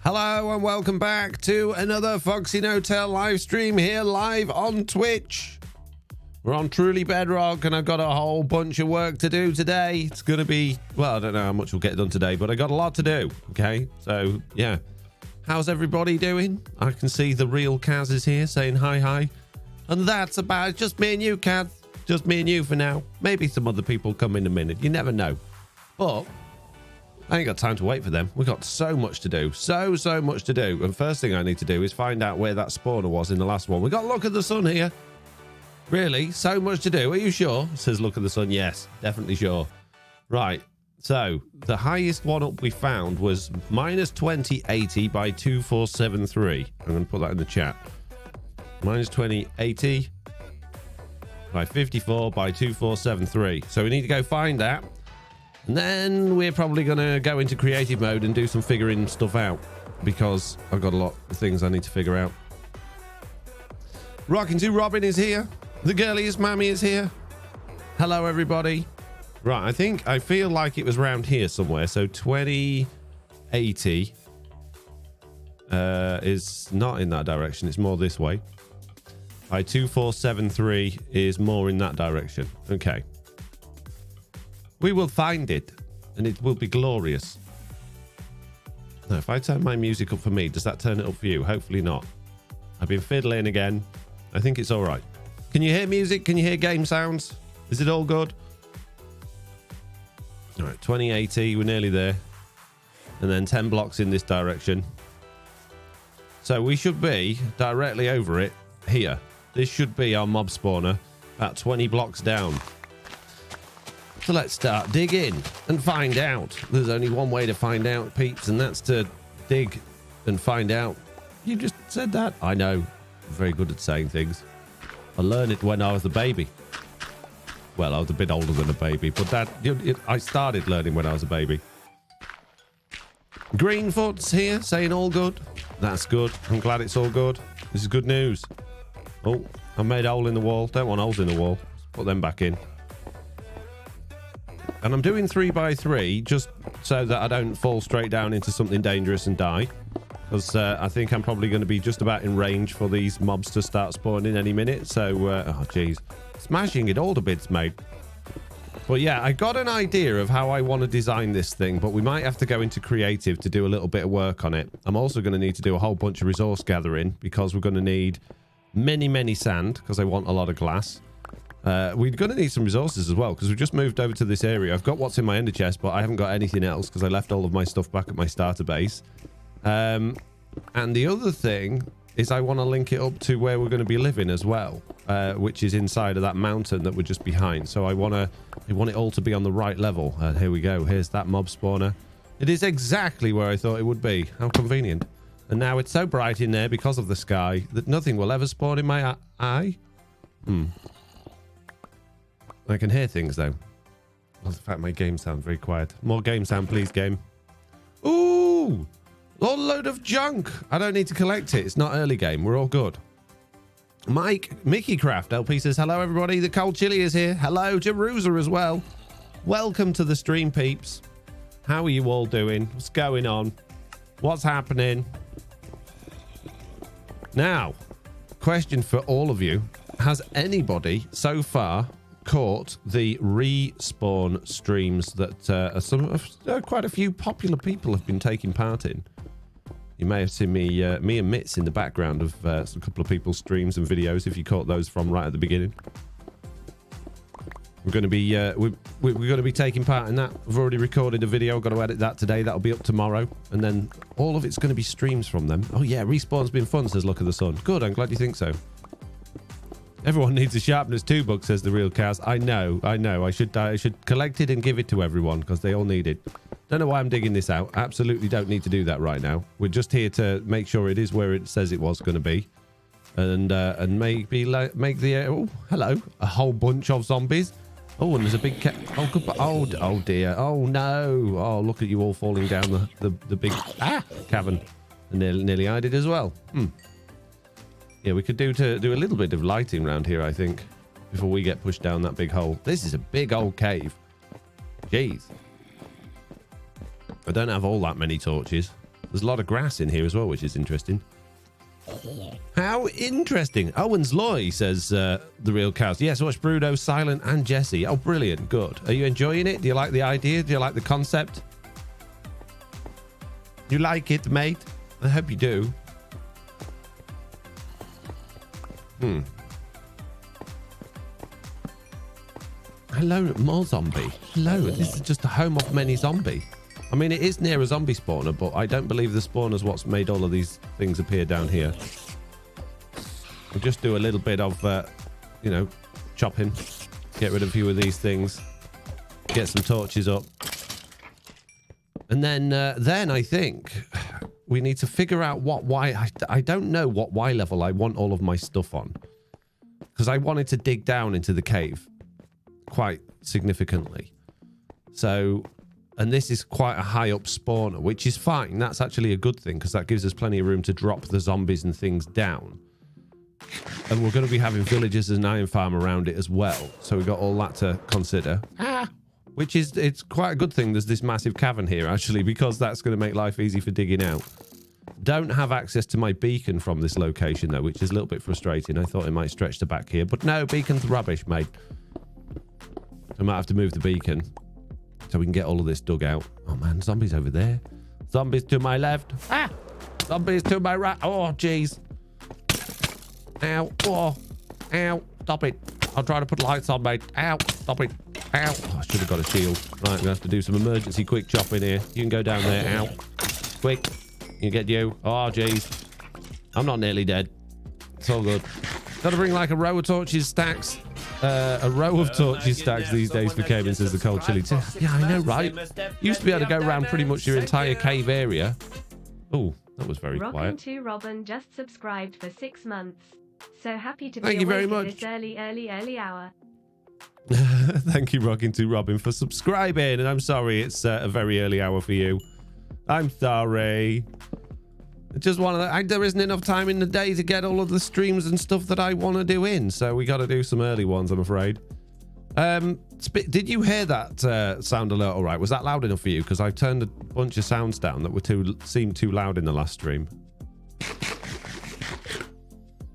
Hello and welcome back to another Foxy No-Tail live stream here live on Twitch. We're on Truly Bedrock and I've got a whole bunch of work to do today. It's going to be, well, I don't know how much we'll get done today, but I got a lot to do. Okay, so yeah. How's everybody doing? I can see the real Kaz is here saying hi. And that's about just me and you, Kaz. Just me and you for now. Maybe some other people come in a minute. You never know. But I ain't got time to wait for them. We've got so much to do. So much to do. And first thing I need to do is find out where that spawner was in the last one. We got Look at the Sun here. Really? So much to do. Are you sure? Says Look at the Sun. Yes, definitely sure. Right. So the highest one up we found was minus 2080 by 2473. I'm going to put that in the chat. Minus 2080 by 54 by 2473. So we need to go find that. And then we're probably going to go into creative mode and do some figuring stuff out because I've got a lot of things I need to figure out. Rockin' to Robin is here. The girliest mammy is here. Hello, everybody. Right, I feel like it was around here somewhere. So 2080 is not in that direction. It's more this way. By 2473 is more in that direction. Okay. We will find it, and it will be glorious. Now, if I turn my music up for me, does that turn it up for you? Hopefully not. I've been fiddling again. I think it's all right. Can you hear music? Can you hear game sounds? Is it all good? All right, 2080, we're nearly there. And then 10 blocks in this direction. So we should be directly over it here. This should be our mob spawner, about 20 blocks down. So let's start digging and find out. There's only one way to find out, peeps, and that's to dig and find out. You just said that. I know. I'm very good at saying things. I learned it when I was a baby. Well, I was a bit older than a baby, but I started learning when I was a baby. Greenfoot's here saying all good. That's good. I'm glad it's all good. This is good news. Oh, I made a hole in the wall. Don't want holes in the wall. Let's put them back in. And I'm doing 3x3 just so that I don't fall straight down into something dangerous and die. Because I think I'm probably going to be just about in range for these mobs to start spawning any minute. So, oh, jeez. Smashing it all to bits, mate. But yeah, I got an idea of how I want to design this thing, but we might have to go into creative to do a little bit of work on it. I'm also going to need to do a whole bunch of resource gathering because we're going to need many sand because I want a lot of glass. We're going to need some resources as well because we've just moved over to this area. I've got what's in my ender chest, but I haven't got anything else because I left all of my stuff back at my starter base. And the other thing is I want to link it up to where we're going to be living as well, which is inside of that mountain that we're just behind. So I want it all to be on the right level. Here we go. Here's that mob spawner. It is exactly where I thought it would be. How convenient. And now it's so bright in there because of the sky that nothing will ever spawn in my eye. I can hear things though. Well, in fact, my game sounds very quiet. More game sound, please, game. Ooh! A load of junk. I don't need to collect it. It's not early game. We're all good. Mickey Craft LP says, hello, everybody. The Cold Chili is here. Hello, Jerusa as well. Welcome to the stream, peeps. How are you all doing? What's going on? What's happening? Now, question for all of you. Has anybody so far caught the respawn streams that quite a few popular people have been taking part in? You may have seen me and Mitz in the background of a couple of people's streams and videos if you caught those from right at the beginning. We're going to be we're going to be taking part in that. I've already recorded a video. I've got to edit that today. That'll be up tomorrow, and then all of it's going to be streams from them. Oh yeah, respawn's been fun, says Look at the Sun. Good, I'm glad you think so. Everyone needs a sharpness 2 book, says the real Kaz. I know. I should collect it and give it to everyone because they all need it. Don't know why I'm digging this out. Absolutely don't need to do that right now. We're just here to make sure it is where it says it was going to be, and maybe make the oh hello, a whole bunch of zombies. Oh, and there's a big oh goodbye. Oh dear. Oh no. Oh, look at you all falling down the big cavern. And nearly I did as well. Yeah, we could do a little bit of lighting around here, I think, before we get pushed down that big hole. This is a big old cave. Jeez. I don't have all that many torches. There's a lot of grass in here as well, which is interesting. How interesting. Owen's Loy says the real cows. Yes, watch Bruno, Silent, and Jesse. Oh, brilliant. Good. Are you enjoying it? Do you like the idea? Do you like the concept? You like it, mate? I hope you do. Hello, more zombie. Hello, this is just a home of many zombie. I mean, it is near a zombie spawner, but I don't believe the spawner's what's made all of these things appear down here. We'll just do a little bit of, you know, chopping. Get rid of a few of these things. Get some torches up. And then I think we need to figure out what Y... I don't know what Y level I want all of my stuff on. Because I wanted to dig down into the cave quite significantly. So... And this is quite a high up spawner, which is fine. That's actually a good thing because that gives us plenty of room to drop the zombies and things down. And we're going to be having villagers and iron farm around it as well. So we've got all that to consider. Which is, it's quite a good thing there's this massive cavern here, actually, because that's going to make life easy for digging out. Don't have access to my beacon from this location, though, which is a little bit frustrating. I thought it might stretch the back here. But no, beacon's rubbish, mate. I might have to move the beacon. So we can get all of this dug out. Oh, man. Zombies over there. Zombies to my left. Ah! Zombies to my right. Oh, jeez. Ow. Oh. Ow. Stop it. I'll try to put lights on, mate. Ow. Stop it. Ow. Oh, I should have got a shield. Right, we're going to have to do some emergency quick chopping here. You can go down there. Ow. Quick. You get you. Oh, jeez. I'm not nearly dead. It's all good. Got to bring like a row of torches stacks. A row of torches stacks these days for caving, says the cold chili. Yeah, I know, right? Used to be able to go around pretty much your entire cave area. Oh, that was very quiet. Rockin' to Robin just subscribed for 6 months. So happy to be Thank you very much. This early hour. Thank you, Rockin' to Robin, for subscribing. And I'm sorry it's a very early hour for you. I'm sorry. Just one of the, there isn't enough time in the day to get all of the streams and stuff that I want to do in, so we got to do some early ones, I'm afraid. Did you hear that sound alert all right? Was that loud enough for you? Because I turned a bunch of sounds down that were seemed too loud in the last stream.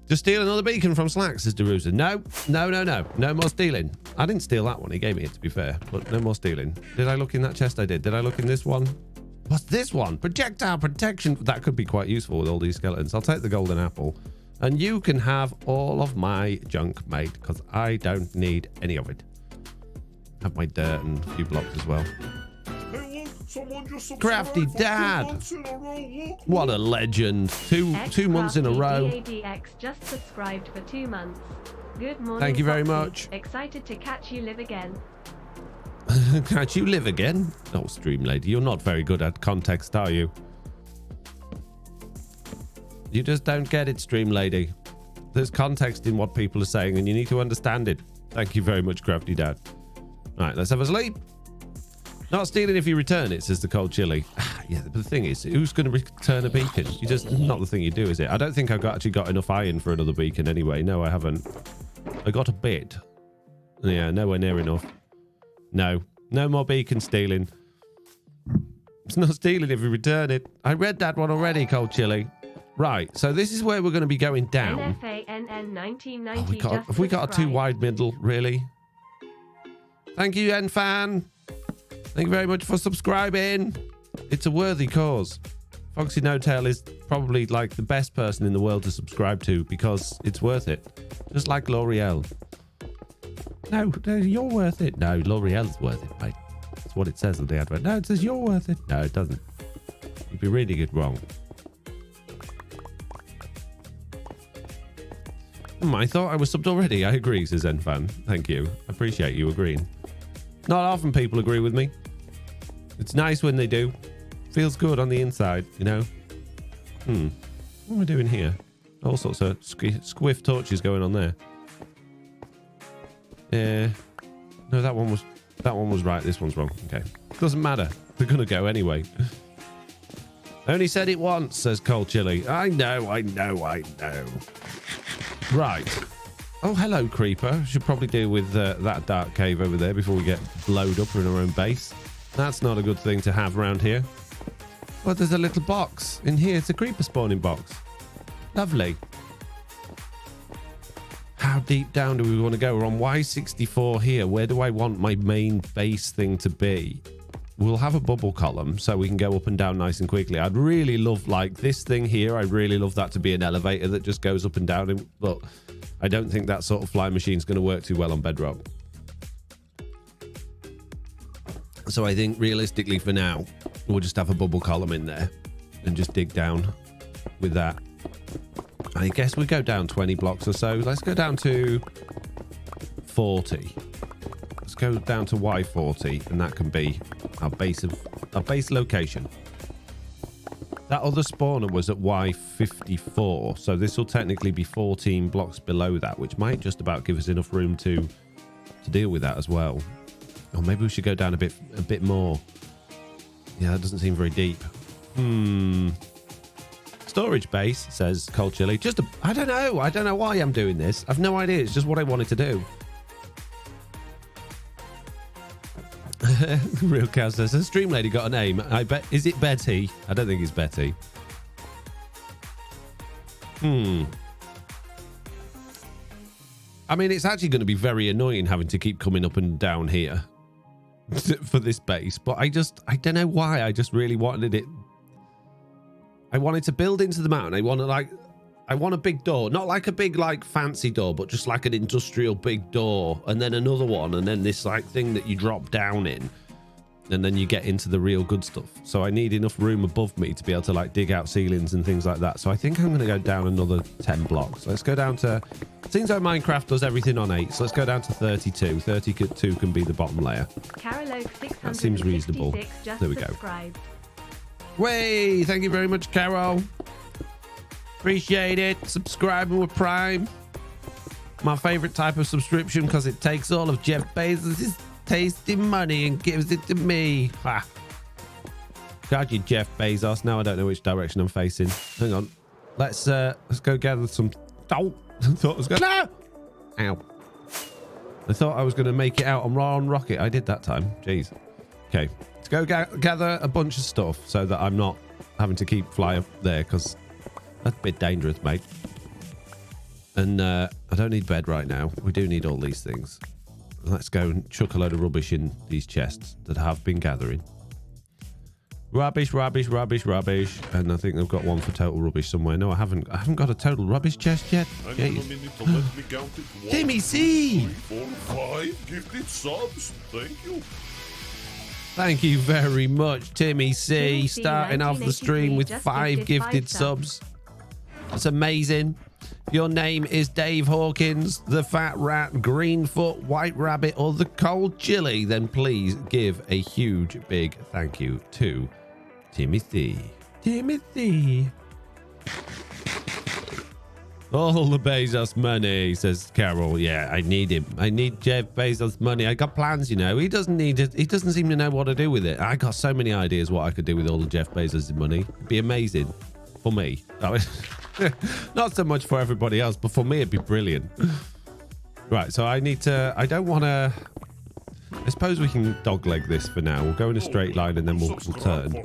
Just steal another beacon from Slack, says Derusa. No more stealing. I didn't steal that one. He gave me it, to be fair, but no more stealing. Did I look in that chest? I did. Did I look in this one? What's this one? Projectile protection. That could be quite useful with all these skeletons. I'll take the golden apple. And you can have all of my junk, mate, because I don't need any of it. Have my dirt and a few blocks as well. Hey, look, someone just Crafty Dad. What a legend. Two months in a row. DADX just subscribed for 2 months. Good morning. Thank you very Foxy. much. Excited to catch you live again. Can't you live again? Oh, stream lady, you're not very good at context, are you? You just don't get it, stream lady. There's context in what people are saying, and you need to understand it. Thank you very much, Crafty Dad. All right, let's have a sleep. Not stealing if you return it, says the cold chili. Yeah, but the thing is, who's going to return a beacon? You just not the thing you do, is it? I don't think I've actually got enough iron for another beacon anyway. No, I haven't. I got a bit. Yeah, nowhere near enough. No more beacon stealing. It's not stealing if you return it. I read that one already, cold chili. Right, so this is where we're going to be going down. NFANN 1990 have we got a too wide middle, really? Thank you, NFan. Thank you very much for subscribing. It's a worthy cause. Foxy No Tail is probably like the best person in the world to subscribe to because it's worth it. Just like L'Oreal. No, you're worth it. No, L'Oreal's worth it, mate. That's what it says on the advert. No, it says you're worth it. No, it doesn't. You'd be reading it wrong. I thought I was subbed already. I agree, says Enfan. Thank you. I appreciate you agreeing. Not often people agree with me. It's nice when they do. Feels good on the inside, you know. What am I doing here? All sorts of squiff torches going on there. Yeah. No, that one was right. This one's wrong. Okay. Doesn't matter. They're gonna go anyway. Only said it once, says Cold Chili. I know. Right. Oh, hello, Creeper. Should probably deal with that dark cave over there before we get blowed up in our own base. That's not a good thing to have around here. Oh, there's a little box in here. It's a creeper spawning box. Lovely. How deep down do we want to go? We're on Y64 here. Where do I want my main base thing to be? We'll have a bubble column so we can go up and down nice and quickly. I'd really love, like, this thing here. I'd really love that to be an elevator that just goes up and down. But I don't think that sort of flying machine is going to work too well on Bedrock. So I think realistically for now, we'll just have a bubble column in there and just dig down with that. I guess we go down 20 blocks or so. Let's go down to 40. Let's go down to Y40, and that can be our base location. That other spawner was at Y54, so this will technically be 14 blocks below that, which might just about give us enough room to deal with that as well. Or maybe we should go down a bit more. Yeah, that doesn't seem very deep. Storage base, says Cold Chili. I don't know. I don't know why I'm doing this. I've no idea. It's just what I wanted to do. Real Cow says, has Stream Lady got a name? I bet. Is it Betty? I don't think it's Betty. I mean, it's actually going to be very annoying having to keep coming up and down here for this base, but I don't know why. I just really wanted it. I wanted to build into the mountain. I want a big door, not like a big, like, fancy door, but just like an industrial big door, and then another one, and then this, like, thing that you drop down in, and then you get into the real good stuff. So I need enough room above me to be able to, like, dig out ceilings and things like that. So I think I'm going to go down another 10 blocks. Let's go down to... Seems like Minecraft does everything on 8, so let's go down to 32. 32 can be the bottom layer. That seems reasonable. There we go. Way! Thank you very much, Carol. Appreciate it. Subscribing with Prime. My favorite type of subscription because it takes all of Jeff Bezos' tasty money and gives it to me. Ha! God, you Jeff Bezos. Now I don't know which direction I'm facing. Hang on. Let's go gather some... Oh! I thought I was going... No! Ow. I thought I was going to make it out on Rocket. I did that time. Jeez. Okay. Let's go gather a bunch of stuff so that I'm not having to keep flying up there because that's a bit dangerous, mate. And I don't need bed right now. We do need all these things. Let's go and chuck a load of rubbish in these chests that have been gathering. Rubbish, rubbish, rubbish, rubbish. And I think I've got one for total rubbish somewhere. No, I haven't got a total rubbish chest yet. Hang on a minute to let me count it. 1, Timmy C! 3, 4, 5 gifted subs. Thank you. Thank you very much, Timmy C. Timmy C, starting off the stream with 5 gifted subs. That's amazing. Your name is Dave Hawkins, the Fat Rat, Greenfoot, White Rabbit, or the Cold Chili, then please give a huge big thank you to Timothy. Timothy. All the Bezos money, says Carol. Yeah, I need him. I need Jeff Bezos money. I got plans, you know. He doesn't need it. He doesn't seem to know what to do with it. I got so many ideas what I could do with all the Jeff Bezos money. It'd be amazing for me. Not so much for everybody else, but for me it'd be brilliant. Right, so I don't want to... I suppose we can dogleg this for now. We'll go in a straight line and then we'll turn.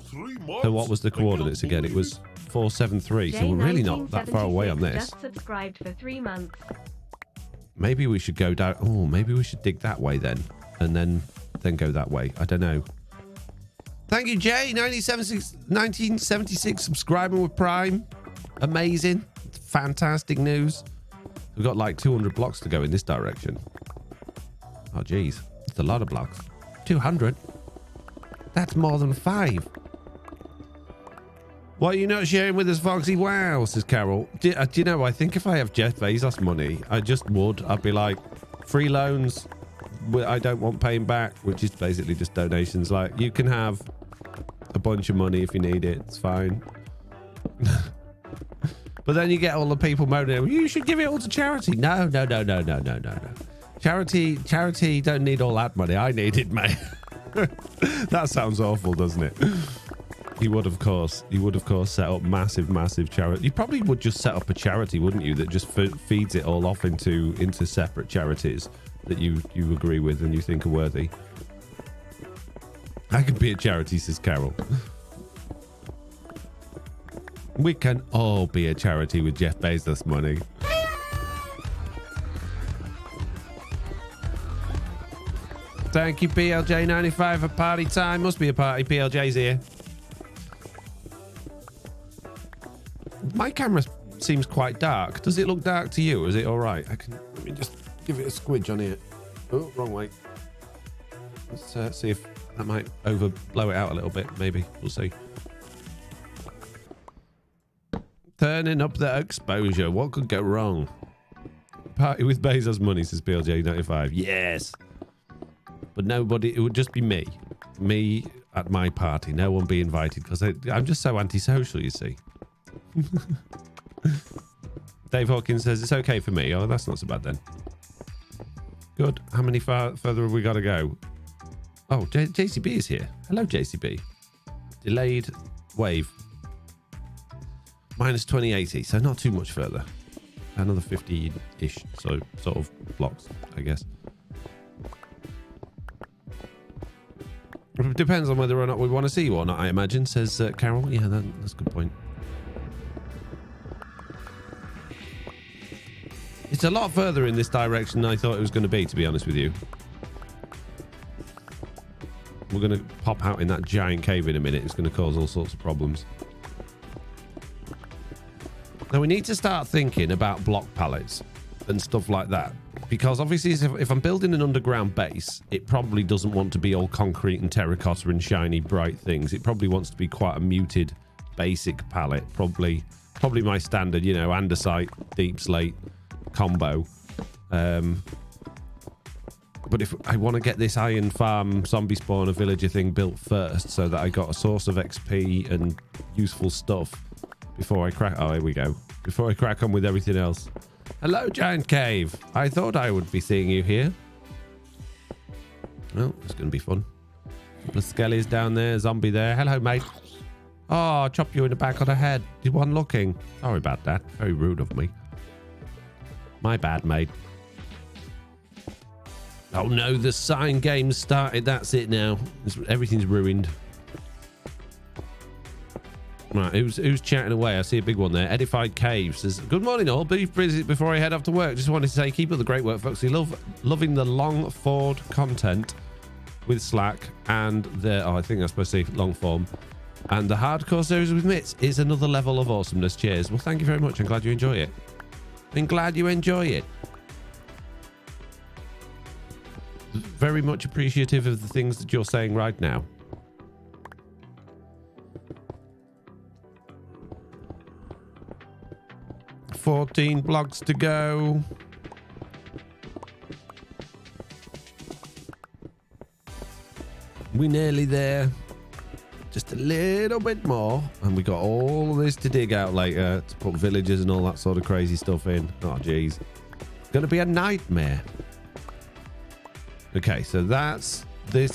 So what was the coordinates again? It was 473, so we're really not that far away on this. Just subscribed for 3 months. Maybe we should go down... Oh, maybe we should dig that way then. And then go that way. I don't know. Thank you, Jay. 1976 subscribing with Prime. Amazing. Fantastic news. We've got like 200 blocks to go in this direction. Oh, geez. It's a lot of blocks. 200? That's more than 5. Why are you not sharing with us, Foxy? Wow, says Carol. Do you know, I think if I have Jeff Bezos money, I just would. I'd be like, free loans. I don't want paying back, which is basically just donations. Like, you can have a bunch of money if you need it. It's fine. But then you get all the people moaning, you should give it all to charity. No. Charity don't need all that money. I need it, mate. That sounds awful, doesn't it? He would, of course, set up massive charity. You probably would just set up a charity, wouldn't you, that just feeds it all off into separate charities that you agree with and you think are worthy. I could be a charity, says Carol. We can all be a charity with Jeff Bezos money. Thank you, PLJ95, for party time. Must be a party. PLJ's here. My camera seems quite dark. Does it look dark to you? Or is it all right? Let me just give it a squidge on here. Oh, wrong way. Let's see if that might blow it out a little bit. Maybe. We'll see. Turning up the exposure. What could go wrong? Party with Bezos money, says PLJ95. Yes. But nobody, it would just be me. Me at my party. No one be invited because I'm just so antisocial, you see. Dave Hawkins says it's okay for me. Oh, that's not so bad then. Good. How many further have we got to go? Oh, JCB is here. Hello, JCB. Delayed wave. Minus 2080, so not too much further. Another 50-ish, so sort of blocks, I guess. It depends on whether or not we want to see you or not, I imagine, says Carol. Yeah, that's a good point. It's a lot further in this direction than I thought it was going to be honest with you. We're going to pop out in that giant cave in a minute. It's going to cause all sorts of problems. Now, we need to start thinking about block pallets and stuff like that. Because obviously, if I'm building an underground base, it probably doesn't want to be all concrete and terracotta and shiny, bright things. It probably wants to be quite a muted, basic pallet. Probably my standard, you know, andesite, deep slate combo. But if I want to get this iron farm, zombie spawner, villager thing built first so that I got a source of XP and useful stuff before I crack... Oh, here we go. Before I crack on with everything else. Hello, Giant Cave. I thought I would be seeing you here. Well, it's going to be fun. Couple of skellies down there, zombie there. Hello, mate. Oh, chop you in the back of the head. Did one looking? Sorry about that. Very rude of me. My bad, mate. Oh no, the sign game started. That's it now. Everything's ruined. Right, who's chatting away? I see a big one there. Edified Cave says, good morning all. Before I head off to work, just wanted to say keep up the great work, folks. Loving the long forward content with Slack and the... Oh, I think that's supposed to say long form. And the hardcore series with Mitts is another level of awesomeness. Cheers. Well, thank you very much. I'm glad you enjoy it. I'm glad you enjoy it. Very much appreciative of the things that you're saying right now. $14 blocks to go. We're nearly there. Just a little bit more. And we got all this to dig out later to put villagers and all that sort of crazy stuff in. Oh, geez. It's going to be a nightmare. Okay, so this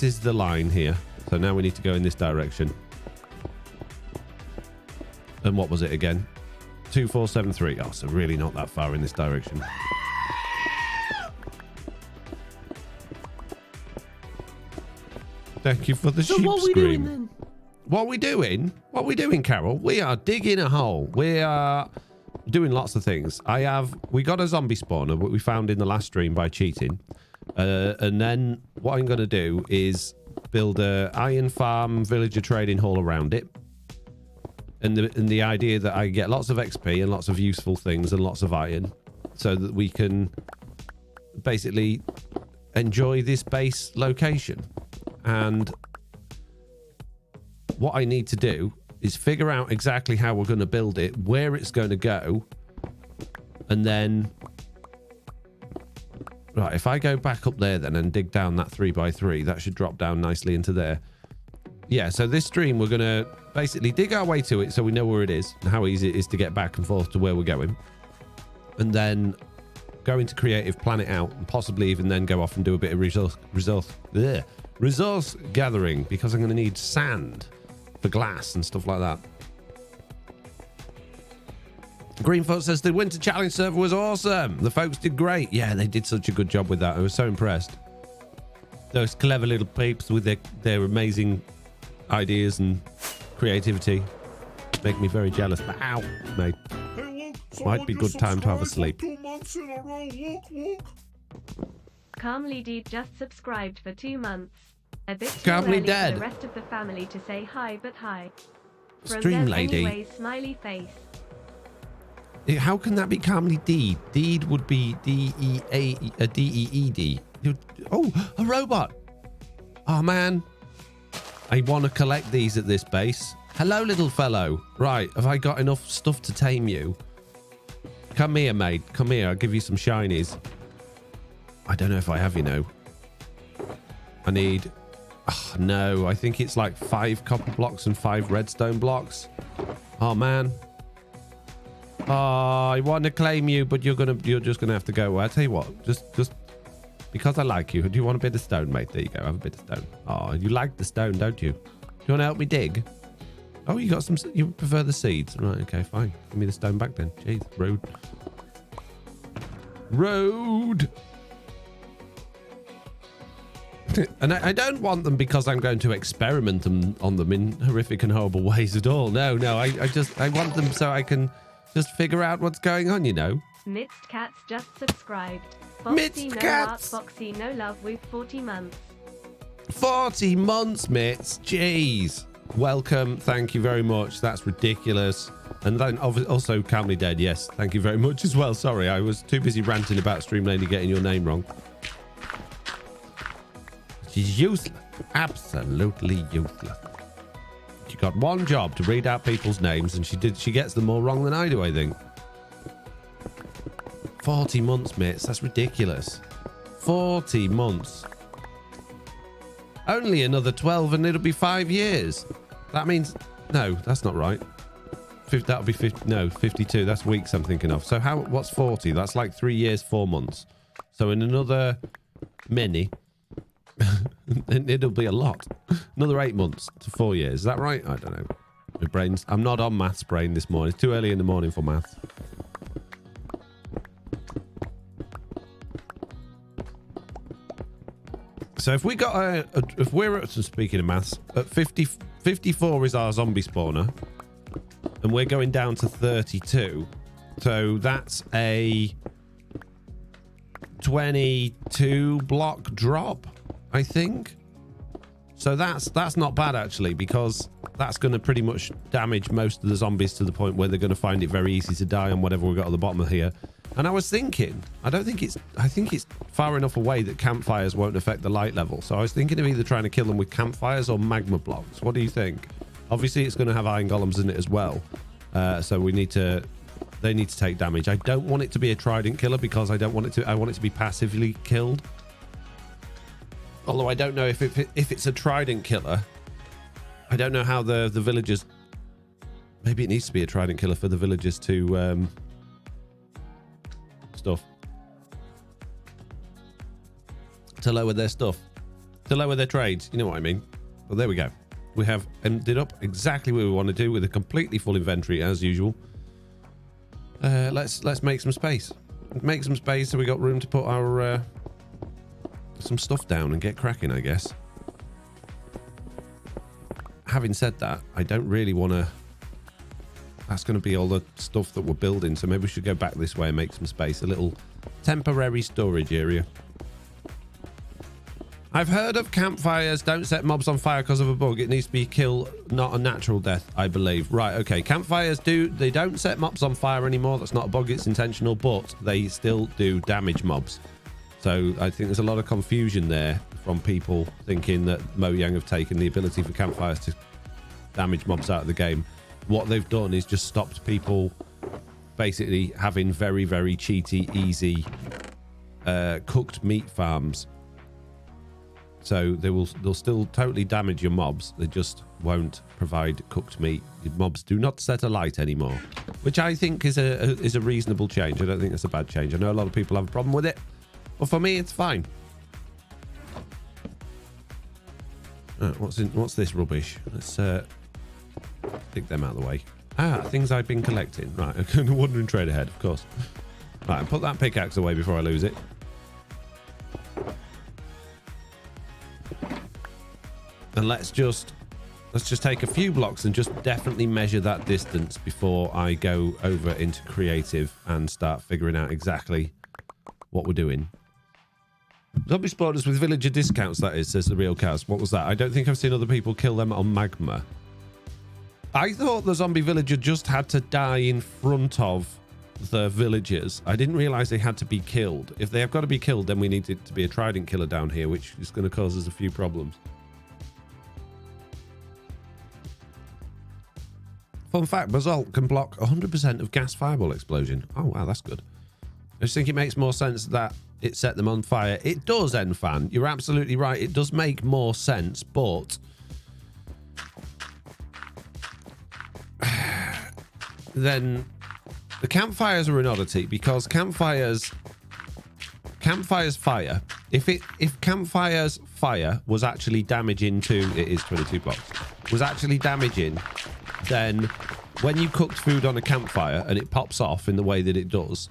is the line here. So now we need to go in this direction. And what was it again? 2473. Oh, so really not that far in this direction. Thank you for the sheep what we scream. doing then? What we doing? What we doing, Carol? We are digging a hole. We are doing lots of things. We got a zombie spawner, what we found in the last stream by cheating. And then what I'm going to do is build a iron farm villager trading hall around it. And the idea that I get lots of XP and lots of useful things and lots of iron so that we can basically enjoy this base location. And what I need to do is figure out exactly how we're going to build it, where it's going to go, and then... Right, if I go back up there then and dig down that 3x3, that should drop down nicely into there. Yeah, so this stream, we're going to basically dig our way to it so we know where it is and how easy it is to get back and forth to where we're going. And then go into creative, plan it out, and possibly even then go off and do a bit of resource gathering, because I'm going to need sand for glass and stuff like that. Greenfoot says the Winter Challenge server was awesome. The folks did great. Yeah, they did such a good job with that. I was so impressed. Those clever little peeps with their amazing ideas and creativity. make me very jealous. But ow, mate. Hey, look. Might be good time to have a sleep. 2 months in a row. Look. Calmly Deed just subscribed for 2 months. A bit too Calmly early Dead. for the rest of the family to say hi, but hi. From Stream them lady. anyway, smiley face. How can that be Calmly Deed? Deed would be D-E-E-D. Oh, a robot. Oh, man. I want to collect these at this base. Hello, little fellow. Right, have I got enough stuff to tame you? Come here, mate. Come here. I'll give you some shinies. I don't know if I have, you know. I need... Oh, no, I think it's like 5 copper blocks and 5 redstone blocks. Oh, man. Oh, I want to claim you, but you're just gonna have to go. Well, I'll tell you what, just because I like you. Do you want a bit of stone, mate? There you go. Have a bit of stone. Oh, you like the stone, don't you? Do you want to help me dig? Oh, you got some. You prefer the seeds, right? Okay, fine. Give me the stone back then. Jeez, rude. Rude. And I don't want them because I'm going to experiment on them in horrific and horrible ways at all. No, I want them so I can just figure out what's going on, you know. Mixed Cats just subscribed. Foxy Mixed no Cats. Art, Foxy no love with 40 months. 40 months, mates. Jeez. Welcome. Thank you very much. That's ridiculous. And then also Calmly Dead. Yes. Thank you very much as well. Sorry, I was too busy ranting about Stream Lady getting your name wrong. She's useless. Absolutely useless. She got one job to read out people's names, and she gets them more wrong than I do, I think. 40 months, mates. That's ridiculous. 40 months. Only another 12 and it'll be 5 years. That means... No, that's not right. That'll be 50... No, 52. That's weeks I'm thinking of. So what's 40? That's like 3 years, 4 months. So in another many... it'll be a lot. Another 8 months to 4 years. Is that right? I don't know. My brain's... I'm not on maths brain this morning. It's too early in the morning for maths. So if we got if we're at, speaking of maths, at 54 is our zombie spawner, and we're going down to 32, so that's a 22 block drop, I think. So that's not bad actually, because that's going to pretty much damage most of the zombies to the point where they're going to find it very easy to die on whatever we've got at the bottom of here. And I was thinking, I think it's far enough away that campfires won't affect the light level. So I was thinking of either trying to kill them with campfires or magma blocks. What do you think? Obviously, it's going to have iron golems in it as well. So they need to take damage. I don't want it to be a trident killer because I want it to be passively killed. Although I don't know if it's a trident killer. I don't know how the villagers... Maybe it needs to be a trident killer for the villagers to... stuff to lower their stuff, to lower their trades, you know what I mean. Well, there we go. We have ended up exactly what we want to do with a completely full inventory as usual. Let's make some space. Make some space so we got room to put our some stuff down and get cracking, I guess. Having said that, I don't really want to... That's going to be all the stuff that we're building, so maybe we should go back this way and make some space. A little temporary storage area. I've heard of campfires don't set mobs on fire because of a bug. It needs to be killed, not a natural death, I believe. Right, okay. Campfires they don't set mobs on fire anymore. That's not a bug, it's intentional, but they still do damage mobs. So I think there's a lot of confusion there from people thinking that Mojang have taken the ability for campfires to damage mobs out of the game. What they've done is just stopped people basically having very, very cheaty, easy cooked meat farms. So they'll still totally damage your mobs. They just won't provide cooked meat. Your mobs do not set alight anymore, which I think is a reasonable change. I don't think that's a bad change. I know a lot of people have a problem with it, but for me, it's fine. What's this rubbish? Let's take them out of the way. Things I've been collecting. Right, I'm wandering trade ahead, of course. Right, and put that pickaxe away before I lose it. And let's just Let's just take a few blocks and just definitely measure that distance before I go over into creative and start figuring out exactly what we're doing. Zombie spawners with villager discounts, that is, says the real Kaz. What was that? I don't think I've seen other people kill them on magma. I thought the zombie villager just had to die in front of the villagers. I didn't realize they had to be killed. If they have got to be killed, then we need it to be a trident killer down here, which is going to cause us a few problems. Fun fact, Basalt can block 100% of gas fireball explosion. Oh, wow, that's good. I just think it makes more sense that it set them on fire. It does, Enfan. You're absolutely right. It does make more sense, but then the campfires are an oddity because campfires fire. If campfires fire was actually damaging to, it is 22 blocks, was actually damaging, then when you cooked food on a campfire and it pops off in the way that it does,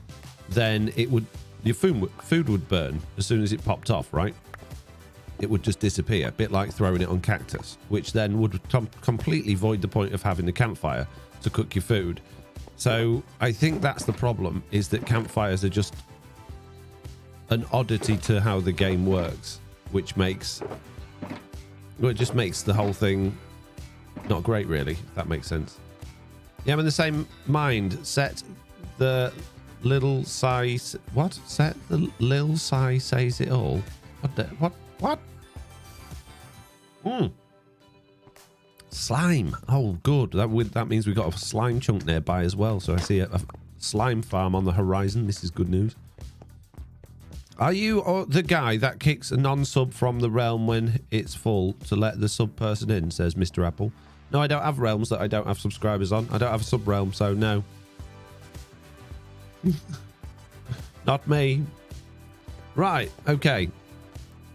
then it would, your food would burn as soon as it popped off, right? It would just disappear, a bit like throwing it on cactus, which then would completely void the point of having the campfire to cook your food. So I think that's the problem, is that campfires are just an oddity to how the game works, which makes, well, it just makes the whole thing not great, really, if that makes sense. Yeah, I'm in the same mind. Set the little size. What? Set the little size says it all. What? Slime. Oh, good. That means we got a slime chunk nearby as well. So I see a slime farm on the horizon. This is good news. Are you the guy that kicks a non-sub from the realm when it's full to let the sub person in, says Mr. Apple. No, I don't have realms that I don't have subscribers on. I don't have a sub realm, so no. Not me. Right, okay.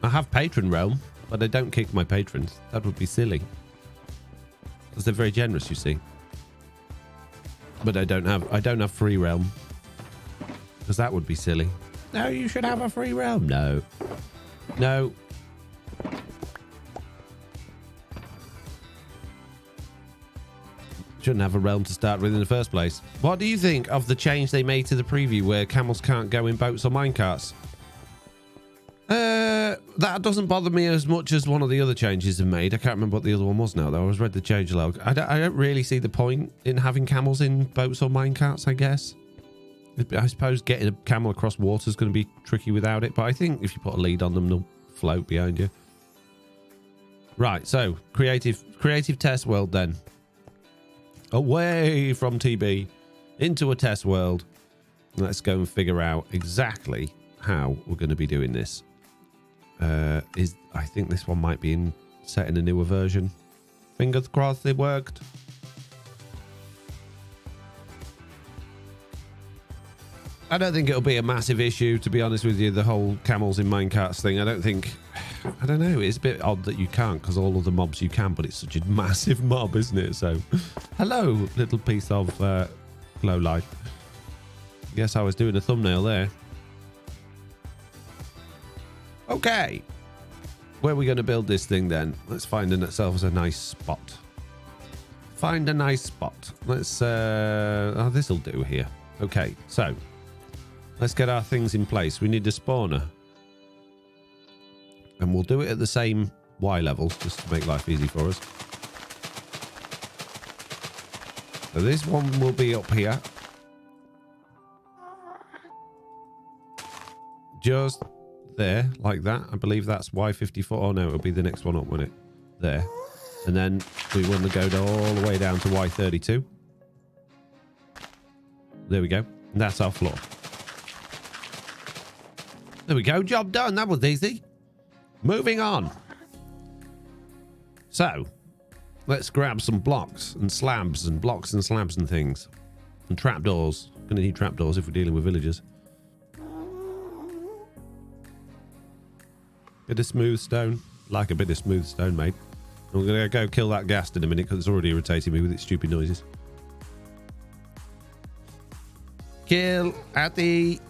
I have patron realm, but I don't kick my patrons. That would be silly. Because they're very generous, you see. But I don't have free realm. Because that would be silly. No, you should have a free realm. No. No. Shouldn't have a realm to start with in the first place. What do you think of the change they made to the preview where camels can't go in boats or minecarts? That doesn't bother me as much as one of the other changes they've made. I can't remember what the other one was now, though. I was read the change log. I don't really see the point in having camels in boats or minecarts, I guess. I suppose getting a camel across water is going to be tricky without it, but I think if you put a lead on them, they'll float behind you. Right, so creative test world then. Away from TB into a test world. Let's go and figure out exactly how we're going to be doing this. I think this one might be set in a newer version. Fingers crossed it worked. I don't think it'll be a massive issue, to be honest with you, the whole camels in minecarts thing. I don't know, it's a bit odd that you can't, because all of the mobs you can, but it's such a massive mob, isn't it? So, hello, little piece of low life. Guess I was doing a thumbnail there. Okay. Where are we going to build this thing then? Let's find ourselves a nice spot. Find a nice spot. Let's, oh, this'll do here. Okay, so let's get our things in place. We need a spawner. And we'll do it at the same Y levels, just to make life easy for us. So this one will be up here. Just there, like that. I believe that's Y54. Oh, no, it'll be the next one up, won't it? There. And then we want to go all the way down to Y32. There we go. And that's our floor. There we go. Job done. That was easy. Moving on. So, let's grab some blocks and slabs and blocks and slabs and things. And trapdoors. Going to need trapdoors if we're dealing with villagers. Bit of smooth stone. Like a bit of smooth stone, mate. I'm going to go kill that ghast in a minute because it's already irritating me with its stupid noises. Kill Atty.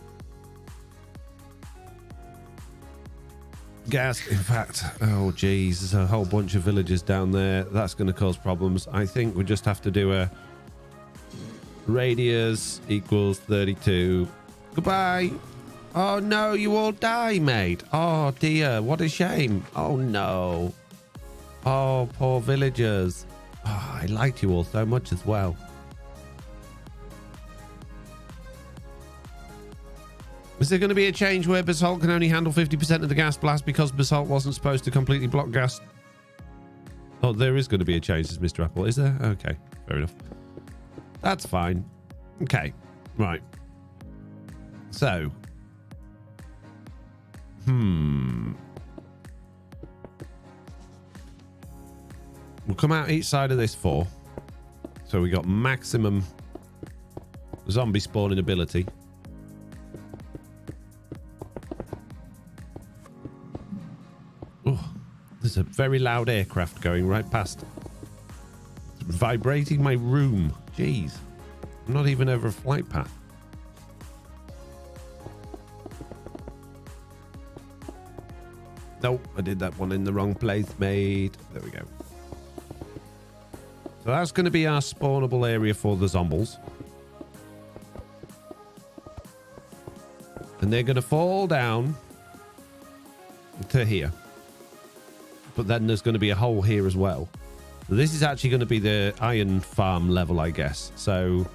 gas. In fact, oh geez, there's a whole bunch of villagers down there. That's going to cause problems. I think we just have to do a radius equals 32. Goodbye. Oh no, you all die, mate. Oh dear, what a shame. Oh no. Oh, poor villagers. Oh, I liked you all so much as well. Is there going to be a change where basalt can only handle 50% of the gas blast because basalt wasn't supposed to completely block gas? Oh, there is going to be a change, says Mr. Apple. Is there? Okay, fair enough. That's fine. Okay, right. So. We'll come out each side of this 4. So we got maximum zombie spawning ability. Oh, there's a very loud aircraft going right past. It's vibrating my room. Jeez. I'm not even over a flight path. Nope, I did that one in the wrong place, mate. There we go. So that's going to be our spawnable area for the zombies. And they're going to fall down to here. But then there's going to be a hole here as well. So this is actually going to be the iron farm level, I guess. So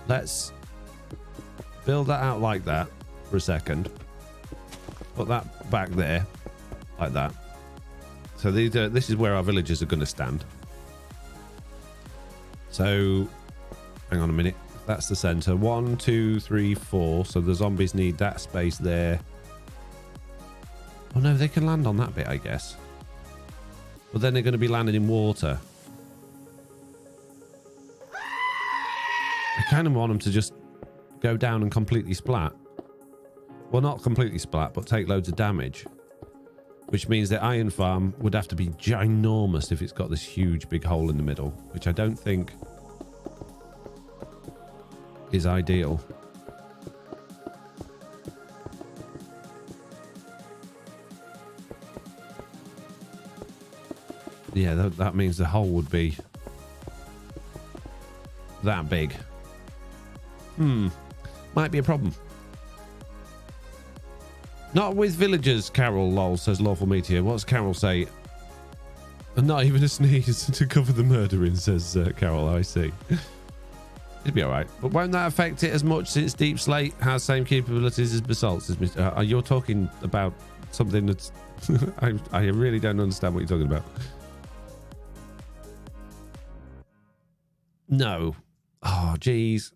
let's build that out like that for a second. Put that back there like that. So this is where our villagers are going to stand. So hang on a minute. That's the center. 1, 2, 3, 4. So the zombies need that space there. Oh no, they can land on that bit, I guess. But then they're going to be landing in water. I kind of want them to just go down and completely splat. Well, not completely splat, but take loads of damage. Which means the iron farm would have to be ginormous if it's got this huge big hole in the middle, which I don't think is ideal. Yeah, that means the hole would be that big. Might be a problem. Not with villagers, Carol, lol, says Lawful Meteor. What's Carol say? And not even a sneeze to cover the murdering, says Carol. I see. It'd be all right. But won't that affect it as much since Deep Slate has same capabilities as Basalt? Says Mr. You're talking about something that's... I really don't understand what you're talking about. No. Oh, geez.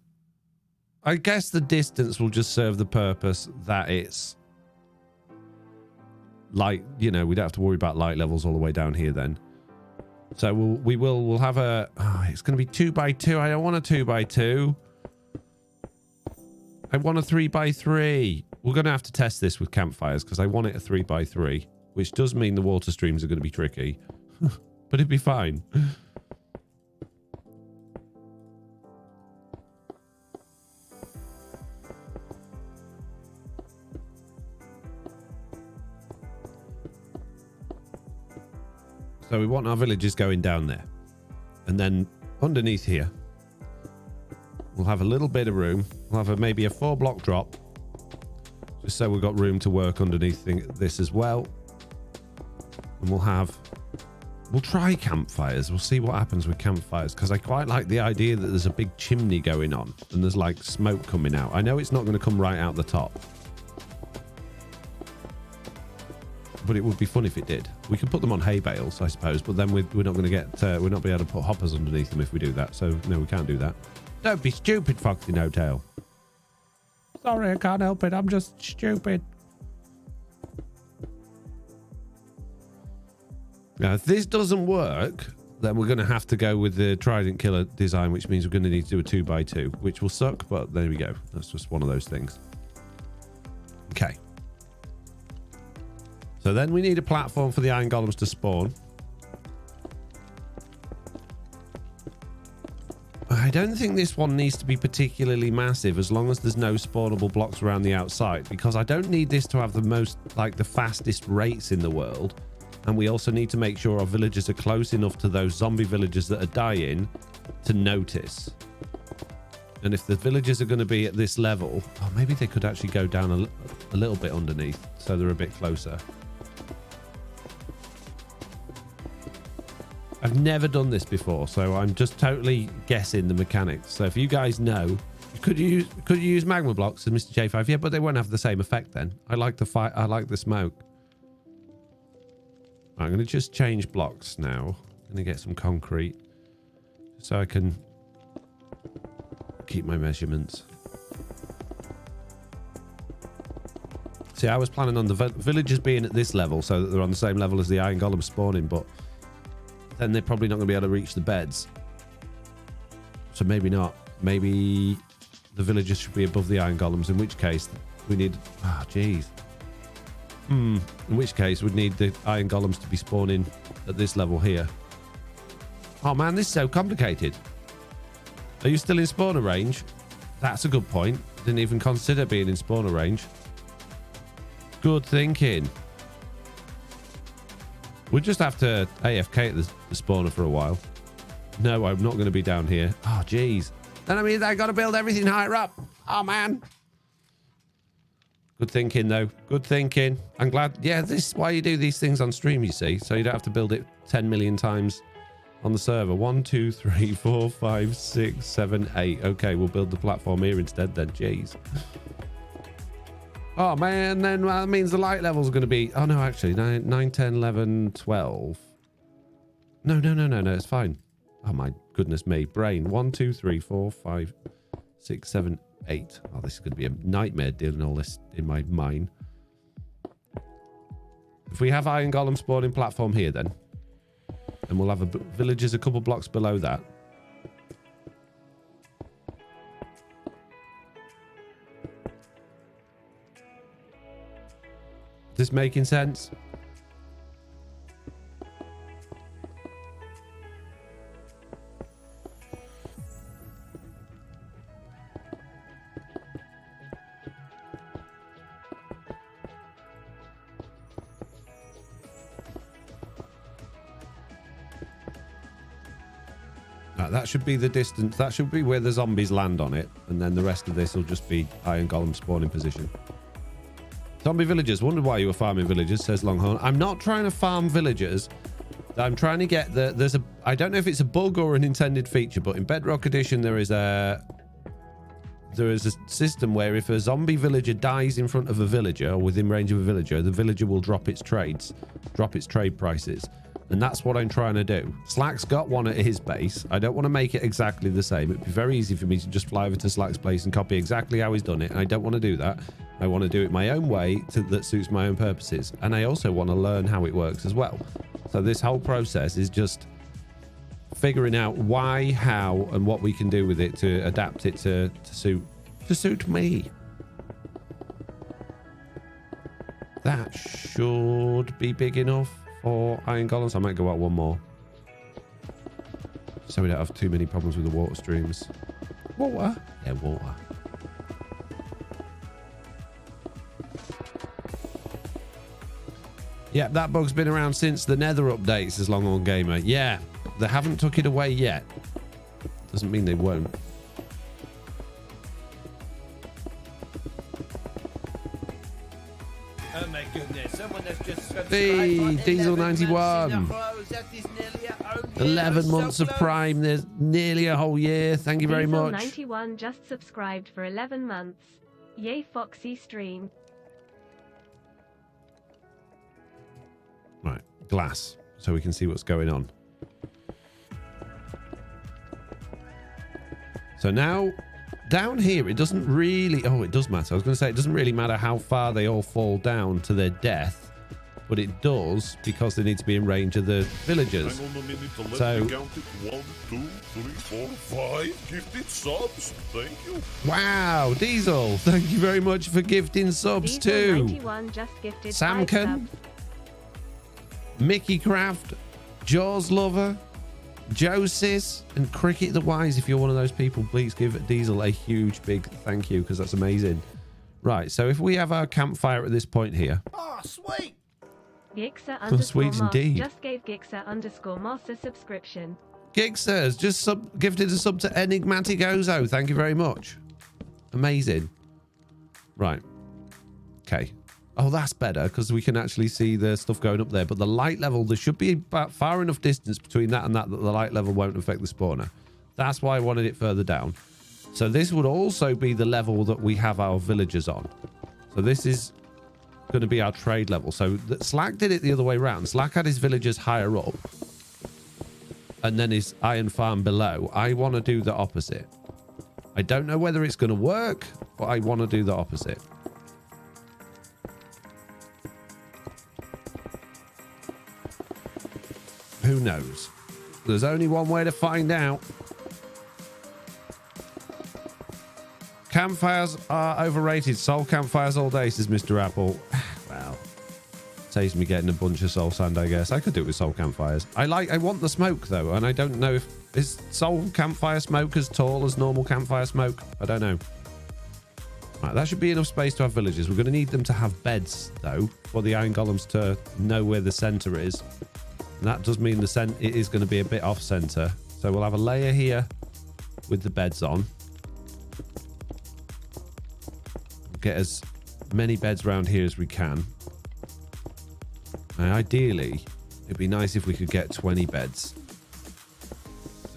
I guess the distance will just serve the purpose that it's... light, you know, we don't have to worry about light levels all the way down here then. So we'll have a... Oh, it's going to be 2x2. I don't want a 2x2. I want a 3x3. We're going to have to test this with campfires because I want it a 3x3, which does mean the water streams are going to be tricky. But it'd be fine. So we want our villages going down there. And then underneath here, we'll have a little bit of room. We'll have maybe a 4-block drop. Just so we've got room to work underneath this as well. And we'll try campfires. We'll see what happens with campfires. Because I quite like the idea that there's a big chimney going on. And there's like smoke coming out. I know it's not going to come right out the top. But it would be fun if it did. We could put them on hay bales, I suppose, but then we're not going to get, we're not be able to put hoppers underneath them if we do that. So no, we can't do that. Don't be stupid, Foxy No Tail. Sorry, I can't help it. I'm just stupid. Now, if this doesn't work, then we're going to have to go with the Trident Killer design, which means we're going to need to do a 2x2, which will suck, but there we go. That's just one of those things. Okay. So then we need a platform for the iron golems to spawn. I don't think this one needs to be particularly massive as long as there's no spawnable blocks around the outside, because I don't need this to have the most, like, the fastest rates in the world. And we also need to make sure our villagers are close enough to those zombie villagers that are dying to notice. And if the villagers are going to be at this level, oh, maybe they could actually go down a little bit underneath so they're a bit closer. I've never done this before, so I'm just totally guessing the mechanics. So if you guys know, could you use magma blocks as Mr. J5? Yeah, but they won't have the same effect then. I like the fight. I like the smoke. I'm going to just change blocks now. I'm going to get some concrete so I can keep my measurements. See, I was planning on the villagers being at this level so that they're on the same level as the iron golem spawning, but then they're probably not going to be able to reach the beds. So maybe not. Maybe the villagers should be above the iron golems, in which case we need... Oh, jeez. In which case we'd need the iron golems to be spawning at this level here. Oh, man, this is so complicated. Are you still in spawner range? That's a good point. Didn't even consider being in spawner range. Good thinking. We'll just have to AFK at the spawner for a while. No, I'm not going to be down here. Oh, jeez. Then I mean, I got to build everything higher up. Oh, man. Good thinking, though. Good thinking. I'm glad. Yeah, this is why you do these things on stream, you see. So you don't have to build it 10 million times on the server. 1, 2, 3, 4, 5, 6, 7, 8. Okay, we'll build the platform here instead then. Jeez. Oh, man, then that means the light level's going to be... Oh, no, actually, 9, 10, 11, 12. No, it's fine. Oh, my goodness me. Brain. 1, 2, 3, 4, 5, 6, 7, 8. Oh, this is going to be a nightmare dealing all this in my mind. If we have iron golem spawning platform here, then, and we'll have villagers a couple blocks below that. Is this making sense? That should be the distance. That should be where the zombies land on it. And then the rest of this will just be iron golem spawning position. Zombie villagers. Wondered why you were farming villagers, says Longhorn. I'm not trying to farm villagers. I'm trying to get there's a... I don't know if it's a bug or an intended feature, but in Bedrock Edition there is a system where if a zombie villager dies in front of a villager or within range of a villager, the villager will drop its trade prices. And that's what I'm trying to do. Slack's got one at his base. I don't want to make it exactly the same. It'd be very easy for me to just fly over to Slack's place and copy exactly how he's done it. And I don't want to do that. I want to do it my own way that suits my own purposes. And I also want to learn how it works as well. So this whole process is just figuring out why, how, and what we can do with it to adapt it to suit me. That should be big enough for iron golems. I might go out one more, so we don't have too many problems with the water streams. Water? Yeah, water. Yeah, that bug's been around since the Nether update, says Longhorn Gamer. Yeah, they haven't took it away yet. Doesn't mean they won't. Oh my goodness, someone has just subscribed. Hey, Diesel 91. 11 months of Prime. There's nearly a whole year. Thank you very Diesel much. 91 just subscribed for 11 months. Yay, Foxy stream. Right, glass, so we can see what's going on. So now, down here, it doesn't really... Oh, it does matter. I was going to say, it doesn't really matter how far they all fall down to their death, but it does because they need to be in range of the villagers. Hang on a minute to let So- me count it. 1, 2, 3, 4, 5 gifted subs. Thank you. Wow, Diesel, thank you very much for gifting subs Diesel too. 91 just gifted 5 Samkin, subs. Mickey Craft, Jaws Lover, Josis and Cricket the Wise, if you're one of those people, please give Diesel a huge big thank you, because that's amazing. Right, so if we have our campfire at this point here. Oh, sweet. Gixer Oh, sweet Moss indeed. just gave Gixer Moss a subscription. Gixer has just gifted a sub to Enigmatic Ozo. Thank you very much. Amazing. Right. Okay. Oh, that's better, because we can actually see the stuff going up there. But the light level, there should be about far enough distance between that and that the light level won't affect the spawner. That's why I wanted it further down. So this would also be the level that we have our villagers on. So this is going to be our trade level. So Slack did it the other way around. Slack had his villagers higher up and then his iron farm below. I want to do the opposite. I don't know whether it's going to work, but I want to do the opposite. Who knows? There's only one way to find out. Campfires are overrated. Soul campfires all day, says Mr. Apple. Well, saves me getting a bunch of soul sand, I guess. I could do it with soul campfires. I want the smoke, though, and I don't know if... Is soul campfire smoke as tall as normal campfire smoke? I don't know. Right, that should be enough space to have villagers. We're going to need them to have beds, though, for the iron golems to know where the center is. And that does mean it is going to be a bit off center. So we'll have a layer here with the beds on. Get as many beds around here as we can. And ideally, it'd be nice if we could get 20 beds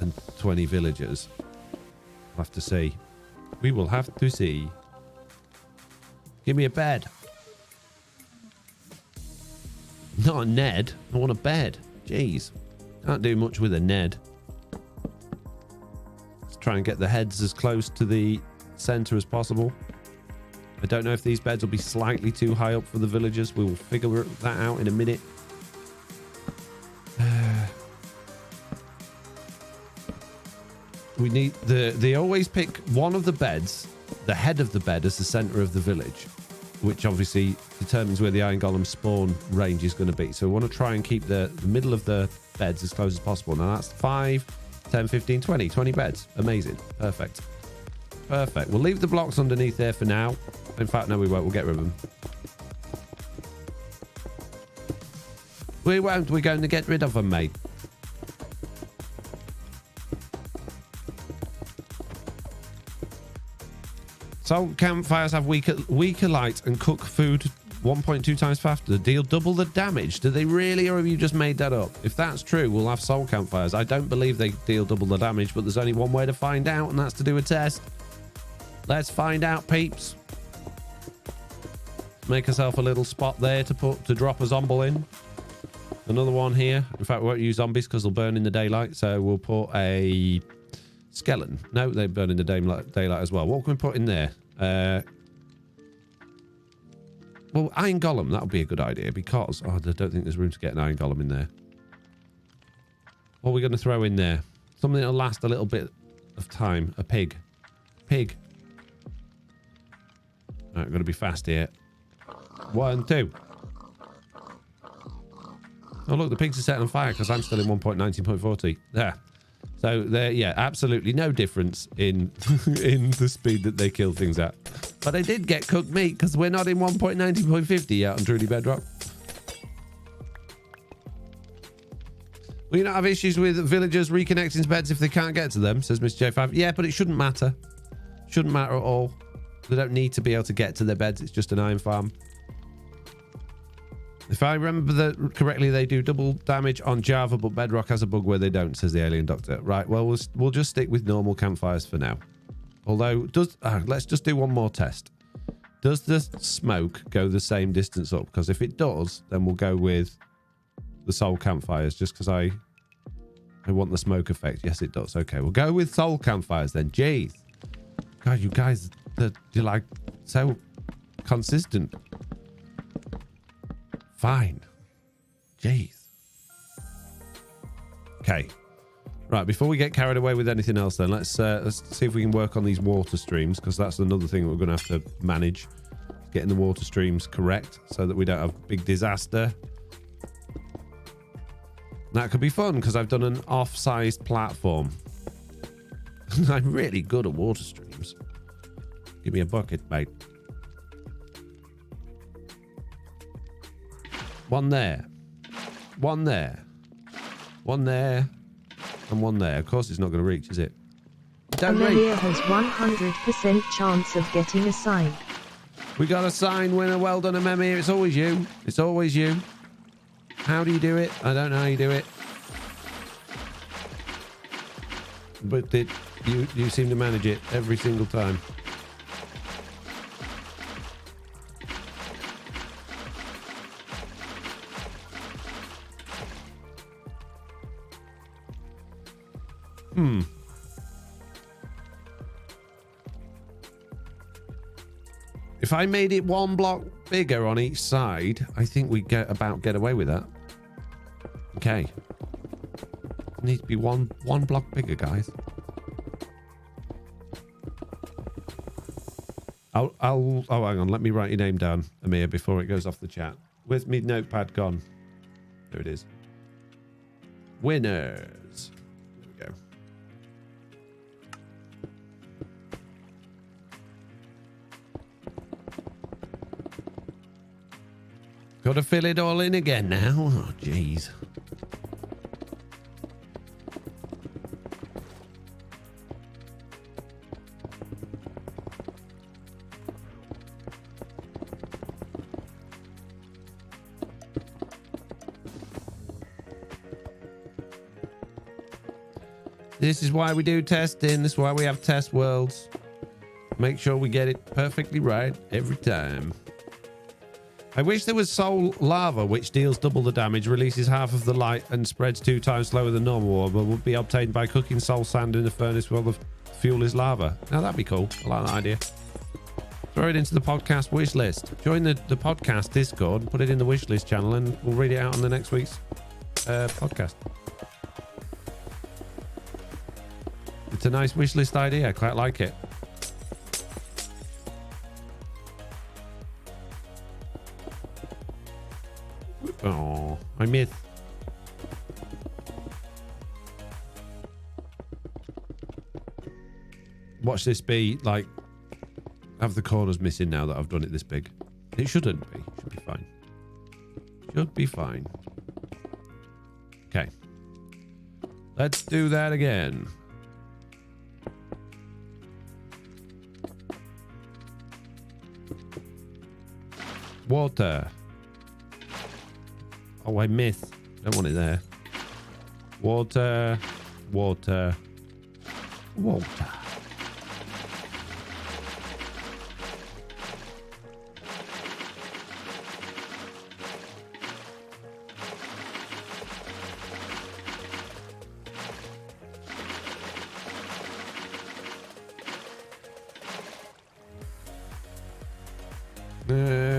and 20 villagers. We'll have to see. We will have to see. Give me a bed. Not a Ned. I want a bed. Jeez. Can't do much with a Ned. Let's try and get the heads as close to the center as possible. I don't know if these beds will be slightly too high up for the villagers. We will figure that out in a minute. We need they always pick one of the beds, the head of the bed, as the center of the village, which obviously determines where the iron golem spawn range is going to be. So we want to try and keep the middle of the beds as close as possible. Now that's 5, 10, 15, 20 beds. Amazing. Perfect. Perfect. We'll leave the blocks underneath there for now. In fact, no, we won't. We'll get rid of them. We won't. We're going to get rid of them, mate. So campfires have weaker light and cook food 1.2 times faster. They deal double the damage. Do they really, or have you just made that up? If that's true, we'll have soul campfires. I don't believe they deal double the damage, but there's only one way to find out, and that's to do a test. Let's find out, peeps. Make ourselves a little spot there to drop a zombie in. Another one here. In fact, we won't use zombies because they'll burn in the daylight. So we'll put a skeleton. No, they burn in the daylight as well. What can we put in there? Well, iron golem. That would be a good idea because I don't think there's room to get an iron golem in there. What are we going to throw in there? Something that'll last a little bit of time. A pig. Pig. All right, I'm going to be fast here. 1, 2. Oh, look, the pigs are set on fire because I'm still in 1.19.40. There. So, there, yeah, absolutely no difference in in the speed that they kill things at. But I did get cooked meat because we're not in 1.19.50 yet on Truly Bedrock. Will you not have issues with villagers reconnecting beds if they can't get to them, says Mr. J5. Yeah, but it shouldn't matter. Shouldn't matter at all. They don't need to be able to get to their beds. It's just an iron farm. If I remember that correctly, they do double damage on Java, but Bedrock has a bug where they don't, says the alien doctor. Right, well, we'll just stick with normal campfires for now. Although, let's just do one more test. Does the smoke go the same distance up? Because if it does, then we'll go with the soul campfires, just because I want the smoke effect. Yes, it does. Okay, we'll go with soul campfires then. Jeez. God, you guys, you're like so consistent. Fine. Jeez. Okay. Right, before we get carried away with anything else then, let's see if we can work on these water streams, because that's another thing that we're going to have to manage. Getting the water streams correct so that we don't have big disaster. That could be fun because I've done an off-sized platform. I'm really good at water streams. Give me a bucket, mate. One there. One there. One there. And one there. Of course it's not going to reach, is it? Don't reach. Amelia has 100% chance of getting a sign. We got a sign winner. Well done, Amelia. It's always you. It's always you. How do you do it? I don't know how you do it. But you seem to manage it every single time. If I made it one block bigger on each side, I think we get away with that. Okay. It needs to be one block bigger, guys. Oh, hang on. Let me write your name down, Amir, before it goes off the chat. Where's me notepad gone? There it is. Winners. There we go. Got to fill it all in again now. Oh, jeez. This is why we do testing. This is why we have test worlds. Make sure we get it perfectly right every time. I wish there was soul lava, which deals double the damage, releases half of the light, and spreads 2 times slower than normal ore, but would be obtained by cooking soul sand in the furnace while the fuel is lava. Now that'd be cool. I like that idea. Throw it into the podcast wish list. Join the podcast Discord and put it in the wish list channel, and we'll read it out on the next week's podcast. It's a nice wish list idea. I quite like it. Oh, I missed. Watch this be like, have the corners missing now that I've done it this big. It shouldn't be. Should be fine. Should be fine. Okay. Let's do that again. Water. Oh, I missed. Don't want it there. Water. Water. Water.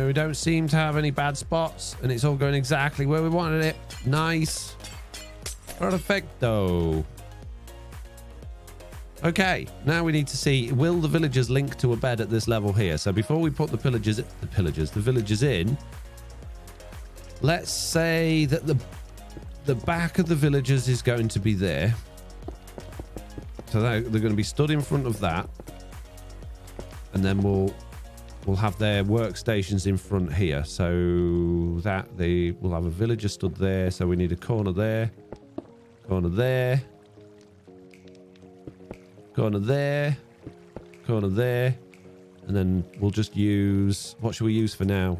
We don't seem to have any bad spots, and it's all going exactly where we wanted it. Nice. Perfecto. Okay, now we need to see, will the villagers link to a bed at this level here? So before we put the villagers in, let's say that the back of the villagers is going to be there. So they're going to be stood in front of that, and then we'll have their workstations in front here, so that they will have a villager stood there. So we need a corner there, corner there, corner there, corner there, and then we'll just use, what should we use for now?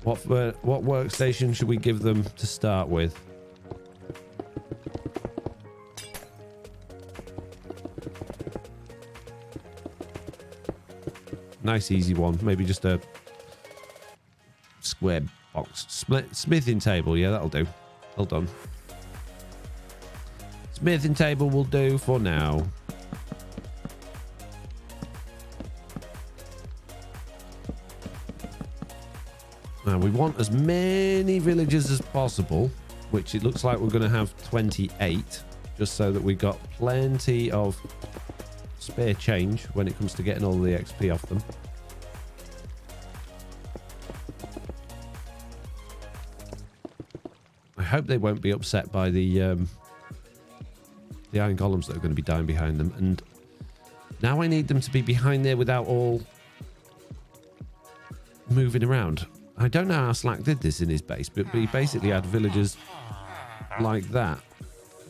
What workstation should we give them to start with? Nice easy one. Maybe just a square box. Smithing table. Yeah, that'll do. Hold on. Smithing table will do for now. Now we want as many villagers as possible, which it looks like we're going to have 28, just so that we got plenty of spare change when it comes to getting all the XP off them. I hope they won't be upset by the iron golems that are going to be dying behind them. And now I need them to be behind there without all moving around. I don't know how Slack did this in his base, but he basically had villagers like that.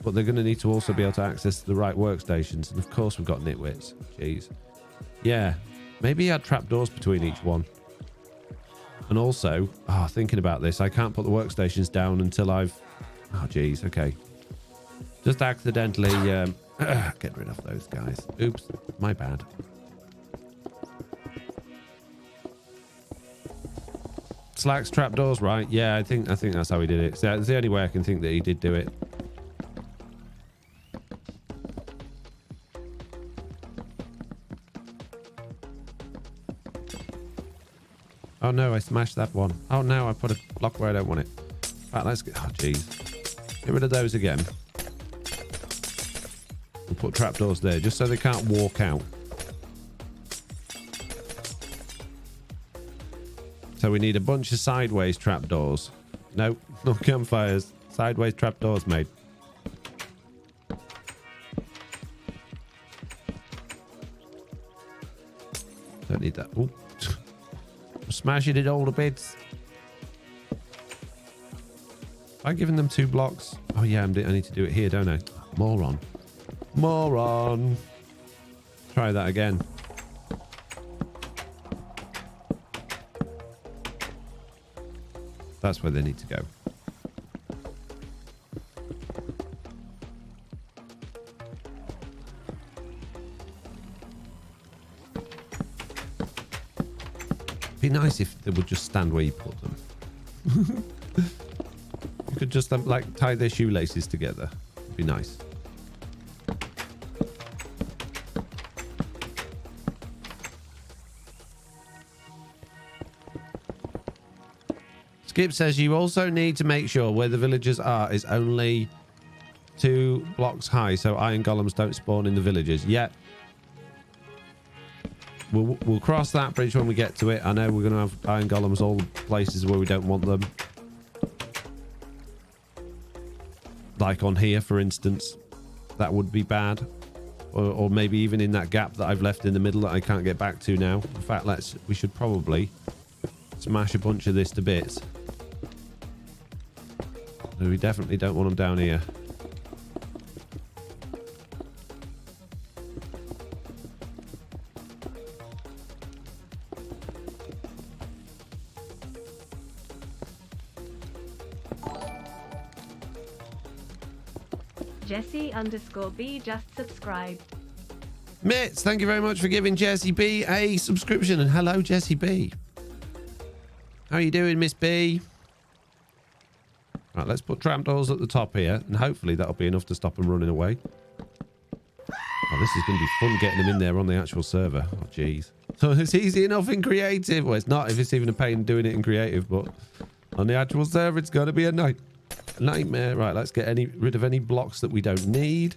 But they're going to need to also be able to access the right workstations. And of course we've got nitwits. Jeez. Yeah. Maybe he had trapdoors between each one. And also, thinking about this, I can't put the workstations down until I've... Oh, jeez. Okay. Just accidentally get rid of those guys. Oops. My bad. Slack's trapdoors, right? Yeah, I think that's how he did it. So that's the only way I can think that he did do it. Oh no, I smashed that one. Oh no, I put a block where I don't want it. Right, let's get... Oh, jeez. Get rid of those again. We'll put trapdoors there, just so they can't walk out. So we need a bunch of sideways trapdoors. Nope, no campfires. Sideways trapdoors, mate. Don't need that. Ooh. Smashing it all to bits. I've given them 2 blocks. Oh yeah, I need to do it here, don't I? Moron. Moron. Try that again. That's where they need to go. Be nice if they would just stand where you put them. You could just like tie their shoelaces together. It'd be nice. Skip says you also need to make sure where the villagers are is only 2 blocks high, so iron golems don't spawn in the villages. Yep. We'll cross that bridge when we get to it. I know we're going to have iron golems all places where we don't want them. Like on here, for instance. That would be bad. Or maybe even in that gap that I've left in the middle that I can't get back to now. In fact, we should probably smash a bunch of this to bits. We definitely don't want them down here. Jesse_B just subscribed. Mitts, thank you very much for giving Jessie B a subscription. And hello, Jessie B. How are you doing, Miss B? Right, let's put trapdoors at the top here. And hopefully that'll be enough to stop them running away. Oh, this is going to be fun getting them in there on the actual server. Oh, jeez. So it's easy enough in creative. Well, it's not if it's even a pain doing it in creative. But on the actual server, it's going to be a nightmare. Right, let's get rid of any blocks that we don't need.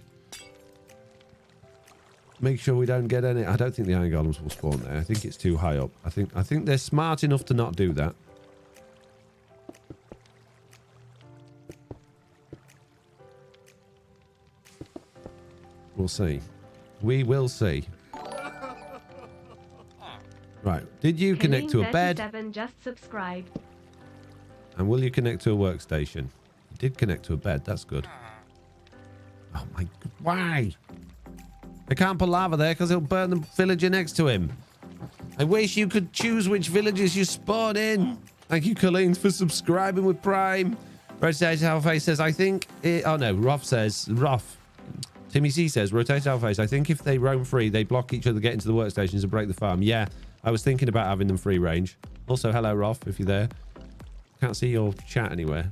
Make sure we don't get any. I don't think the iron golems will spawn there. I think it's too high up. I think they're smart enough to not do that. We'll see. We will see. Right. Did you connect to a bed? Just subscribed. And will you connect to a workstation? You did connect to a bed. That's good. Oh my... Why? I can't put lava there because it'll burn the villager next to him. I wish you could choose which villages you spawn in. Thank you, Colleen, for subscribing with Prime. Rotate Alpha says, I think... Oh, no. Ruff says... Ruff. Timmy C says, Rotate Alpha, I think if they roam free, they block each other getting to the workstations and break the farm. Yeah, I was thinking about having them free range. Also, hello, Ruff, if you're there. Can't see your chat anywhere.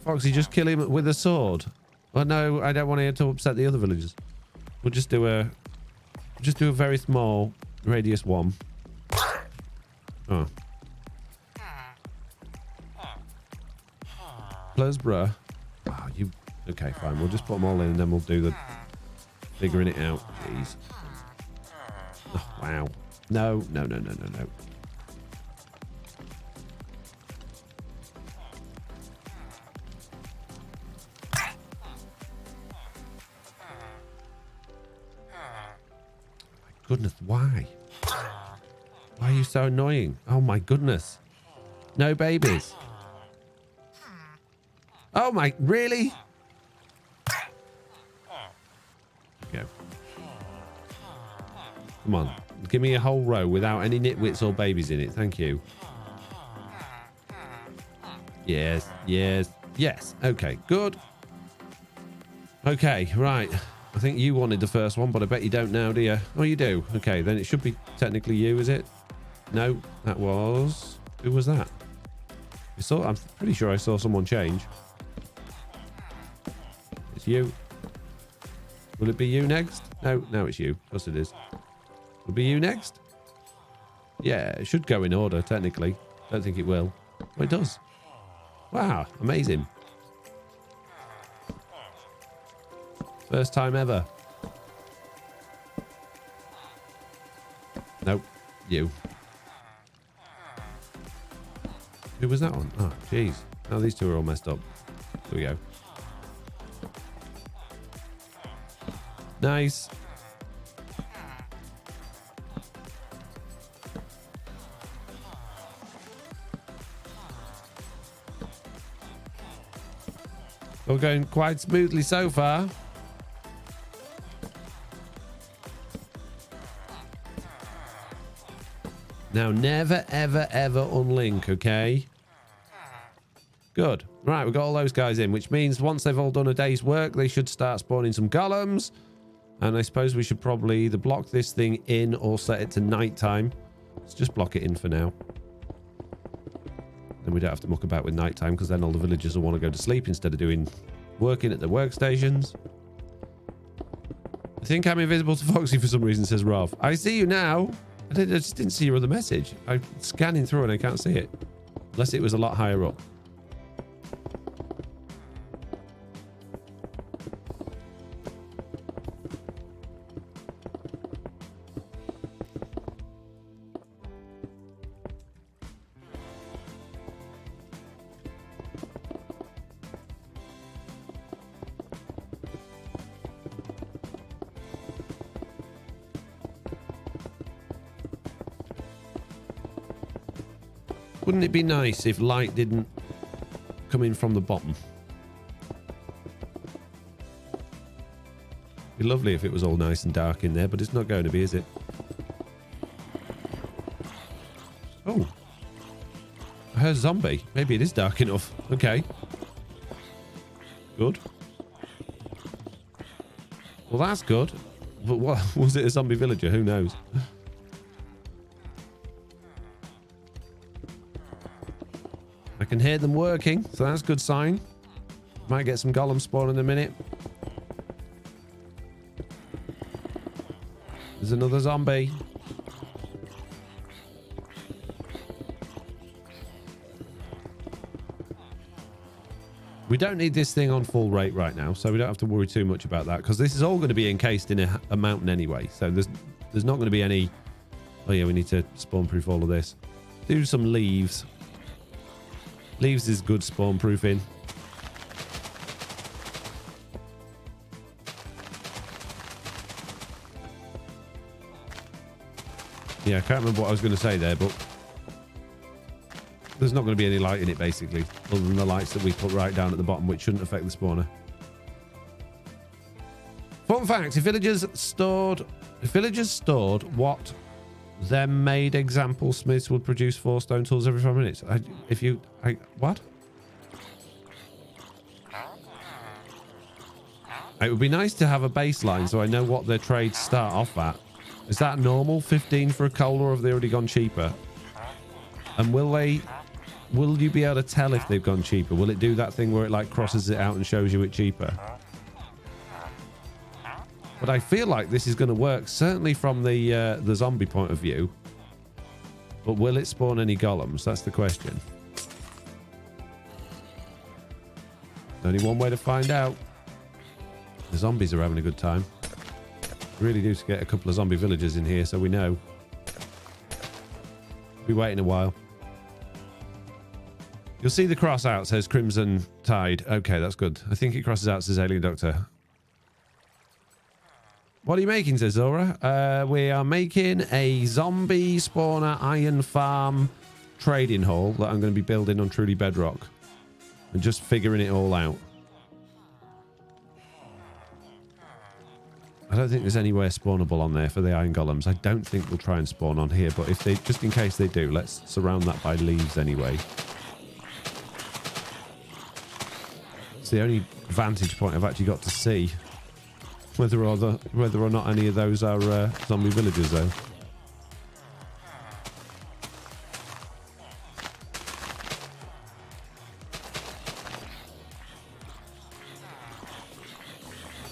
Foxy, just kill him with a sword. Oh no, I don't want him to upset the other villagers. We'll just do a very small radius one. Oh. Close, bruh. Oh, you... Okay, fine. We'll just put them all in and then we'll do the figuring it out. Jeez. Oh, wow. No. Goodness, why? Why are you so annoying? Oh my goodness. No babies. Oh my, really? Go. Come on, give me a whole row without any nitwits or babies in it. Thank you. Yes, yes, yes. Okay, good. Okay, right. I think you wanted the first one, but I bet you don't now, do you? Oh, you do. Okay, then it should be technically you, is it? No, that was... Who was that? I'm pretty sure I saw someone change. It's you. Will it be you next? No, no, it's you. Of course it is. Will it be you next? Yeah, it should go in order, technically. Don't think it will. Oh, it does. Wow, amazing. First time ever. Nope, you. Who was that one? Oh, jeez. Now these two are all messed up. Here we go. Nice. All going quite smoothly so far. Now, never, ever, ever unlink, okay? Good. Right, we've got all those guys in, which means once they've all done a day's work, they should start spawning some golems. And I suppose we should probably either block this thing in or set it to nighttime. Let's just block it in for now. Then we don't have to muck about with nighttime, because then all the villagers will want to go to sleep instead of working at the workstations. I think I'm invisible to Foxy for some reason, says Rob. I see you now. I just didn't see your other message. I'm scanning through and I can't see it. Unless it was a lot higher up. Wouldn't it be nice if light didn't come in from the bottom? It'd be lovely if it was all nice and dark in there, but it's not going to be, is it? Oh. I heard a zombie. Maybe it is dark enough. Okay. Good. Well, that's good. But what was it, a zombie villager? Who knows? I can hear them working, so that's a good sign. Might get some golems spawn in a minute. There's another zombie. We don't need this thing on full rate right now, so we don't have to worry too much about that, because this is all going to be encased in a mountain anyway. So there's not going to be any... Oh yeah, we need to spawn proof all of this. Do some leaves. Leaves is good spawn proofing. Yeah, I can't remember what I was going to say there, but there's not going to be any light in it, basically, other than the lights that we put right down at the bottom, which shouldn't affect the spawner. Fun fact, if villagers stored what them made example smiths would produce 4 stone tools every 5 minutes. What? It would be nice to have a baseline so I know what their trades start off at. Is that normal? 15 for a coal, or have they already gone cheaper? And will you be able to tell if they've gone cheaper? Will it do that thing where it like crosses it out and shows you it cheaper? But I feel like this is going to work, certainly from the zombie point of view. But will it spawn any golems? That's the question. Only one way to find out. The zombies are having a good time. Really do to get a couple of zombie villagers in here so we know. Be waiting a while. You'll see the cross out says Crimson Tide. Okay, that's good. I think it crosses out says Alien Doctor. What are you making, says Zora? We are making a zombie spawner iron farm trading hall that I'm going to be building on Truly Bedrock. And just figuring it all out. I don't think there's anywhere spawnable on there for the iron golems. I don't think they'll try and spawn on here, but if they, just in case they do, let's surround that by leaves anyway. It's the only vantage point I've actually got to see. Whether or not any of those are zombie villagers, though.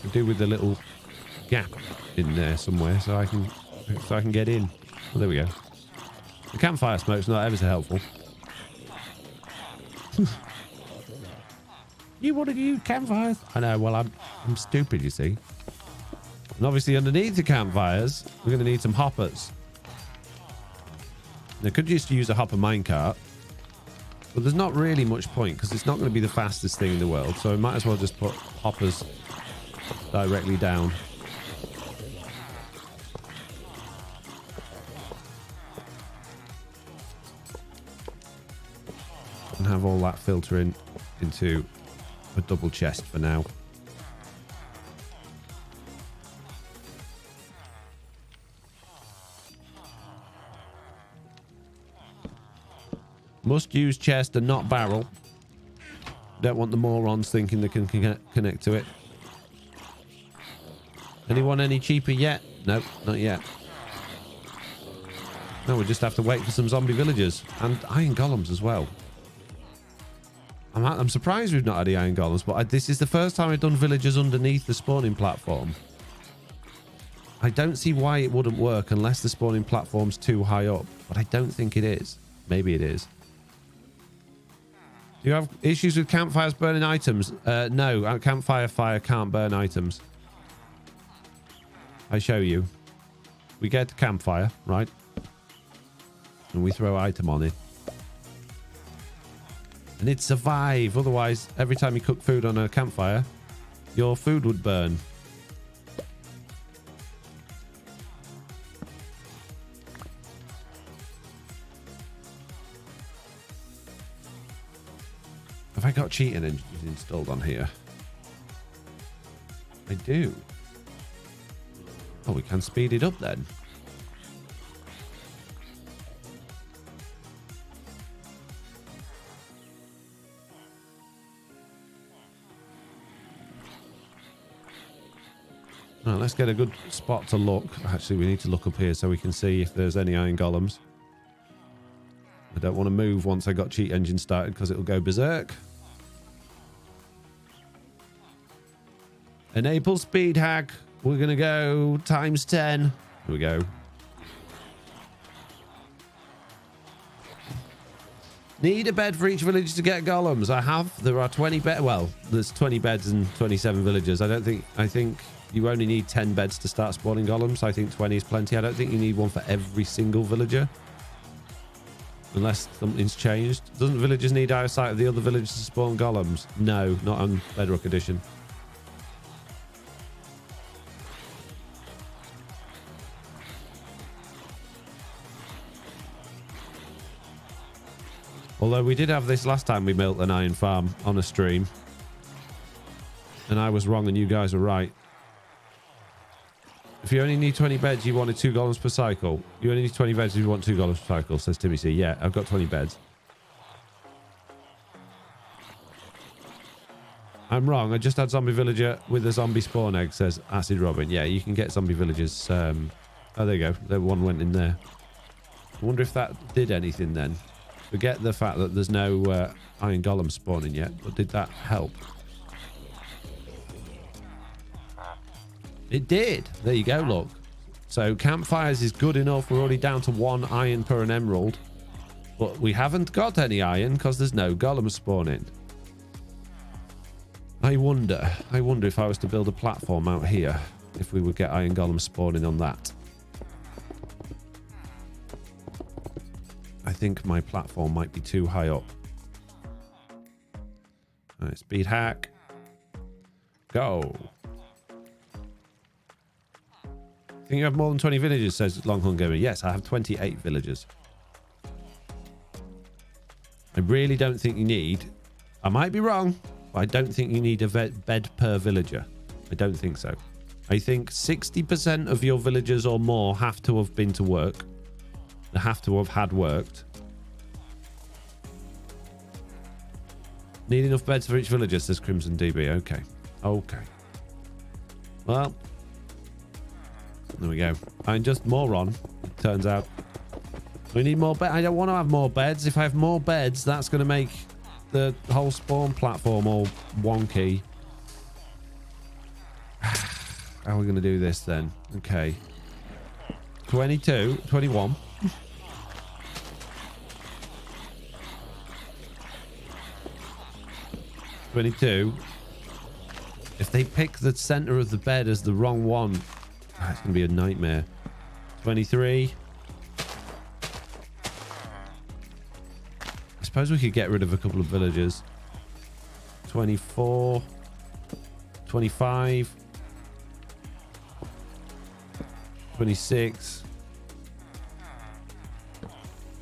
I do with the little gap in there somewhere, so I can get in. Well, there we go. The campfire smoke's not ever so helpful. You want to use campfires? I know. Well, I'm stupid, you see. And obviously, underneath the campfires, we're going to need some hoppers. Now, could just use a hopper minecart, but there's not really much point because it's not going to be the fastest thing in the world. So I might as well just put hoppers directly down. And have all that filtering into a double chest for now. Must use chest and not barrel. Don't want the morons thinking they can connect to it. Anyone any cheaper yet? Nope, not yet. No, we just have to wait for some zombie villagers and iron golems as well. I'm surprised we've not had the iron golems, but this is the first time I've done villagers underneath the spawning platform. I don't see why it wouldn't work unless the spawning platform's too high up, but I don't think it is. Maybe it is. Do you have issues with campfires burning items? No, our campfire fire can't burn items. I show you. We get the campfire, right? And we throw an item on it. And it'd survive. Otherwise, every time you cook food on a campfire, your food would burn. Have I got cheating engines installed on here? I do. Oh, we can speed it up then. Right, let's get a good spot to look. Actually, we need to look up here so we can see if there's any iron golems. I don't want to move once I got cheat engine started because it'll go berserk. Enable speed hack. We're going to go times 10. Here we go. Need a bed for each village to get golems. I have. There are 20 beds. Well, there's 20 beds and 27 villagers. I think you only need 10 beds to start spawning golems. I think 20 is plenty. I don't think you need one for every single villager. Unless something's changed. Doesn't villagers need eyesight of the other villagers to spawn golems? No, not on Bedrock Edition. Although we did have this last time we built an iron farm on a stream. And I was wrong and you guys were right. If you only need 20 beds, you wanted 2 golems per cycle. You only need 20 beds if you want 2 golems per cycle, says Timmy C. Yeah, I've got 20 beds. I'm wrong. I just had zombie villager with a zombie spawn egg, says Acid Robin. Yeah, you can get zombie villagers. Oh, there you go. The one went in there. I wonder if that did anything then. Forget the fact that there's no iron golem spawning yet, but did that help? It did. There you go, look. So campfires is good enough. We're already down to 1 iron per an emerald. But we haven't got any iron because there's no golems spawning. I wonder if I was to build a platform out here, if we would get iron golems spawning on that. I think my platform might be too high up. All right, speed hack. Go. Think you have more than 20 villagers, says Longhorn Gamer. Yes, I have 28 villagers. I really don't think you need... I might be wrong, but I don't think you need a bed per villager. I don't think so. I think 60% of your villagers or more have to have been to work. They have to have had worked. Need enough beds for each villager, says Crimson DB. Okay. Okay. Well, there we go. I'm just moron, it turns out. We need more beds. I don't want to have more beds. If I have more beds, that's going to make the whole spawn platform all wonky. How are we going to do this then? Okay. 22, 21. If they pick the center of the bed as the wrong one, it's going to be a nightmare. 23. I suppose we could get rid of a couple of villagers. 24. 25. 26.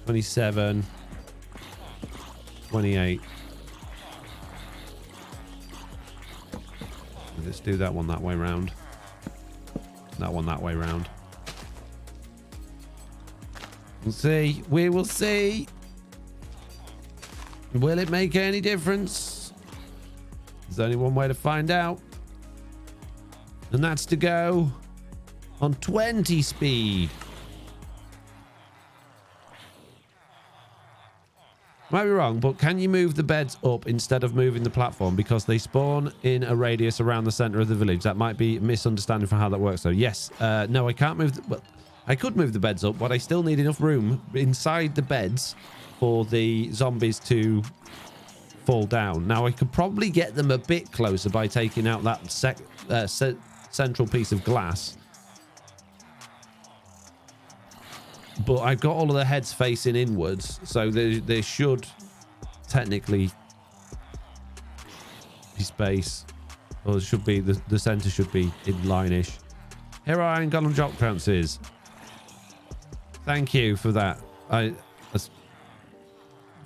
27. 28. Let's do that one that way round. That one that way round. We'll see. We will see. Will it make any difference? There's only one way to find out. And that's to go on 20 speed. Might be wrong, but can you move the beds up instead of moving the platform because they spawn in a radius around the center of the village? That might be a misunderstanding for how that works, though. Yes. No, I can't move... Well, I could move the beds up, but I still need enough room inside the beds for the zombies to fall down. Now, I could probably get them a bit closer by taking out that central piece of glass. But I've got all of the heads facing inwards, so there should technically be space. Or there should be, the center should be in line-ish. Here are Iron Golem drop trounces. Thank you for that. That's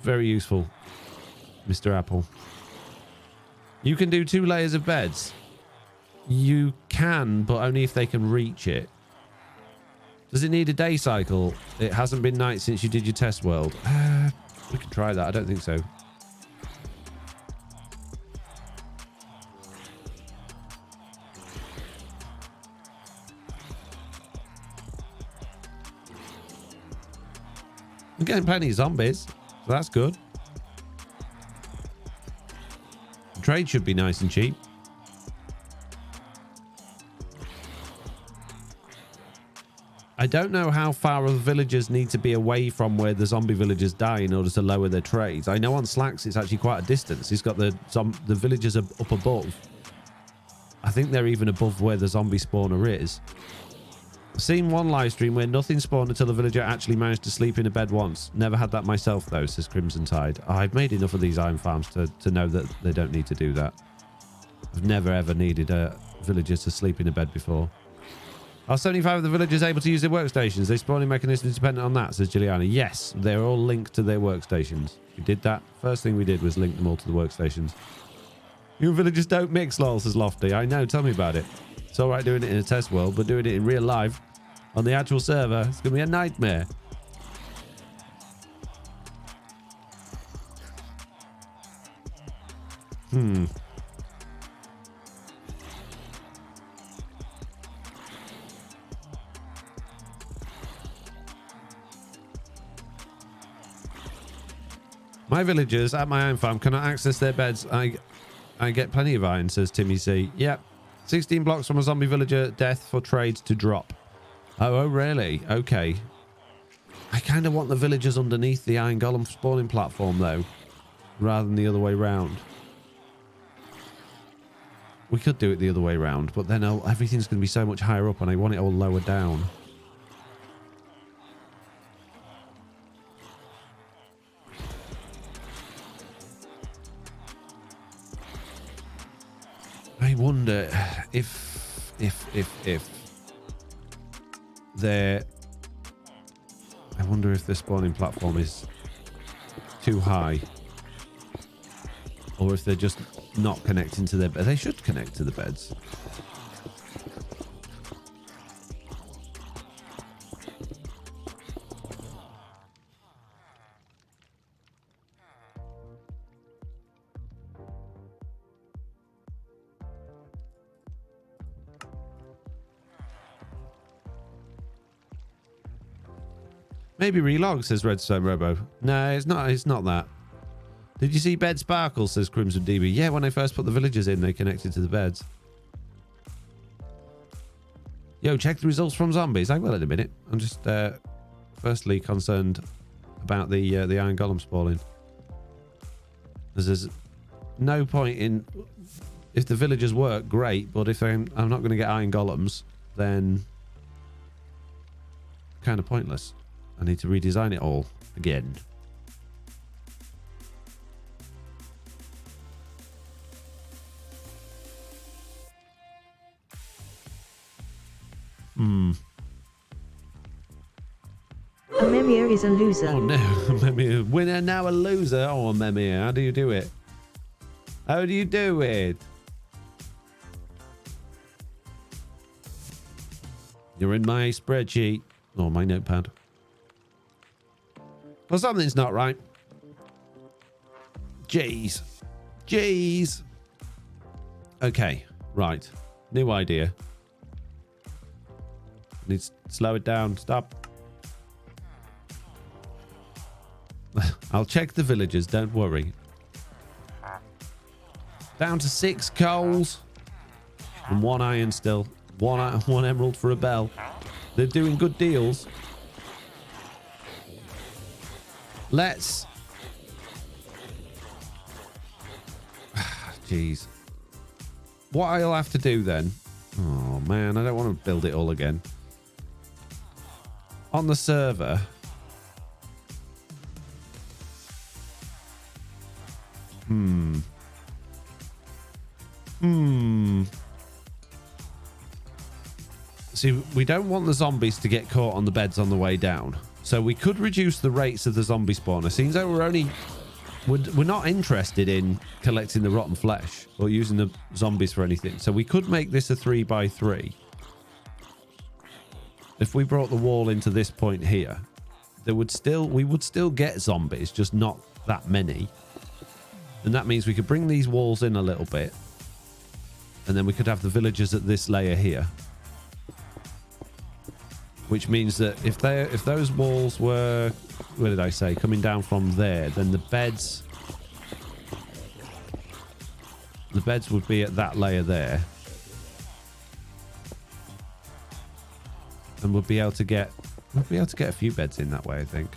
very useful, Mr. Apple. You can do 2 layers of beds. You can, but only if they can reach it. Does it need a day cycle? It hasn't been night since you did your test world. We can try that. I don't think so. I'm getting plenty of zombies, so that's good. Trade should be nice and cheap. I don't know how far the villagers need to be away from where the zombie villagers die in order to lower their trades. I know on Slacks it's actually quite a distance. He's got the villagers up above. I think they're even above where the zombie spawner is. I've seen one live stream where nothing spawned until the villager actually managed to sleep in a bed once. Never had that myself though, says Crimson Tide. I've made enough of these iron farms to know that they don't need to do that. I've never ever needed a villager to sleep in a bed before. Are 75 of the villagers able to use their workstations? They spawning mechanisms dependent on that, says Juliana. Yes, they're all linked to their workstations. We did that. First thing we did was link them all to the workstations. You villagers don't mix, lol, says Lofty. I know, tell me about it. It's all right doing it in a test world, but doing it in real life on the actual server, it's going to be a nightmare. My villagers at my iron farm cannot access their beds. I get plenty of iron, says Timmy C. Yep. 16 blocks from a zombie villager death for trades to drop. Oh, really? Okay. I kind of want the villagers underneath the iron golem spawning platform, though, rather than the other way round. We could do it the other way round, but then everything's going to be so much higher up, and I want it all lower down. I wonder if they're... I wonder if the spawning platform is too high. Or if they're just not connecting to their... They should connect to the beds. Maybe relog, says Redstone Robo. No, it's not that. Did you see bed sparkles, says Crimson DB. Yeah, when I first put the villagers in, they connected to the beds. Yo, check the results from zombies. I will in a minute. I'm just firstly concerned about the iron golem spawning. There's no point in... If the villagers work, great. But if I'm not going to get iron golems, then... kind of pointless. I need to redesign it all again. A Memir is a loser. Oh no, Memir. Winner, now a loser. Oh, Memir, how do you do it? How do you do it? You're in my spreadsheet. Or my notepad. Well, something's not right. Jeez. Jeez. Okay, right. New idea. Need to slow it down. Stop. I'll check the villagers, don't worry. Down to 6 coals. And 1 iron still. One emerald for a bell. They're doing good deals. Let's... Jeez. What I'll have to do then... Oh, man, I don't want to build it all again. On the server... See, we don't want the zombies to get caught on the beds on the way down. So we could reduce the rates of the zombie spawner. Seems though we're not interested in collecting the rotten flesh or using the zombies for anything. So we could make this a 3x3. If we brought the wall into this point here, we would still get zombies, just not that many. And that means we could bring these walls in a little bit. And then we could have the villagers at this layer here. Which means that if those walls were, what did I say, coming down from there, then the beds would be at that layer there. And we'll be able to get a few beds in that way, I think.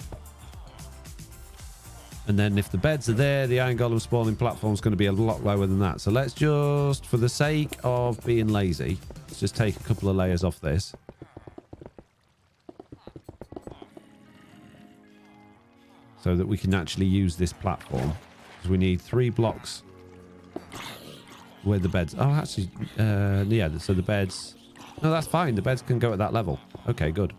And then if the beds are there, the iron golem spawning platform is going to be a lot lower than that. So let's just, for the sake of being lazy, let's just take a couple of layers off this. So that we can actually use this platform. Because we need 3 blocks where the beds... Oh, actually, yeah, so the beds... No, that's fine. The beds can go at that level. Okay, good.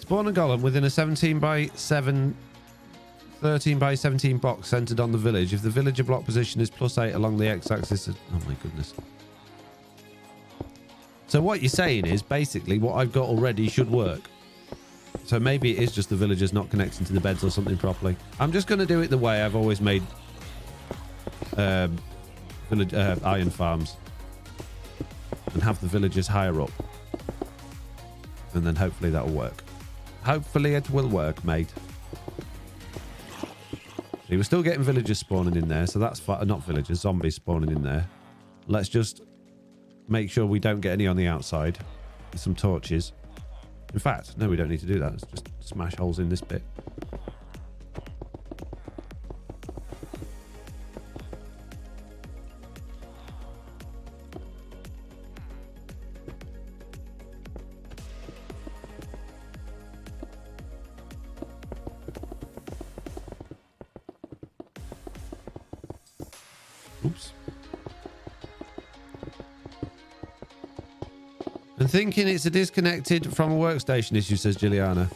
Spawn a golem within a 13 by 17 box centered on the village. If the villager block position is +8 along the x-axis... Oh my goodness. So what you're saying is basically what I've got already should work. So maybe it is just the villagers not connecting to the beds or something properly. I'm just going to do it the way I've always made iron farms. And have the villagers higher up. And then hopefully that'll work. Hopefully it will work, mate. See, we're still getting villagers spawning in there, so that's fine. Not villagers, zombies spawning in there. Let's just make sure we don't get any on the outside. With some torches. In fact, no, we don't need to do that. Let's just smash holes in this bit. Oops. I'm thinking it's a disconnected from a workstation issue, says Juliana.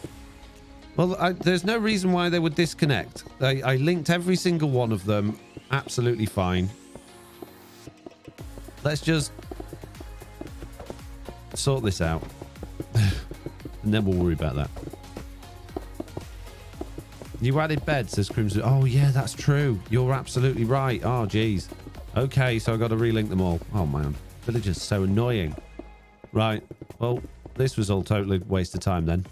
Well, there's no reason why they would disconnect. I linked every single one of them. Absolutely fine. Let's just sort this out. And then we'll worry about that. You added beds, says Crimson. Oh, yeah, that's true. You're absolutely right. Oh, geez. Okay, so I got to relink them all. Oh, man. Villager's so annoying. Right. Well, this was all totally waste of time then.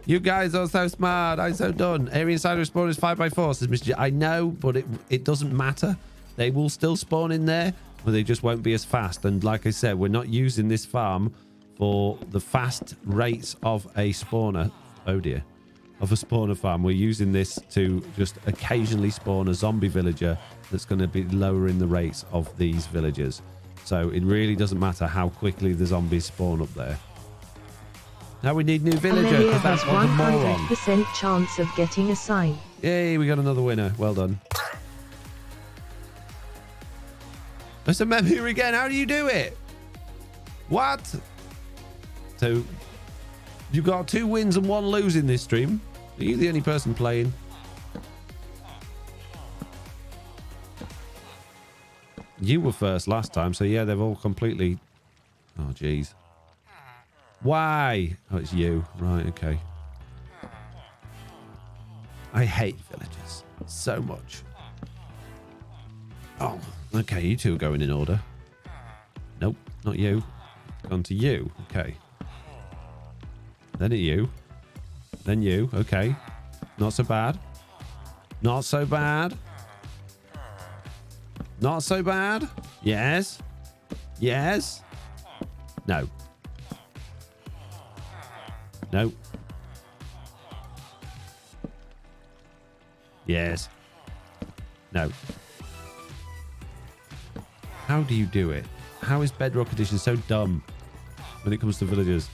You guys are so smart. I'm so done. Area insider spawn is 5x4, says Mr. J. I know, but it doesn't matter. They will still spawn in there, but they just won't be as fast. And like I said, we're not using this farm for the fast rates of a spawner. Oh dear. Of a spawner farm. We're using this to just occasionally spawn a zombie villager that's going to be lowering the rates of these villagers. So it really doesn't matter how quickly the zombies spawn up there. Now we need new villager Amelia because that's has what the moron. 100% chance of getting a sign. Yay, we got another winner. Well done. It's a mem here again. How do you do it? What? So you've got 2 wins and 1 lose in this stream. Are you the only person playing? You were first last time, so yeah, they've all completely... Oh, jeez. Why? Oh, it's you. Right, okay. I hate villagers so much. Oh, okay, you two are going in order. Nope, not you. Gone to you. Okay. Then at you. Then you. Okay. Not so bad. Not so bad. Not so bad. Yes. Yes. No. No. Yes. No. How do you do it? How is Bedrock Edition so dumb when it comes to villagers?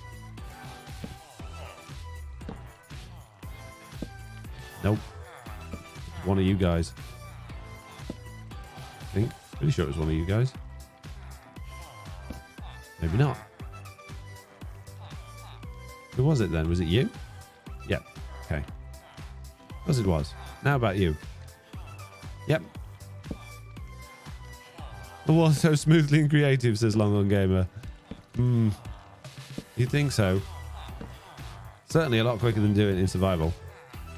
Nope. One of you guys. I think. Pretty sure it was one of you guys. Maybe not. Who was it then? Was it you? Yep. Okay. Of course it was. Now about you. Yep. The was so smoothly and creative, says Long On Gamer. You think so? Certainly a lot quicker than doing it in survival.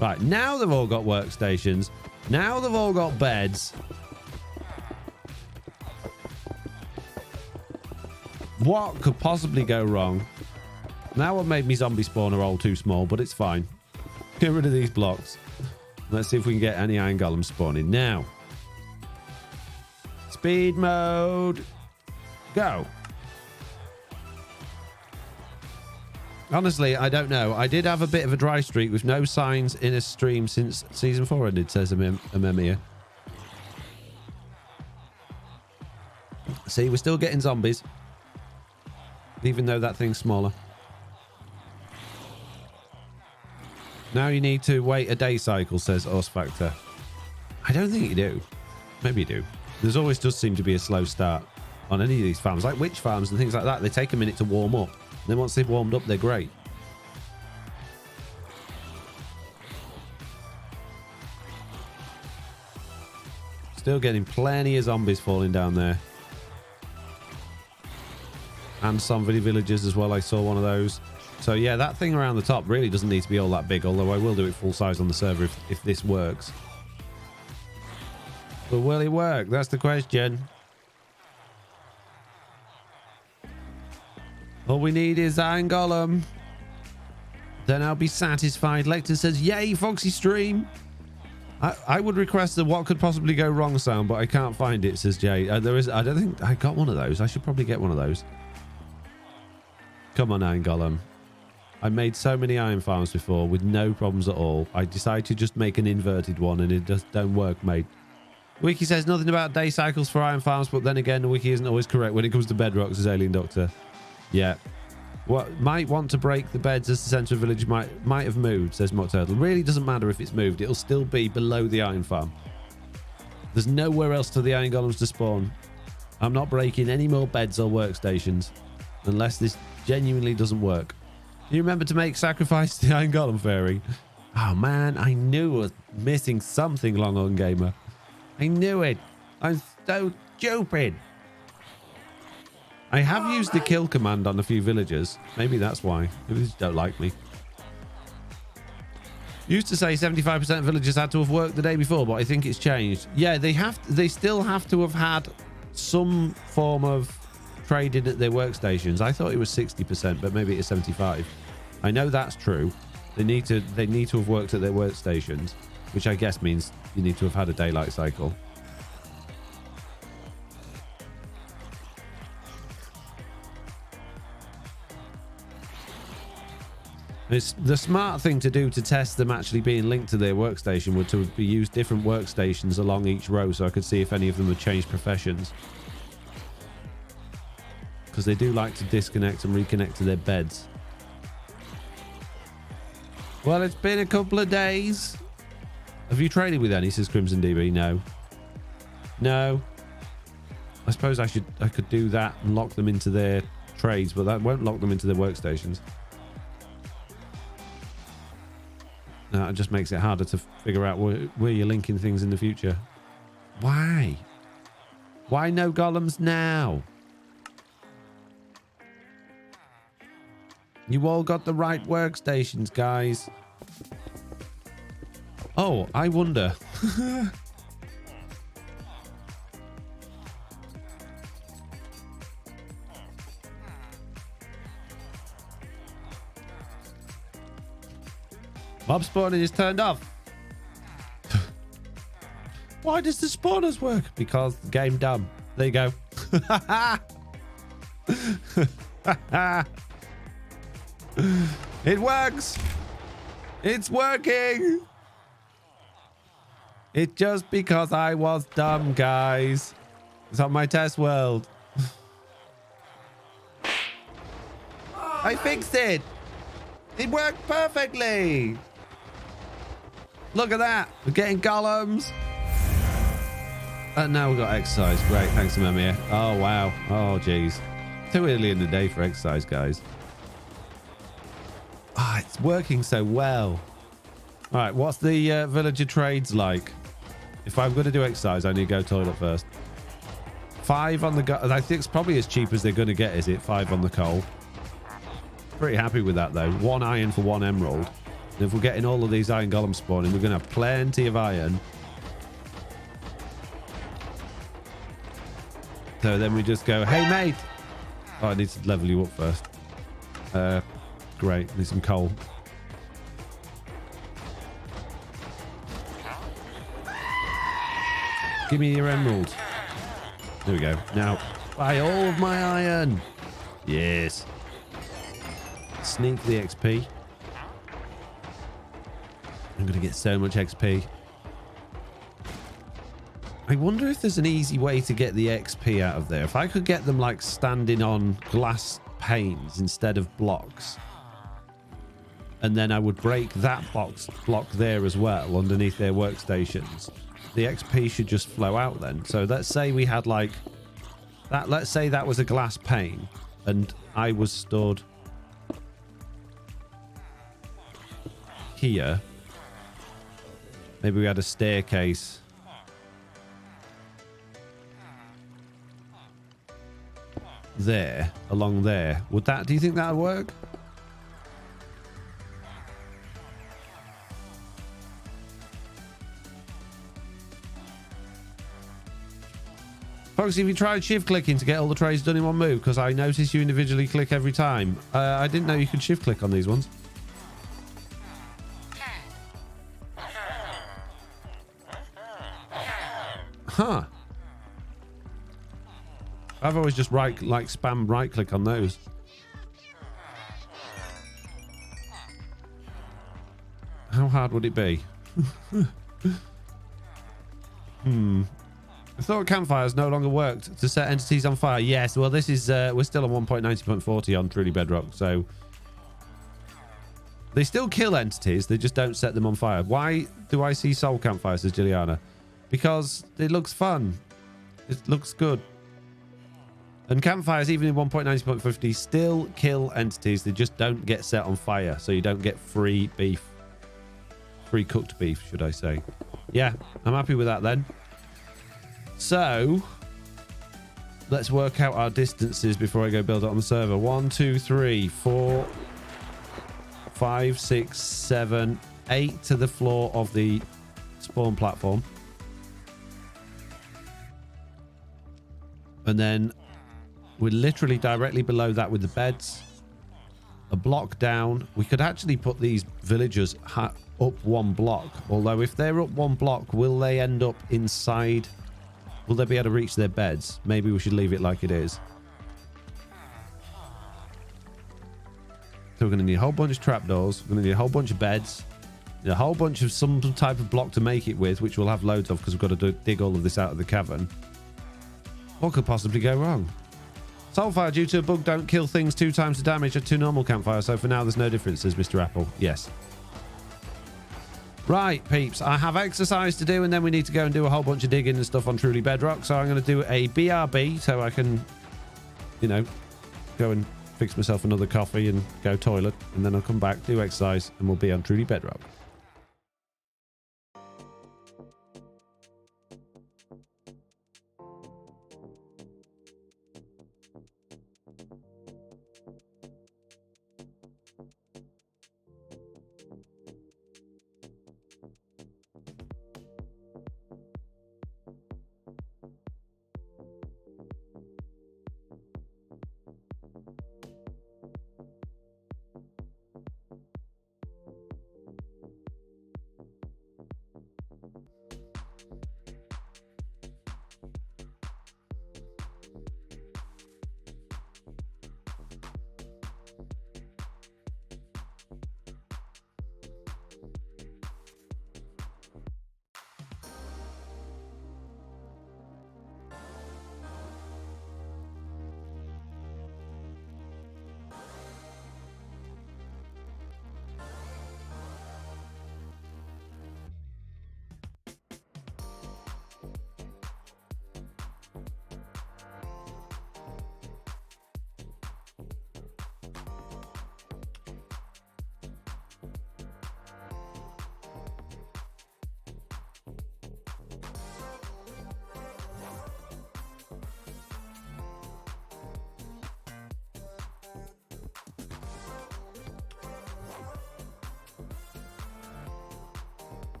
Right, now they've all got workstations. Now they've all got beds. What could possibly go wrong? Now what made me zombie spawner all too small, but it's fine. Get rid of these blocks. Let's see if we can get any iron golems spawning now. Speed mode. Go. Honestly, I don't know. I did have a bit of a dry streak with no signs in a stream since season 4 ended, says Amemia. See, we're still getting zombies. Even though that thing's smaller. Now you need to wait a day cycle, says Us Factor. I don't think you do. Maybe you do. There's always does seem to be a slow start on any of these farms, like witch farms and things like that. They take a minute to warm up. And then once they've warmed up, they're great. Still getting plenty of zombies falling down there. And some villagers as well. I saw one of those. So yeah, that thing around the top really doesn't need to be all that big, although I will do it full size on the server if this works. But will it work? That's the question. All we need is Iron Golem. Then I'll be satisfied. Lecter says, yay, Foxy stream. I would request the what could possibly go wrong sound, but I can't find it, says Jay. There is. I don't think I got one of those. I should probably get one of those. Come on, Iron Golem. I made so many iron farms before with no problems at all. I decided to just make an inverted one and it just don't work, mate. Wiki says nothing about day cycles for iron farms, but then again, the wiki isn't always correct when it comes to Bedrock, says Alien Doctor. Yeah. What might want to break the beds as the centre of the village might have moved, says Mock Turtle. Really doesn't matter if it's moved. It'll still be below the iron farm. There's nowhere else for the iron golems to spawn. I'm not breaking any more beds or workstations unless this genuinely doesn't work. You remember to make sacrifice to the Iron Golem Fairy? Oh man, I knew I was missing something, Long On Gamer. I knew it. I'm so stupid. I have used the kill command on a few villagers. Maybe that's why. Maybe they just don't like me. Used to say 75% of villagers had to have worked the day before, but I think it's changed. Yeah, they still have to have had some form of trading at their workstations. I thought it was 60%, but maybe it's 75. I know that's true. They need to have worked at their workstations, which I guess means you need to have had a daylight cycle. It's the smart thing to do to test them actually being linked to their workstation would to be use different workstations along each row so I could see if any of them had changed professions. Because they do like to disconnect and reconnect to their beds. Well, it's been a couple of days. Have you traded with any, says Crimson DB? No. No. I suppose I could do that and lock them into their trades, but that won't lock them into their workstations. It just makes it harder to figure out where you're linking things in the future. Why? Why no golems now? You all got the right workstations, guys. Oh, I wonder. Mob spawning is turned off. Why does the spawners work? Because the game dumb. There you go. It works. It's working. It's just because I was dumb, guys. It's on my test world. I fixed it. It worked perfectly. Look at that. We're getting golems. And now we've got exercise. Great. Thanks to Memia. Oh, wow. Oh, geez. Too early in the day for exercise, guys. Ah, it's working so well. All right. What's the villager trades like? If I'm going to do exercise, I need to go toilet first. 5 on the go. I think it's probably as cheap as they're going to get, is it? 5 on the coal. Pretty happy with that, though. 1 iron for 1 emerald. And if we're getting all of these iron golems spawning, we're going to have plenty of iron. So then we just go, hey, mate. Oh, I need to level you up first. Great. Need some coal. Give me your emerald. There we go. Now, buy all of my iron. Yes. Sneak the XP. I'm going to get so much XP. I wonder if there's an easy way to get the XP out of there. If I could get them like standing on glass panes instead of blocks. And then I would break that block there as well underneath their workstations. The XP should just flow out then. So let's say we had like that. Let's say that was a glass pane and I was stood here. Maybe we had a staircase there, along there. Do you think that would work? Foxy, have you tried shift clicking to get all the trades done in one move? Because I notice you individually click every time. I didn't know you could shift click on these ones. Huh. I've always just spam right click on those. How hard would it be? I thought campfires no longer worked to set entities on fire. Yes, well, this is we're still on 1.90.40 on Truly Bedrock, so they still kill entities. They just don't set them on fire. Why do I see soul campfires, says Juliana? Because it looks fun. It looks good. And campfires, even in 1.90.50, still kill entities. They just don't get set on fire, so you don't get free beef. Free cooked beef, should I say. Yeah, I'm happy with that then. So, let's work out our distances before I go build it on the server. 1, 2, 3, 4, 5, 6, 7, 8 to the floor of the spawn platform. And then we're literally directly below that with the beds. A block down. We could actually put these villagers up one block. Although if they're up one block, will they end up inside? Will they be able to reach their beds? Maybe we should leave it like it is. So we're going to need a whole bunch of trapdoors. We're going to need a whole bunch of beds. A whole bunch of some type of block to make it with, which we'll have loads of because we've got to dig all of this out of the cavern. What could possibly go wrong? Soulfire due to a bug don't kill things 2 times the damage of 2 normal campfires, so for now there's no difference, says Mr. Apple. Yes. Right, peeps, I have exercise to do and then we need to go and do a whole bunch of digging and stuff on Truly Bedrock, so I'm going to do a BRB so I can, you know, go and fix myself another coffee and go toilet, and then I'll come back, do exercise, and we'll be on Truly Bedrock.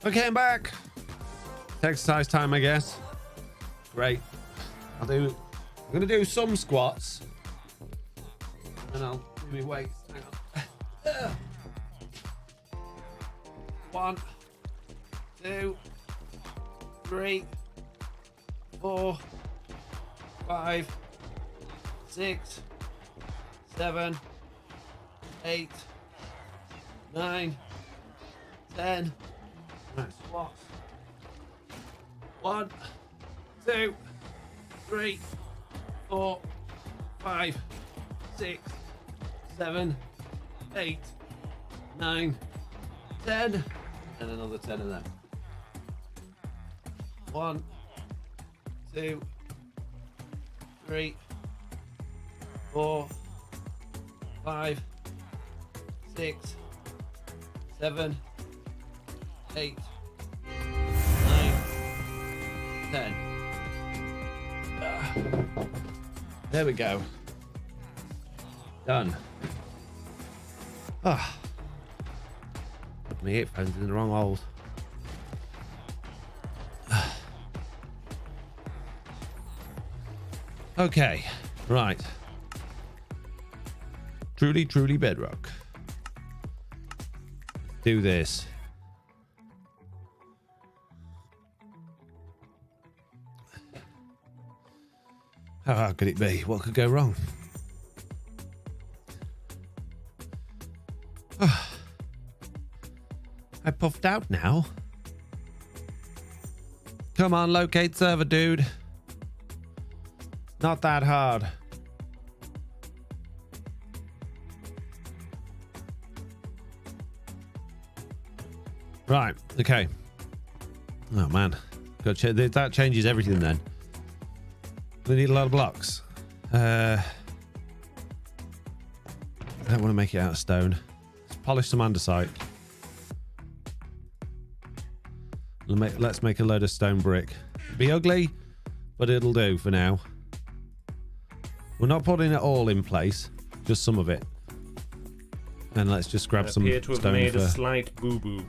Okay, I'm back. Exercise time, I guess. Great. I'm gonna do some squats. And I'll do my weights. Hang on. 1, 2, 3, 4, 5, 6, 7, 8, 9, 10. Right, squats. 1, 2, 3, 4, 5, 6, 7, 8, 9, 10, and another 10 of them. 1, 2, 3, 4, 5, 6, 7, 8, 9, 10. There we go. Done. Ah. Put my earphones in the wrong holes. Okay, right. Truly, truly Bedrock. Do this. How hard could it be? What could go wrong? I puffed out now. Come on, locate server, dude. Not that hard. Right, okay. Oh man, that changes everything then. We need a lot of blocks. I don't want to make it out of stone. Let's polish some andesite. Let's make a load of stone brick. It'll be ugly, but it'll do for now. We're not putting it all in place, just some of it. And let's just grab some appear to have stone made for... a slight boo-boo.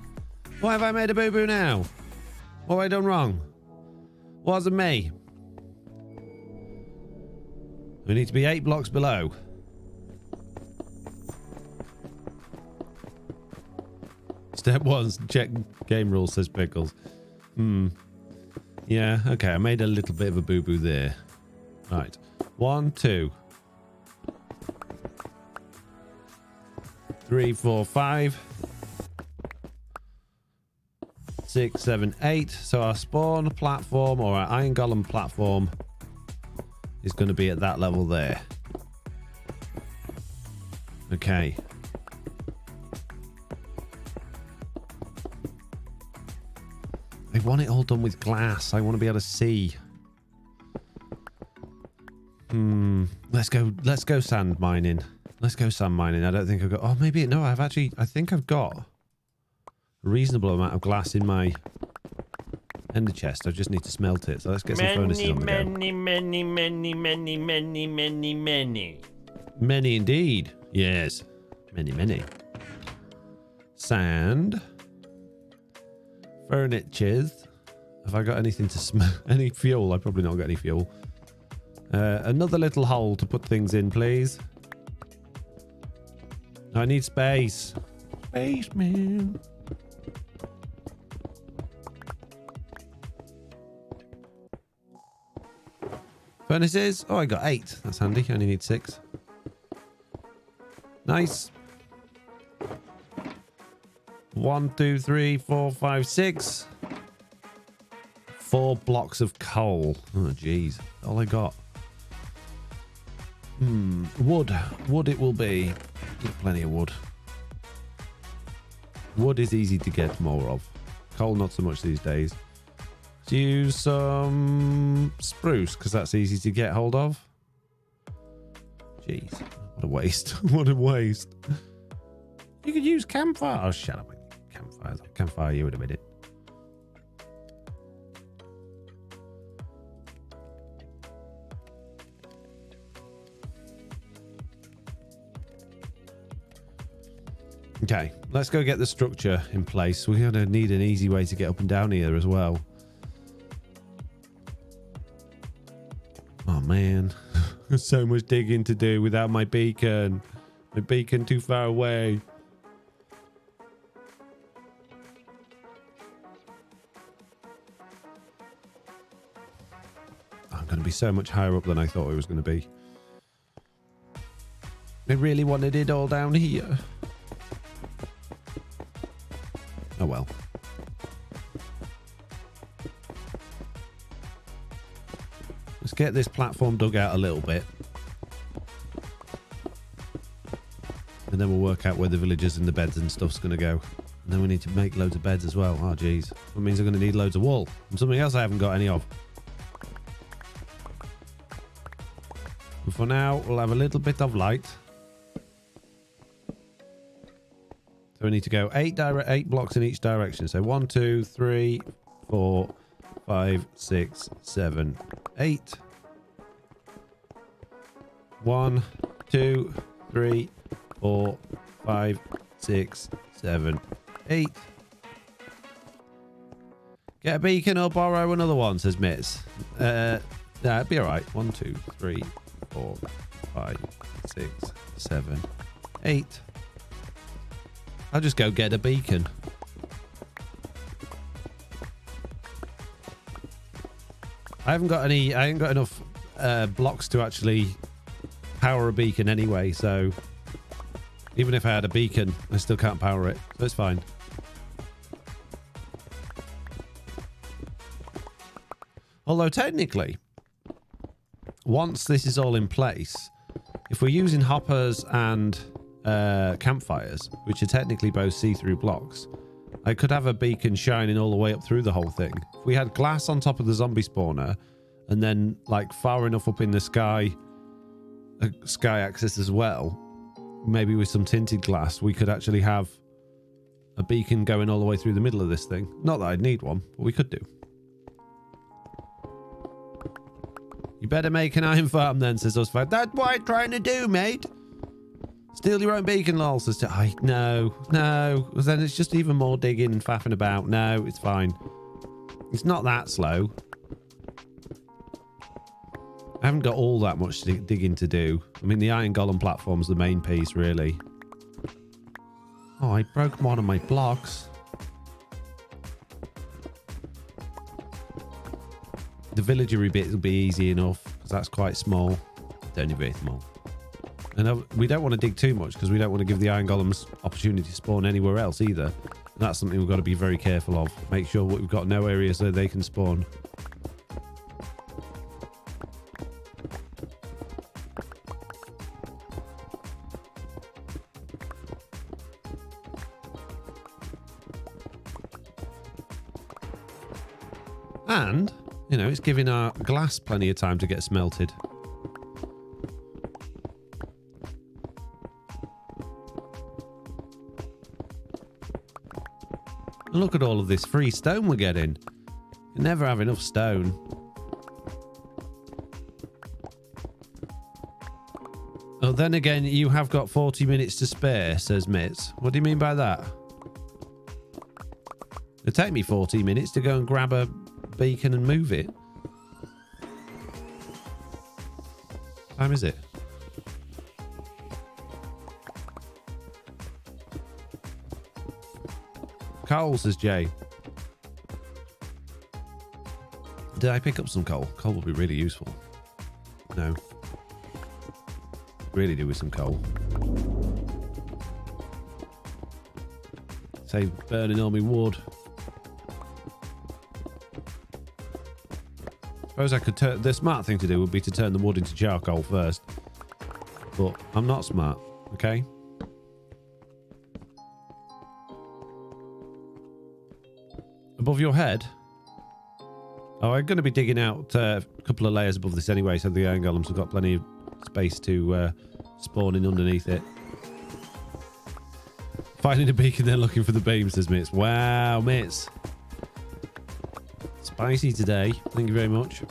Why have I made a boo-boo now? What have I done wrong? Wasn't me. We need to be 8 blocks below. Step 1, check game rules, says Pickles. Yeah, okay, I made a little bit of a boo-boo there. Right. 1, 2, 3, 4, 5, 6, 7, 8. So our spawn platform or our iron golem platform is going to be at that level there. Okay. I want it all done with glass. I want to be able to see. Let's go sand mining. Let's go sand mining. I don't think I've got... Oh, maybe... No, I think I've got a reasonable amount of glass in my ender chest. I just need to smelt it. So let's get some furnaces on the go. Many. Many indeed. Yes. Many. Sand. Furniture. Have I got anything to smell? Any fuel? I've probably not got any fuel. Another little hole to put things in, please. I need space. Space, man. Furnaces. Oh, I got 8. That's handy. I only need 6. Nice. 1, 2, 3, 4, 5, 6. 4 blocks of coal. Oh, jeez. All I got. Wood. Wood it will be. Get plenty of wood. Wood is easy to get more of. Coal, not so much these days. Let's use some spruce, because that's easy to get hold of. Jeez. What a waste. What a waste. You could use campfire. Oh, shut up. Campfires. I'll campfire you in a minute. Okay, let's go get the structure in place. We're going to need an easy way to get up and down here as well. Oh, man. There's so much digging to do without my beacon. My beacon too far away. I'm going to be so much higher up than I thought it was going to be. I really wanted it all down here. Oh well. get this platform dug out a little bit. And then we'll work out where the villagers and the beds and stuff's going to go. And then we need to make loads of beds as well. Oh, geez. That means I'm going to need loads of wool. And something else I haven't got any of. But for now, we'll have a little bit of light. So we need to go 8 blocks in each direction. So 1, 2, 3, 4, 5, 6, 7, 8. 1, 2, 3, 4, 5, 6, 7, 8. Get a beacon or borrow another one, says Mitz. Nah, it'd be alright. 1, 2, 3, 4, 5, 6, 7, 8. I'll just go get a beacon. I ain't got enough blocks to actually power a beacon anyway, so even if I had a beacon, I still can't power it. So it's fine. Although technically, once this is all in place, if we're using hoppers and campfires, which are technically both see-through blocks, I could have a beacon shining all the way up through the whole thing. If we had glass on top of the zombie spawner, and then like far enough up in the sky, sky axis as well, maybe with some tinted glass, we could actually have a beacon going all the way through the middle of this thing. Not that I'd need one, but we could do. You better make an iron farm then, says Usfight. That's what I'm trying to do, mate. Steal your own beacon, lol, says no. Because then it's just even more digging and faffing about. No, it's fine. It's not that slow. I haven't got all that much digging to do. I mean, the iron golem platform's the main piece, really. Oh, I broke one of my blocks. The villagery bit will be easy enough, because that's quite small. It's only very small. And we don't want to dig too much, because we don't want to give the iron golems opportunity to spawn anywhere else either. And that's something we've got to be very careful of. Make sure we've got no areas where they can spawn. And, you know, it's giving our glass plenty of time to get smelted. And look at all of this free stone we're getting. You never have enough stone. Oh, then again, you have got 40 minutes to spare, says Mitz. What do you mean by that? It'll take me 40 minutes to go and grab a beacon and move it. What time is it? Coal, says Jay. Did I pick up some coal? Coal will be really useful. No. Really do with some coal. Save burning all my wood. Suppose I could turn... The smart thing to do would be to turn the wood into charcoal first. But I'm not smart, okay? Above your head? Oh, I'm going to be digging out a couple of layers above this anyway, so the iron golems have got plenty of space to spawn in underneath it. Finding a beacon, then looking for the beam, says Mitz. Wow, Mitz. Spicy today. Thank you very much.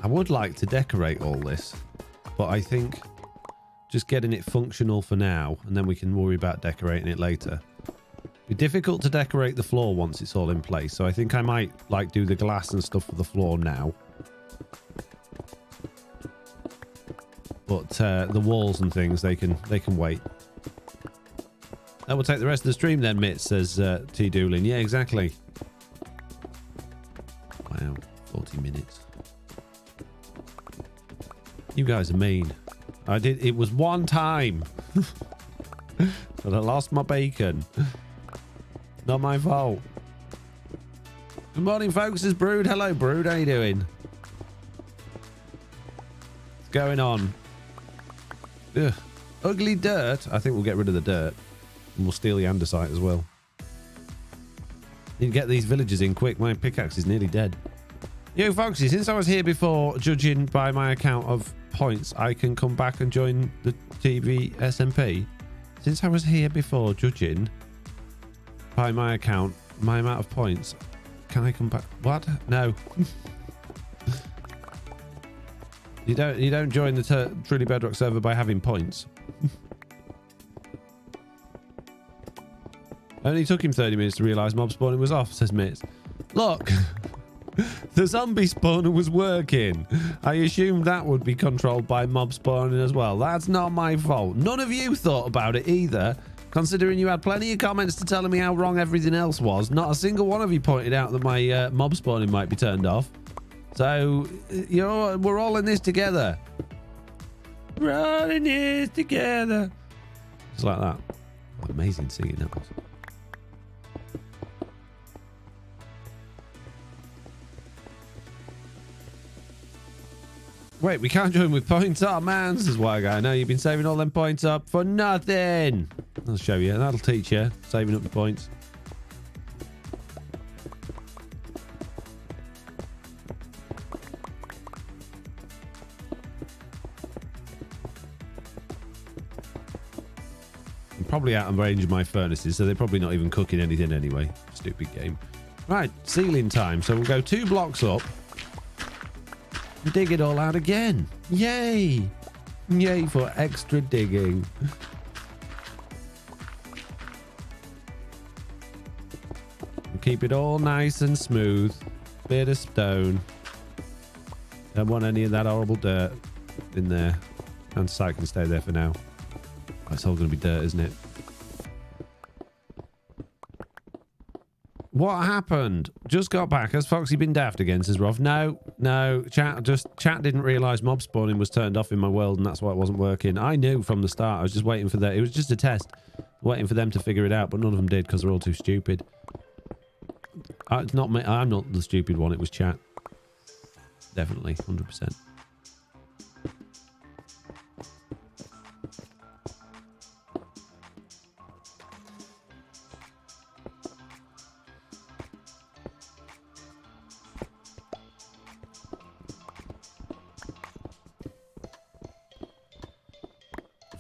I would like to decorate all this, but I think just getting it functional for now, and then we can worry about decorating it later. It'd be difficult to decorate the floor once it's all in place, so I think I might like do the glass and stuff for the floor now. But the walls and things, they can wait. That will take the rest of the stream then, Mitz, says T. Doolin. Yeah, exactly. Wow, 40 minutes. You guys are mean. It was one time. But I lost my bacon. Not my fault. Good morning, folks. It's Brood. Hello, Brood. How you doing? What's going on? Ugh. Ugly dirt. I think we'll get rid of the dirt. And we'll steal the andesite as well. Need to get these villagers in quick. My pickaxe is nearly dead. Yo, Foxy, since I was here before, judging by my account of points, I can come back and join the TV SMP. Since I was here before, judging by my account, my amount of points, can I come back? What? No. You don't join the Truly Bedrock server by having points. Only took him 30 minutes to realise mob spawning was off, says Mitz. Look, the zombie spawner was working. I assumed that would be controlled by mob spawning as well. That's not my fault. None of you thought about it either, considering you had plenty of comments to telling me how wrong everything else was. Not a single one of you pointed out that my mob spawning might be turned off. So, we're all in this together. We're all in this together. Just like that. Amazing singing that was. Wait, we can't join with points. Oh, man, this is why I know you've been saving all them points up for nothing. I'll show you. That'll teach you. Saving up the points. I'm probably out of range of my furnaces, so they're probably not even cooking anything anyway. Stupid game. Right, ceiling time. So we'll go 2 blocks up. Dig it all out again. Yay! Yay for extra digging. Keep it all nice and smooth. Bit of stone. Don't want any of that horrible dirt in there. Andesite can stay there for now. It's all going to be dirt, isn't it? What happened? Just got back. Has Foxy been daft again, says Roth. No. Chat didn't realise mob spawning was turned off in my world, and that's why it wasn't working. I knew from the start. I was just waiting for that. It was just a test. Waiting for them to figure it out, but none of them did because they're all too stupid. It's not me. I'm not the stupid one. It was chat. Definitely. 100%.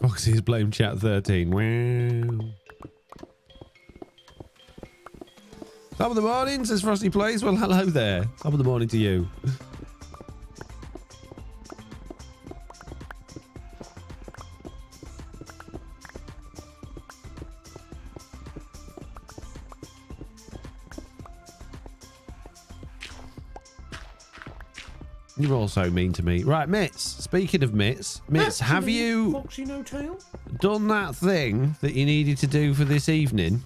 Foxy's blame chat 13. Wow. Top of the morning, says Frosty Plays. Well, hello there. Top of the morning to you. You're all so mean to me. Right, Mitz. Speaking of Mitz, have you Foxy No Tail? done that thing that you needed to do for this evening?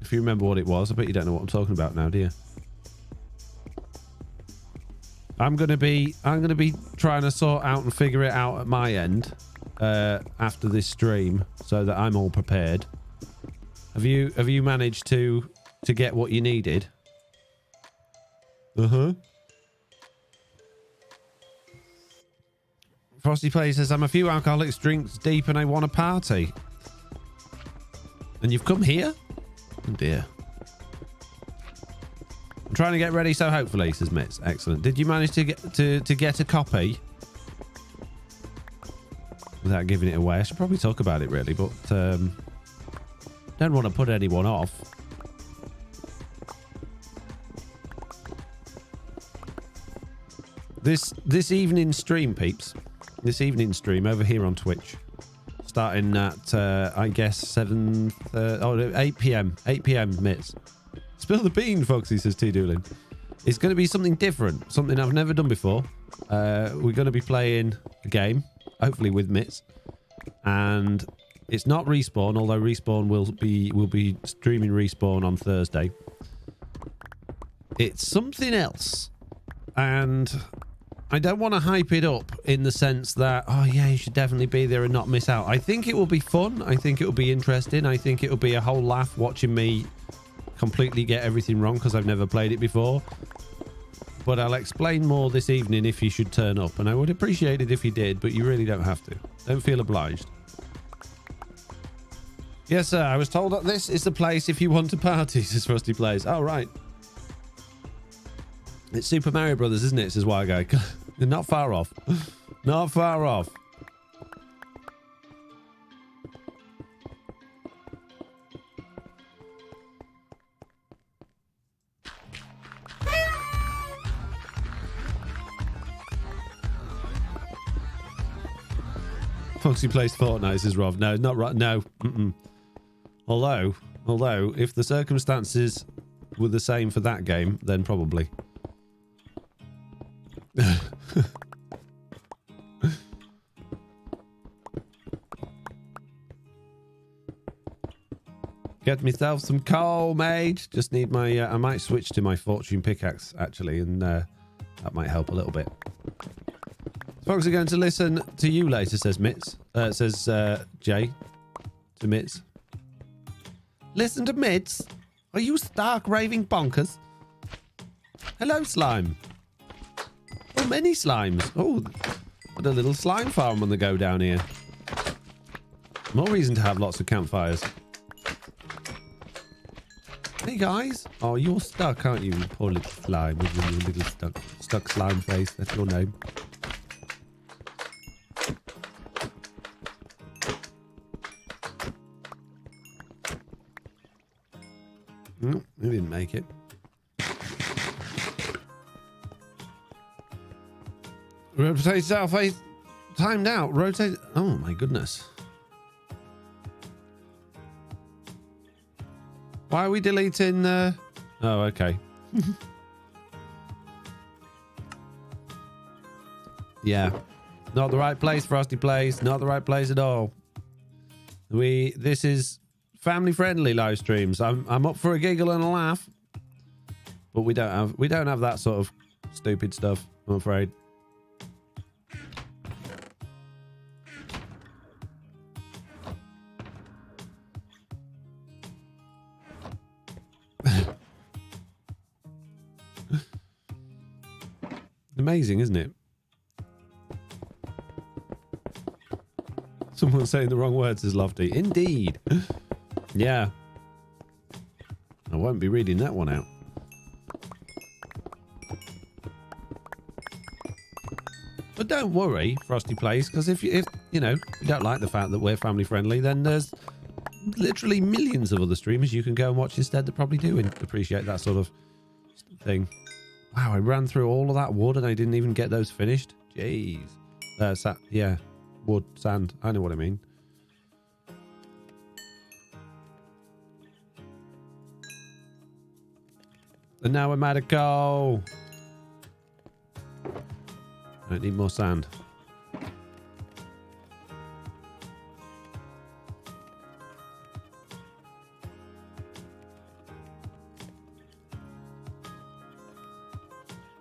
If you remember what it was. I bet you don't know what I'm talking about now, do you? I'm gonna be trying to sort out and figure it out at my end after this stream, so that I'm all prepared. Have you managed to get what you needed? Frosty Plays says, I'm a few alcoholics drinks deep and I want a party. And you've come here? Oh dear. I'm trying to get ready, so hopefully, says Mitz. Excellent. Did you manage to get a copy? Without giving it away. I should probably talk about it really, but don't want to put anyone off. This evening stream, peeps. This evening stream over here on Twitch. Starting at, I guess, 8 p.m. 8 p.m. Mitz. Spill the bean, Foxy, says T. Doolin. It's going to be something different. Something I've never done before. We're going to be playing a game. Hopefully with Mitz. And It's not Respawn, although Respawn will be streaming Respawn on Thursday. It's something else. And I don't want to hype it up in the sense that, oh yeah, you should definitely be there and not miss out. I think it will be fun. I think it will be interesting. I think it will be a whole laugh watching me completely get everything wrong because I've never played it before. But I'll explain more this evening if you should turn up. And I would appreciate it if you did, but you really don't have to. Don't feel obliged. Yes, sir. I was told that this is the place if you want to party, says Rusty Plays. Oh, right. It's Super Mario Brothers, isn't it? Says Wild Guy. Not far off. Not far off. Foxy plays Fortnite, says Rob. No, not right. No. Although, if the circumstances were the same for that game, then probably. Get myself some coal, mate. Just need my... I might switch to my fortune pickaxe, actually, and that might help a little bit. Folks are going to listen to you later, says Mitz. Says Jay to Mitz. Listen to Mitz? Are you stark raving bonkers? Hello, slime. Oh, many slimes. Oh, what a little slime farm on the go down here. More reason to have lots of campfires. Hey, guys. Oh, you're stuck, aren't you? Poor little slime with your little stuck slime face. That's your name. Oh, he didn't make it. Rotate south face. Timed out. Rotate. Oh my goodness. Why are we deleting? Oh, okay. Yeah, not the right place. Frosty Plays. Not the right place at all. This is family friendly live streams. I'm up for a giggle and a laugh, but we don't have that sort of stupid stuff, I'm afraid. Amazing, isn't it? Someone's saying the wrong words, says Lofty. Indeed. Yeah. I won't be reading that one out. But don't worry, Frosty Plays, because if you know, you don't like the fact that we're family friendly, then there's literally millions of other streamers you can go and watch instead that probably do appreciate that sort of thing. Wow, I ran through all of that wood and I didn't even get those finished. Jeez. Yeah, wood, sand. I know what I mean. And now I'm out of coal. I need more sand.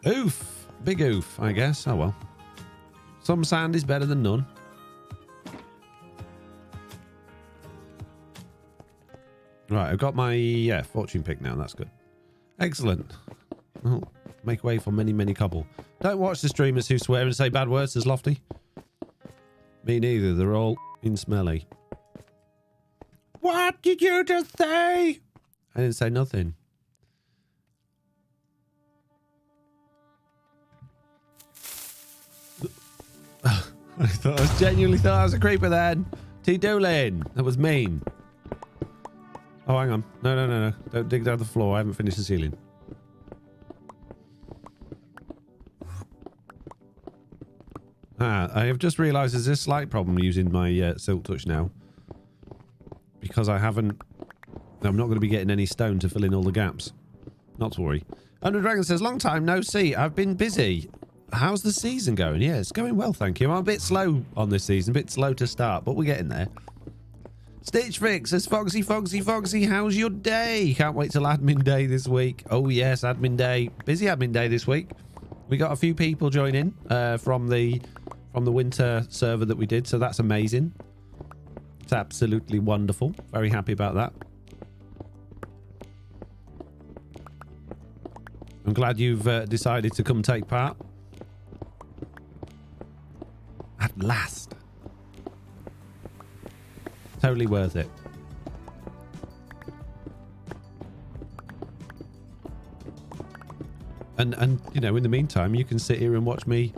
Oof. Big oof, I guess. Oh well. Some sand is better than none. Right, I've got my fortune pick now. That's good. Excellent. Oh, make way for many, many cobble. Don't watch the streamers who swear and say bad words, says Lofty. Me neither. They're all smelly. What did you just say? I didn't say nothing. I genuinely thought I was a creeper then. T-Doolin. That was mean. Oh, hang on. No. Don't dig down the floor. I haven't finished the ceiling. I have just realised there's a slight problem using my Silk Touch now. Because I'm not going to be getting any stone to fill in all the gaps. Not to worry. Under Dragon says, long time no see. I've been busy. How's the season going? Yeah, it's going well, thank you. I'm a bit slow on this season, a bit slow to start, but we're getting there. Stitch Fix says, Foxy, Foxy, Foxy, how's your day? Can't wait till admin day this week. Oh, yes, admin day. Busy admin day this week. We got a few people join in from the winter server that we did, so that's amazing. It's absolutely wonderful. Very happy about that. I'm glad you've decided to come take part. At last. Totally worth it. And you know, in the meantime, you can sit here and watch me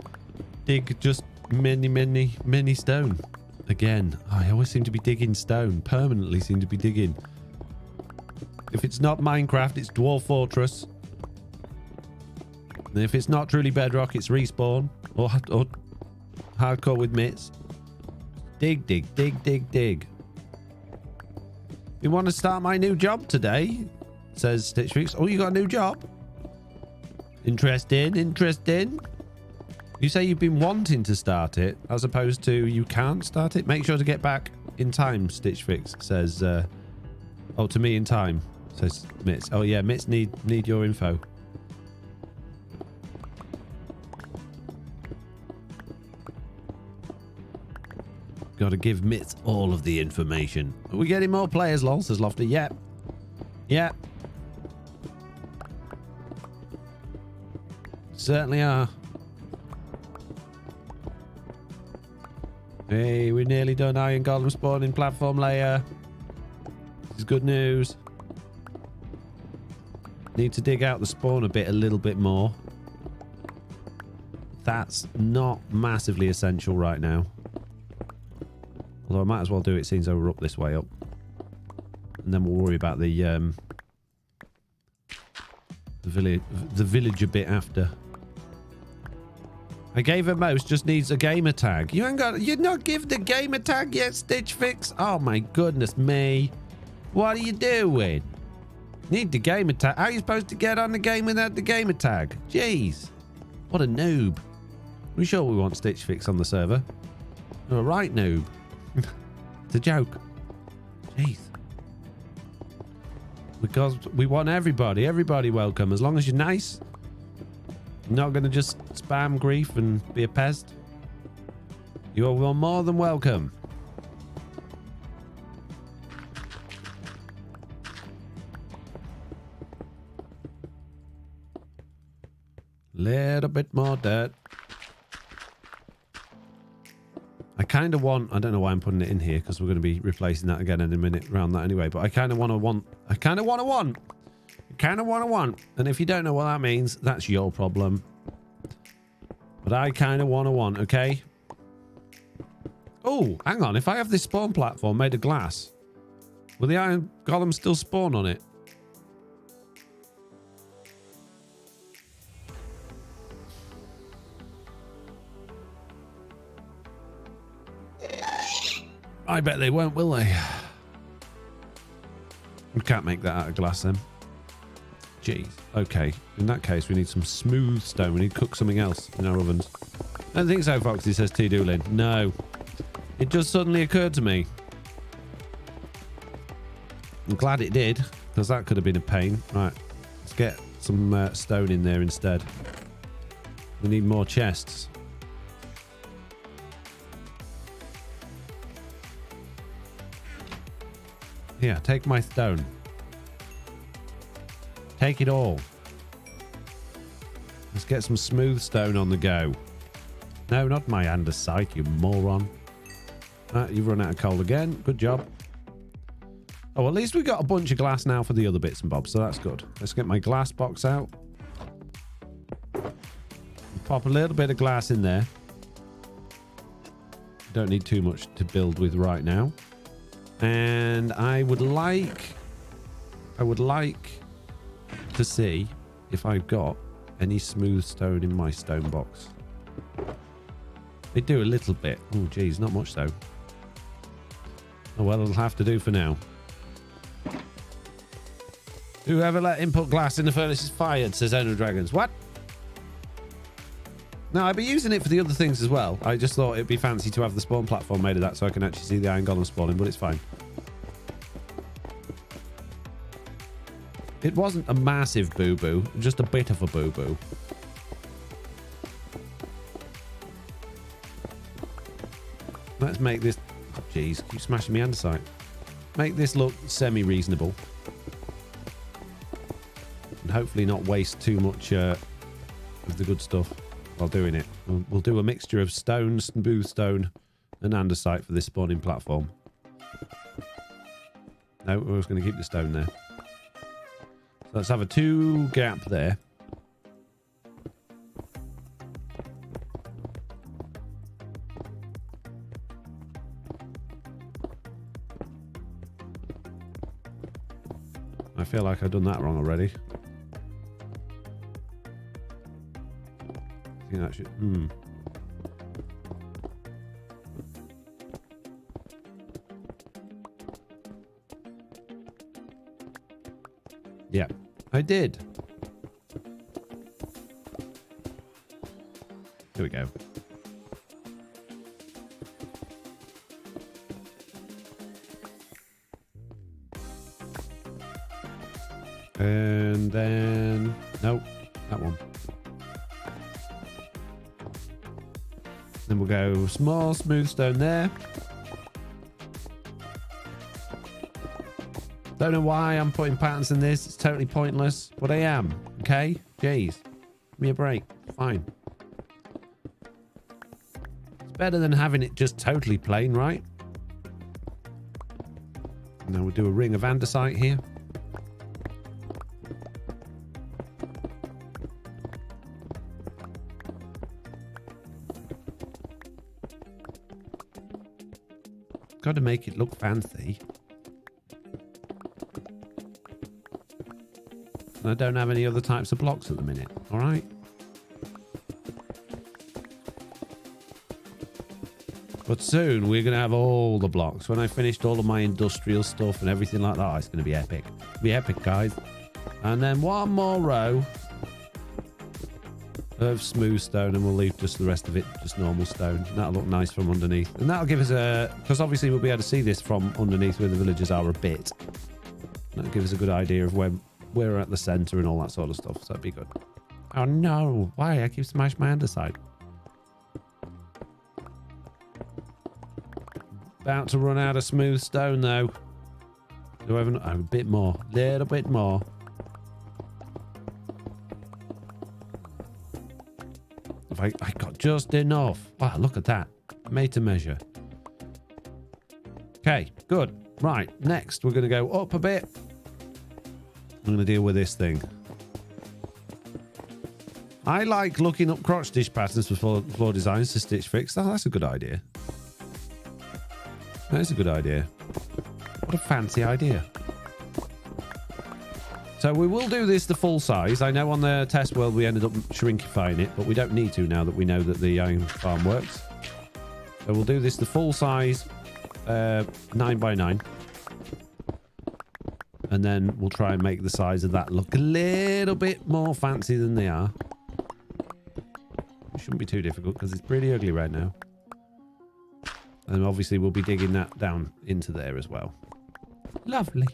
dig just many stone. Again, I always seem to be digging stone. Permanently seem to be digging. If it's not Minecraft, it's Dwarf Fortress. And if it's not truly Bedrock, it's Respawn or Hardcore with Mitts. Dig, dig, dig, dig, dig. You want to start my new job today? Says Stitch Fix. Oh, you got a new job? Interesting, interesting. You say you've been wanting to start it as opposed to you can't start it. Make sure to get back in time, Stitch Fix says. Oh, to me in time, says Mitts. Oh yeah, Mitts need your info. Got to give Mitts all of the information. Are we getting more players, lol, says Lofty. Yep. Yep. Certainly are. Hey, we're nearly done Iron Golem spawning platform layer. This is good news. Need to dig out the spawn a little bit more. That's not massively essential right now. Although I might as well do it since we're up this way up. And then we'll worry about the village a bit after. I gave her most, just needs a gamer tag. You ain't got, you'd not give the gamer tag yet, Stitch Fix? Oh my goodness me. What are you doing? Need the gamer tag. How are you supposed to get on the game without the gamer tag? Jeez. What a noob. We sure we want Stitch Fix on the server? You're a right noob. It's a joke. Jeez. Because we want everybody welcome. As long as you're nice. You're not going to just spam grief and be a pest. You are more than welcome. Little bit more dirt. I kind of want, I don't know why I'm putting it in here because we're going to be replacing that again in a minute around that anyway, but I kind of want to. And if you don't know what that means, that's your problem. But I kind of want, okay? Oh, hang on. If I have this spawn platform made of glass, will the iron golem still spawn on it? I bet they won't, will they? We can't make that out of glass then. Jeez. Okay. In that case, we need some smooth stone. We need to cook something else in our ovens. I don't think so, Foxy, says T. Doolin. No. It just suddenly occurred to me. I'm glad it did, because that could have been a pain. Right. Let's get some stone in there instead. We need more chests. Here, take my stone. Take it all. Let's get some smooth stone on the go. No, not my andesite, you moron. You've run out of coal again. Good job. Oh, at least we got a bunch of glass now for the other bits and bobs, so that's good. Let's get my glass box out. Pop a little bit of glass in there. Don't need too much to build with right now. And I would like to see if I've got any smooth stone in my stone box. They do a little bit. Oh, geez, not much though. Oh, well, it'll have to do for now. Whoever let input glass in the furnace is fired, says Owner Dragons. What? No, I'd be using it for the other things as well. I just thought it'd be fancy to have the spawn platform made of that so I can actually see the iron golem spawning, but it's fine. It wasn't a massive boo-boo, just a bit of a boo-boo. Let's make this... Oh, jeez, keep smashing me andesite. Make this look semi-reasonable. And hopefully not waste too much of the good stuff while doing it. We'll do a mixture of stone, smooth stone, and andesite for this spawning platform. No, we're just going to keep the stone there. So let's have a 2 gap there. I feel like I've done that wrong already. I think that should... Yeah, I did. Here we go. And then... Nope, that one. Then we'll go small, smooth stone there. Don't know why I'm putting patterns in this. It's totally pointless. But I am. Okay? Jeez. Give me a break. Fine. It's better than having it just totally plain, right? Now we'll do a ring of andesite here. Got to make it look fancy. And I don't have any other types of blocks at the minute. All right. But soon we're going to have all the blocks. When I finished all of my industrial stuff and everything like that, it's going to be epic. It'll be epic, guys. And then one more row of smooth stone, and we'll leave just the rest of it just normal stone. That'll look nice from underneath, and that'll give us a, because obviously we'll be able to see this from underneath where the villagers are a bit. That'll give us a good idea of when we're at the center and all that sort of stuff, so that'd be good. Oh no, why? I keep smashing my andesite. About to run out of smooth stone though. Do I have a bit more? Little bit more. I got just enough. Wow, look at that. Made to measure. Okay, good. Right, next we're going to go up a bit. I'm going to deal with this thing. I like looking up crotch stitch patterns for floor designs to stitch fix. Oh, that's a good idea. That's a good idea. What a fancy idea. So we will do this the full size. I know on the test world we ended up shrinkifying it, but we don't need to now that we know that the iron farm works. So we'll do this the full size 9x9. And then we'll try and make the size of that look a little bit more fancy than they are. It shouldn't be too difficult because it's pretty ugly right now. And obviously we'll be digging that down into there as well. Lovely.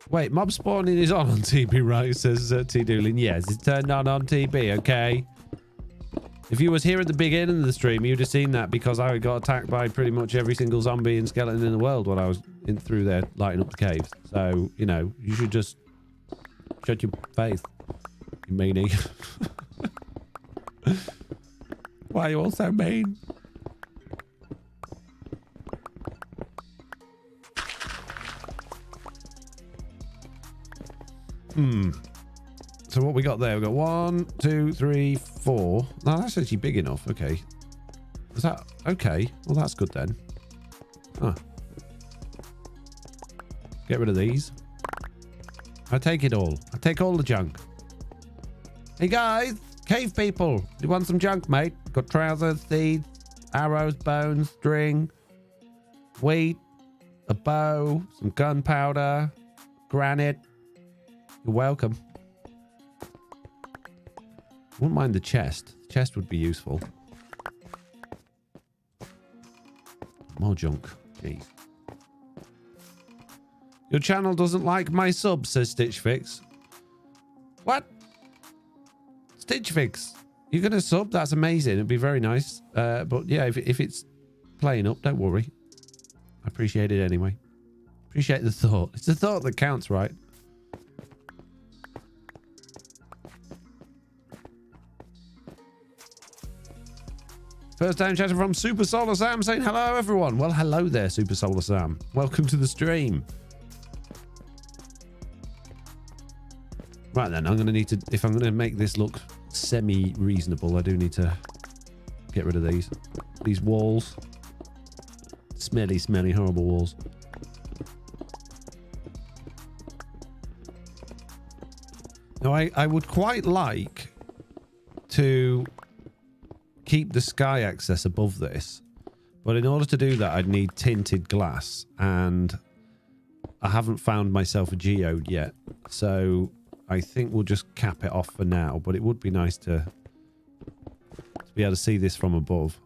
Wait, mob spawning is on TB, right? Says T. Doolin. Yes, it's turned on TB, okay? If you was here at the beginning of the stream, you'd have seen that because I got attacked by pretty much every single zombie and skeleton in the world when I was through there lighting up the caves. So, you know, you should just shut your face, you meanie. Why are you all so mean? So what we got there? We got 1, 2, 3, 4. No, that's actually big enough. Okay. Is that okay? Well, that's good then. Huh. Get rid of these. I take it all. I take all the junk. Hey guys, cave people. You want some junk, mate? Got trousers, seeds, arrows, bones, string, wheat, a bow, some gunpowder, granite. You're welcome. Wouldn't mind the chest. The chest would be useful. more junk. Jeez. Your channel doesn't like my sub, says Stitch Fix. What? Stitch Fix, you're going to sub? That's amazing. It'd be very nice. But yeah, if it's playing up, don't worry. I appreciate it anyway. Appreciate the thought. It's the thought that counts, right? First time chatter from Super Solar Sam saying hello, everyone. Well, hello there, Super Solar Sam. Welcome to the stream. Right then, I'm going to need to, if I'm going to make this look semi-reasonable, I do need to get rid of these walls. Smelly, smelly, horrible walls. Now, I would quite like to keep the sky access above this, but in order to do that, I'd need tinted glass, and I haven't found myself a geode yet, so I think we'll just cap it off for now, but it would be nice to be able to see this from above.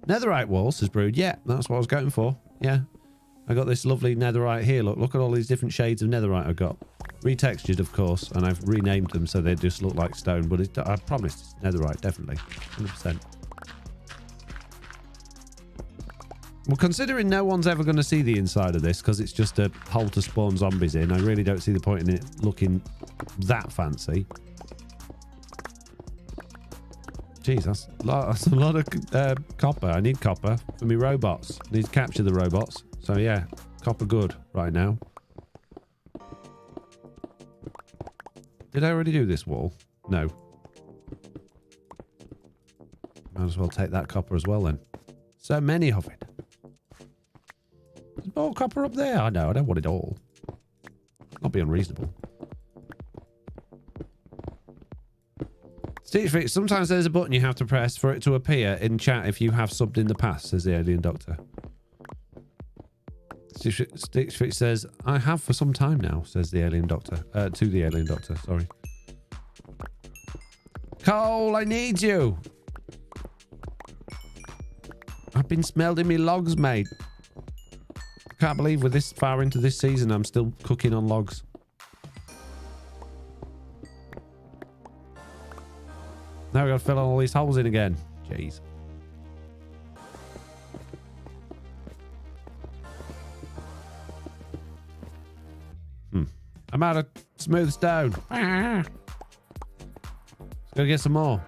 Netherite wall, says Brood. Yeah, that's what I was going for. Yeah, I got this lovely netherite here. Look at all these different shades of netherite I've got. Retextured, of course, and I've renamed them so they just look like stone, but I promise it's netherite, definitely. 100%. Well, considering no one's ever going to see the inside of this because it's just a hole to spawn zombies in, I really don't see the point in it looking that fancy. Jeez, that's a lot of copper. I need copper for my robots. I need to capture the robots. So yeah, copper good right now. Did I already do this wall? No. Might as well take that copper as well then. So many of it. There's more copper up there. I know, I don't want it all. Not be unreasonable. Stitch Fix, sometimes there's a button you have to press for it to appear in chat if you have subbed in the past, says the Alien Doctor. Stitch Fix says, I have for some time now, says the Alien Doctor. To the Alien Doctor, sorry. Cole, I need you. I've been smelting me logs, mate. Can't believe we're this far into this season, I'm still cooking on logs. Now we gotta fill all these holes in again. Jeez. I'm out of smooth stone. Let's go get some more.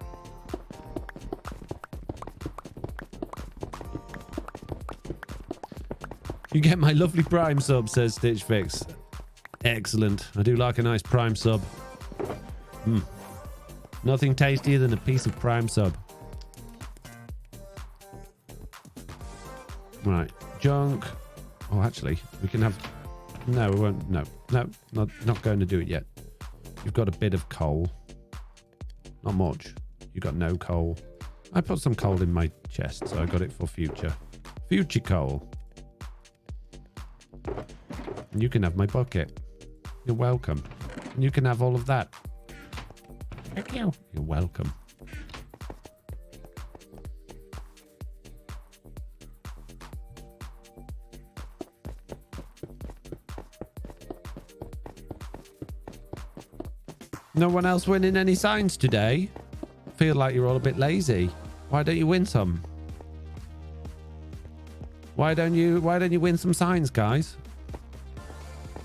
You get my lovely Prime sub, says Stitch Fix. Excellent. I do like a nice Prime sub. Nothing tastier than a piece of Prime sub. Right. Junk. Oh, actually, we can have... No, we won't. No, not going to do it yet. You've got a bit of coal. Not much. You've got no coal. I put some coal in my chest, so I got it for future. Future coal. You can have my bucket. You're welcome. And you can have all of that. Thank you. You're welcome. No one else winning any signs today? Feel like you're all a bit lazy. Why don't you win some? Why don't you win some signs, guys?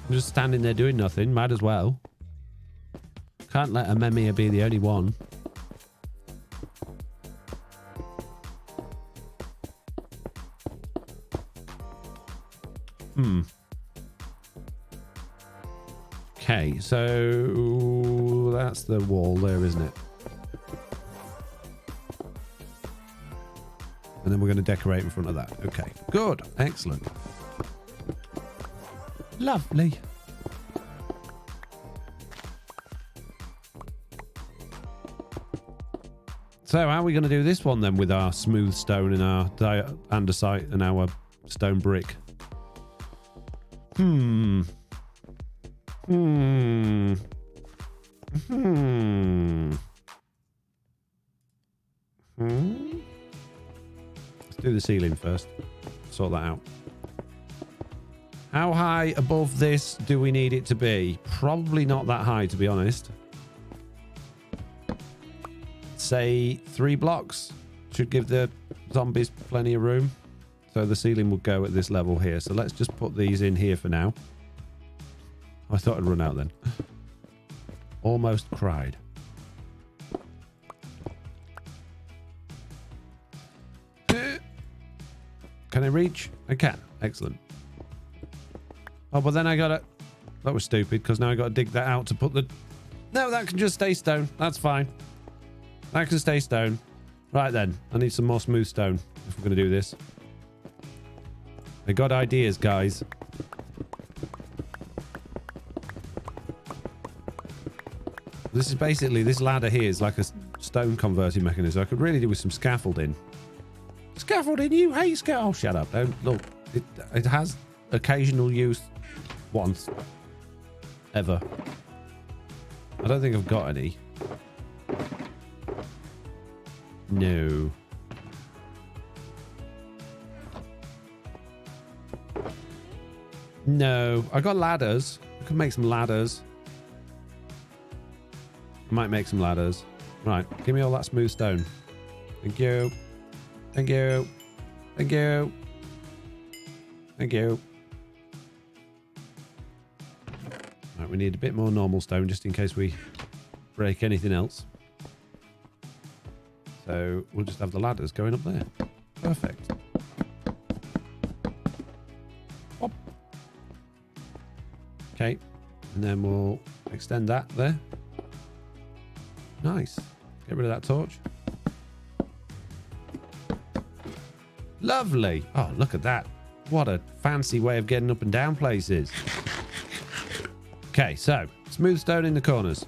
I'm just standing there doing nothing. Might as well. Can't let Amemia be the only one. Okay, so that's the wall there, isn't it? And then we're going to decorate in front of that. Okay, good. Excellent. Lovely. So how are we going to do this one then with our smooth stone and our andesite and our stone brick? Let's do the ceiling first. Sort that out. How high above this do we need it to be? Probably not that high, to be honest. Say 3 blocks. Should give the zombies plenty of room. So the ceiling will go at this level here. So let's just put these in here for now. I thought I'd run out then. Almost cried. Can I reach? I can. Excellent. Oh, but then I gotta... That was stupid, because now I gotta dig that out to put the... No, that can just stay stone. That's fine. That can stay stone. Right then. I need some more smooth stone if we're gonna do this. I got ideas, guys. This is basically... This ladder here is like a stone converting mechanism. I could really do with some scaffolding. Scaffolding, you hate scaffolding. Oh, shut up. Don't look. It has occasional use once. Ever. I don't think I've got any. No. No. I got ladders. I could make some ladders. I might make some ladders. Right. Give me all that smooth stone. Thank you. Thank you. Thank you. Thank you. Right, we need a bit more normal stone just in case we break anything else. So we'll just have the ladders going up there. Perfect. Hop. Okay. And then we'll extend that there. Nice. Get rid of that torch. Lovely. Oh, look at that. What a fancy way of getting up and down places. Okay, so smooth stone in the corners.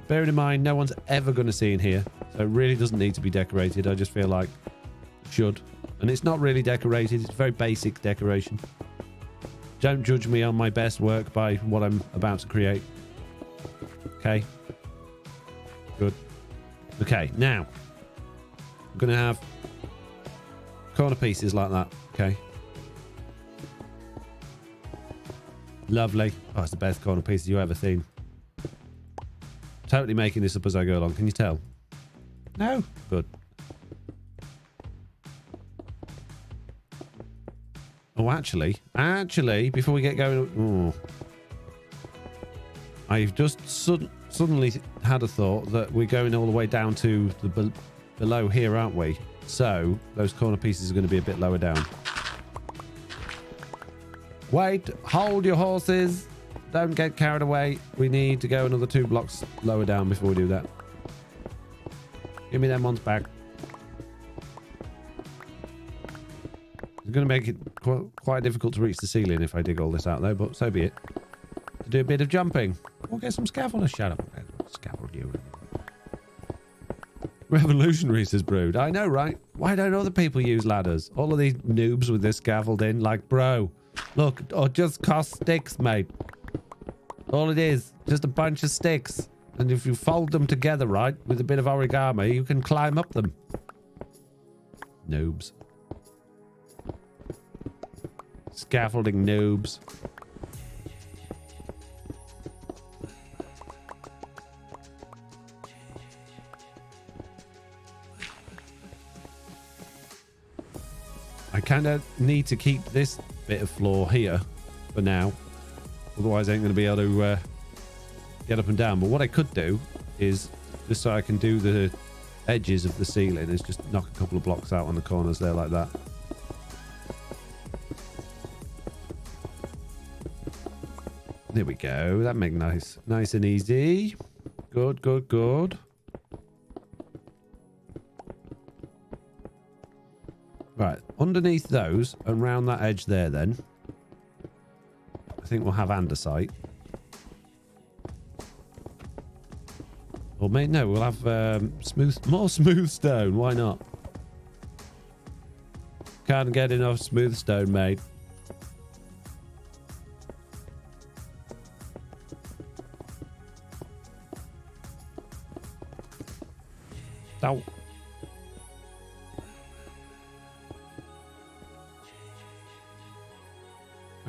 Bearing in mind, no one's ever going to see in here. So it really doesn't need to be decorated. I just feel like it should. And it's not really decorated. It's very basic decoration. Don't judge me on my best work by what I'm about to create. Okay. Good. Okay, now. I'm going to have corner pieces like that. Okay. Lovely. Oh, it's the best corner pieces you've ever seen. Totally making this up as I go along. Can you tell? No? Good. Oh, actually, before we get going... I've just suddenly had a thought that we're going all the way down to the below here, aren't we? So those corner pieces are going to be a bit lower down. Wait, hold your horses. Don't get carried away. We need to go another 2 blocks lower down before we do that. Give me them ones back. It's going to make it quite difficult to reach the ceiling if I dig all this out though, but so be it. To do a bit of jumping. We'll get some scaffolding. Shut up. Scaffold you. Revolutionary, says Brood. I know, right? Why don't other people use ladders? All of these noobs with this scaffolding, like, bro, look, it just costs sticks, mate. All it is, just a bunch of sticks. And if you fold them together, right, with a bit of origami, you can climb up them. Noobs. Scaffolding noobs. I kind of need to keep this bit of floor here for now. Otherwise, I ain't going to be able to get up and down. But what I could do is, just so I can do the edges of the ceiling, is just knock a couple of blocks out on the corners there like that. There we go. That make nice and easy. Good, good, good. Right, underneath those, and round that edge there then, I think we'll have andesite. Or maybe, no, we'll have more smooth stone. Why not? Can't get enough smooth stone, mate. Oh.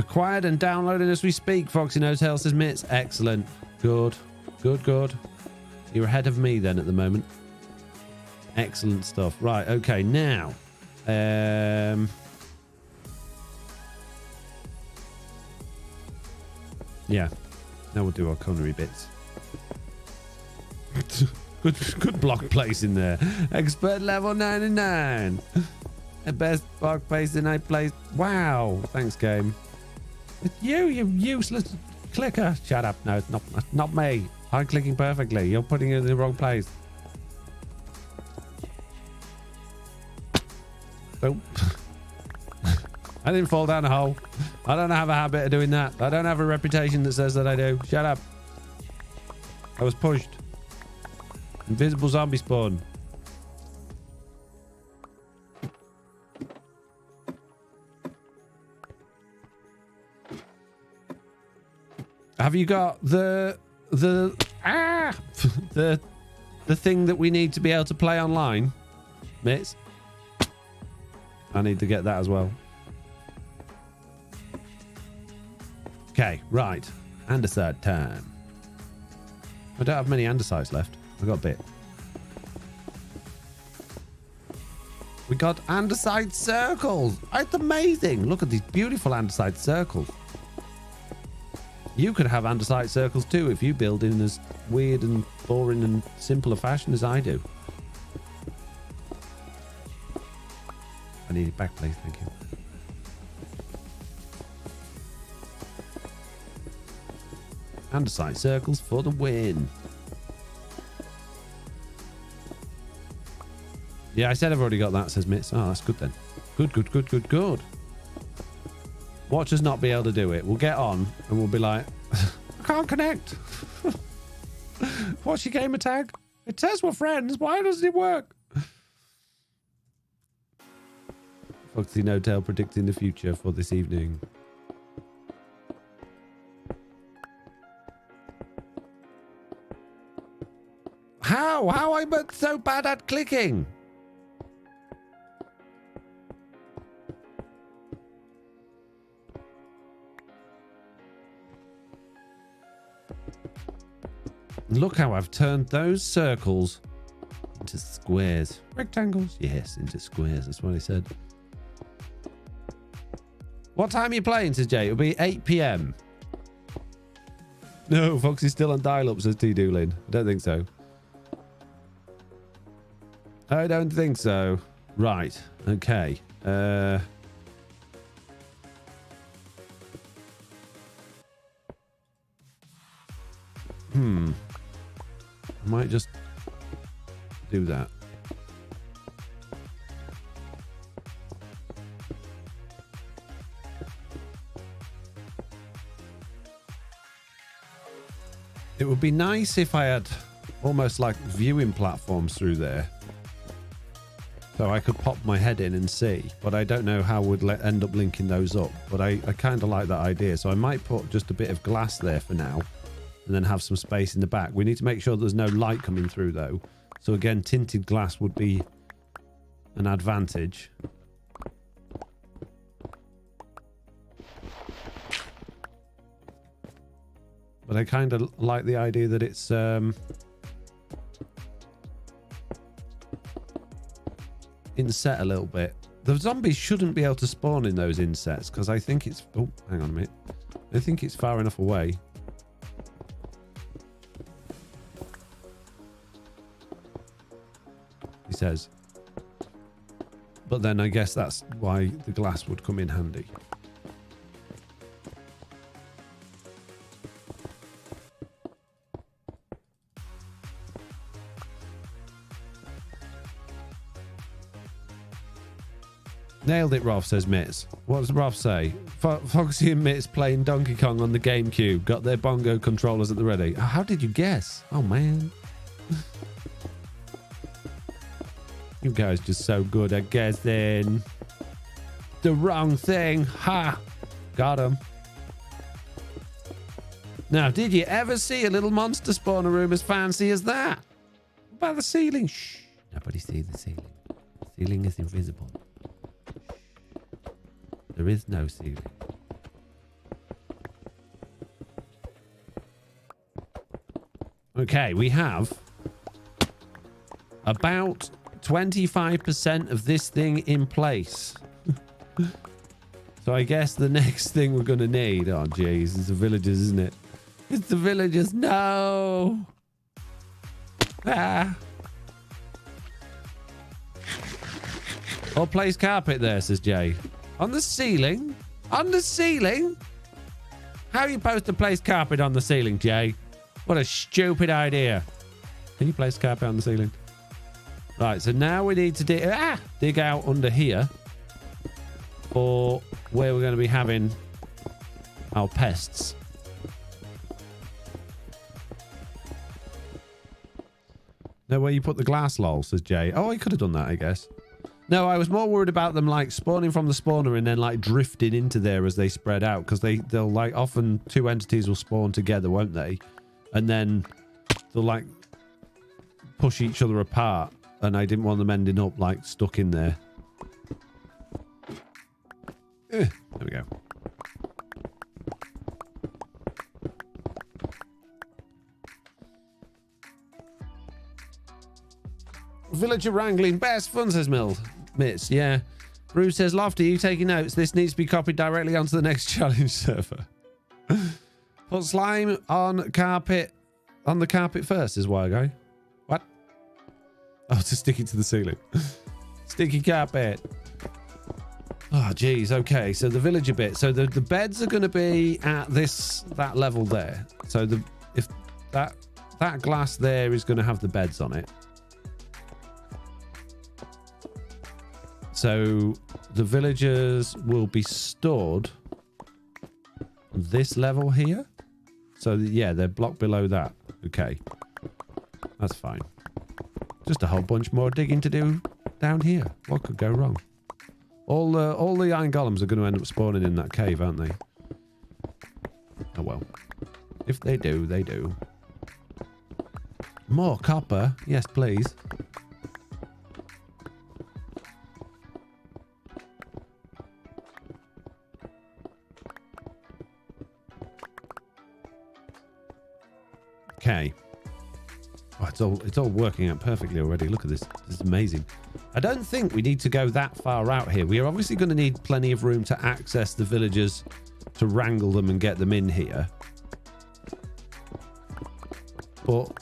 Acquired and downloaded as we speak, Foxy No Tail says Mitts. Excellent. Good. Good, good. You're ahead of me then at the moment. Excellent stuff. Right, okay, now. Yeah, now we'll do our culinary bits. good block place in there. Expert level 99. The best block place in I place. Wow. Thanks, game. It's you useless clicker. Shut up. No, it's not me. I'm clicking perfectly. You're putting it in the wrong place. Oh. I didn't fall down a hole. I don't have a habit of doing that. I don't have a reputation that says that I do. Shut up. I was pushed. Invisible zombie spawn. Have you got the thing that we need to be able to play online, Mitts? I need to get that as well. Okay, right. Andesite time. I don't have many andesites left. I got a bit. We got andesite circles. It's amazing. Look at these beautiful andesite circles. You could have andesite circles too if you build in as weird and boring and simple a fashion as I do. I need it back, please. Thank you. Andesite circles for the win. Yeah, I said I've already got that, says Mitts. Oh, that's good then. Good. Watch us not be able to do it. We'll get on and we'll be like, I can't connect. What's your gamer tag? It says we're friends. Why doesn't it work? Foxy No Tail predicting the future for this evening. How am I so bad at clicking? Look how I've turned those circles into squares. Rectangles? Yes, into squares. That's what I said. What time are you playing, says Jay? It'll be 8 p.m. No, Foxy's still on dial-up, says T. Doolin. I don't think so. I don't think so. Right. Okay. I might just do that. It would be nice if I had almost like viewing platforms through there. So I could pop my head in and see, but I don't know how we'd end up linking those up. But I kind of like that idea. So I might put just a bit of glass there for now and then have some space in the back. We need to make sure there's no light coming through though. So again, tinted glass would be an advantage. But I kind of like the idea that it's inset a little bit. The zombies shouldn't be able to spawn in those insets because I think it's... Oh, hang on a minute. I think it's far enough away. He says. But then I guess that's why the glass would come in handy. Nailed it, Rolf, says Mitts. What does Rolf say? Foxy and Mitts playing Donkey Kong on the GameCube. Got their bongo controllers at the ready. Oh, how did you guess? Oh, man. You guys just so good at guessing. The wrong thing. Ha! Got him. Now, did you ever see a little monster spawner room as fancy as that? What about the ceiling? Shh. Nobody sees the ceiling. The ceiling is invisible. There is no ceiling. Okay, we have about 25% of this thing in place. So I guess the next thing we're going to need... Oh, jeez. It's the villagers, isn't it? It's the villagers. No. Ah. Or place carpet there, says Jay. On the ceiling? On the ceiling? How are you supposed to place carpet on the ceiling, Jay? What a stupid idea. Can you place carpet on the ceiling? Right, so now we need to dig out under here for where we're going to be having our pests. No, where you put the glass, lol, says Jay. Oh, I could have done that, I guess. No, I was more worried about them like spawning from the spawner and then like drifting into there as they spread out, because they'll like often two entities will spawn together, won't they? And then they'll like push each other apart, and I didn't want them ending up like stuck in there. There we go. Villager wrangling, best fun, says Mitz. Yeah. Bruce says, Lofty, you taking notes? This needs to be copied directly onto the next challenge server. Put slime on the carpet first, is why I go. What? Oh, to stick it to the ceiling. Sticky carpet. Oh, geez. Okay, so the villager bit. So the beds are going to be at that level there. So if that glass there is going to have the beds on it. So the villagers will be stored on this level here. So yeah, they're blocked below that. Okay, that's fine. Just a whole bunch more digging to do down here. What could go wrong? All the iron golems are going to end up spawning in that cave, aren't they? Oh well. If they do, they do. More copper. Yes, please. Okay. Oh, it's all working out perfectly already. Look at this. This is amazing. I don't think we need to go that far out here. We are obviously going to need plenty of room to access the villagers, to wrangle them and get them in here. But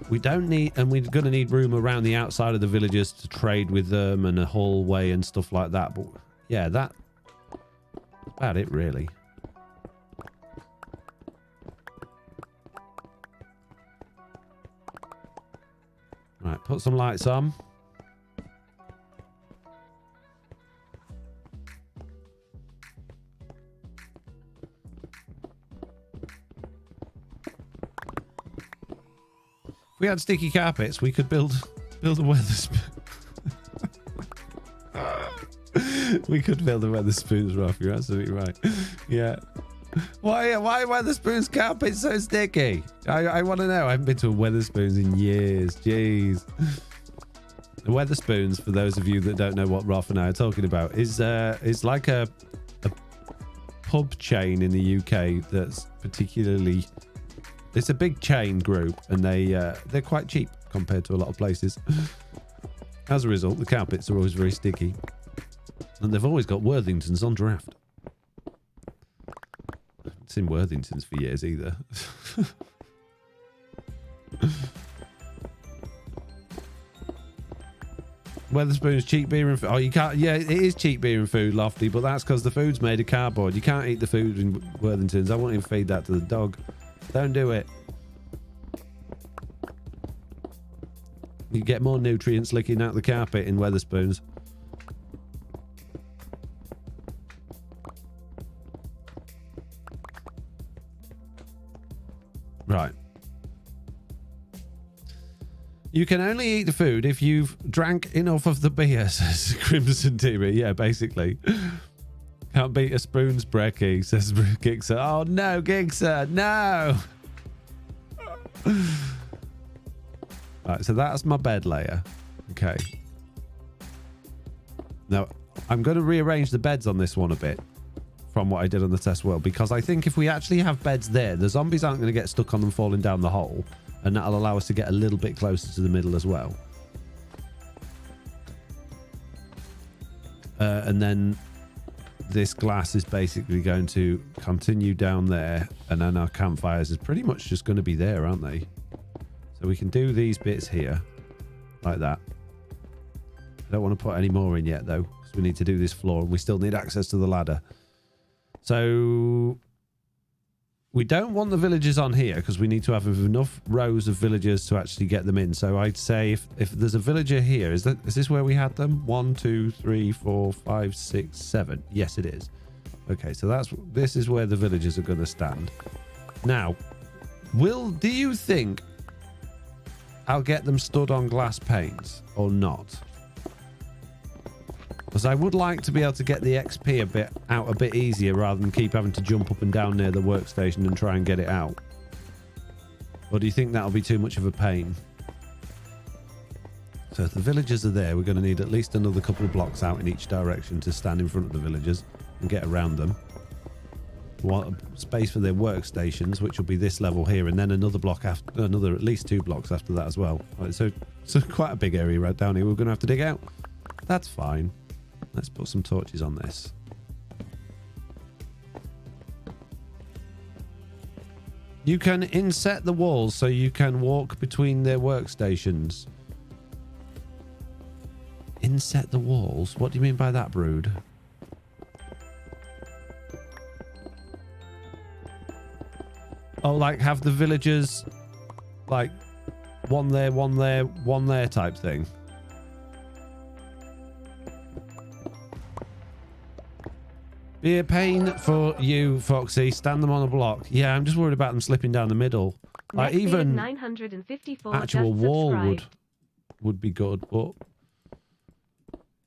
we don't need, and we're going to need room around the outside of the villagers to trade with them and a hallway and stuff like that. But yeah, that's about it really. Right, put some lights on. If we had sticky carpets, we could build a Weatherspoon. We could build a Weatherspoons, Ruff. You're absolutely right. Yeah. Why Weatherspoons carpets so sticky? I want to know. I haven't been to a Weatherspoons in years. Jeez. The Weatherspoons, for those of you that don't know what Ruff and I are talking about, is like a pub chain in the UK that's particularly... It's a big chain group, and they're quite cheap compared to a lot of places. As a result, the carpets are always very sticky. And they've always got Worthingtons on draft. I haven't seen Worthingtons for years either. Weatherspoons, cheap beer and food. Oh, you can't... Yeah, it is cheap beer and food, Lofty, but that's because the food's made of cardboard. You can't eat the food in Worthingtons. I won't even feed that to the dog. Don't do it. You get more nutrients licking out the carpet in Weatherspoons. Right. You can only eat the food if you've drank enough of the beer, says Crimson TV. Yeah, basically. Can't beat a spoon's brekkie, says Gixer. Oh no, Gixer, no! Right, so that's my bed layer. Okay. Now, I'm going to rearrange the beds on this one a bit from what I did on the test world, because I think if we actually have beds there, the zombies aren't going to get stuck on them falling down the hole, And that'll allow us to get a little bit closer to the middle as well. And then this glass is basically going to continue down there. And then our campfires is pretty much just going to be there, aren't they? So we can do these bits here like that. I don't want to put any more in yet, though, because we need to do this floor and we still need access to the ladder. So we don't want the villagers on here because we need to have enough rows of villagers to actually get them in. So I'd say if there's a villager here, is this where we had them? 1, 2, 3, 4, 5, 6, 7. Yes, it is. Okay, so this is where the villagers are going to stand. Now, do you think I'll get them stood on glass panes or not? Because I would like to be able to get the XP a bit easier rather than keep having to jump up and down near the workstation and try and get it out. Or do you think that'll be too much of a pain? So if the villagers are there, we're going to need at least another couple of blocks out in each direction to stand in front of the villagers and get around them. We want a space for their workstations, which will be this level here, and then another block after, at least 2 blocks after that as well. Right, so quite a big area right down here we're going to have to dig out. That's fine. Let's put some torches on this. You can inset the walls so you can walk between their workstations. Inset the walls? What do you mean by that, Brood? Oh, like have the villagers like one there, one there, one there type thing. Be a pain for you, Foxy. Stand them on a block. Yeah, I'm just worried about them slipping down the middle. Like even 954 actual wall would be good, but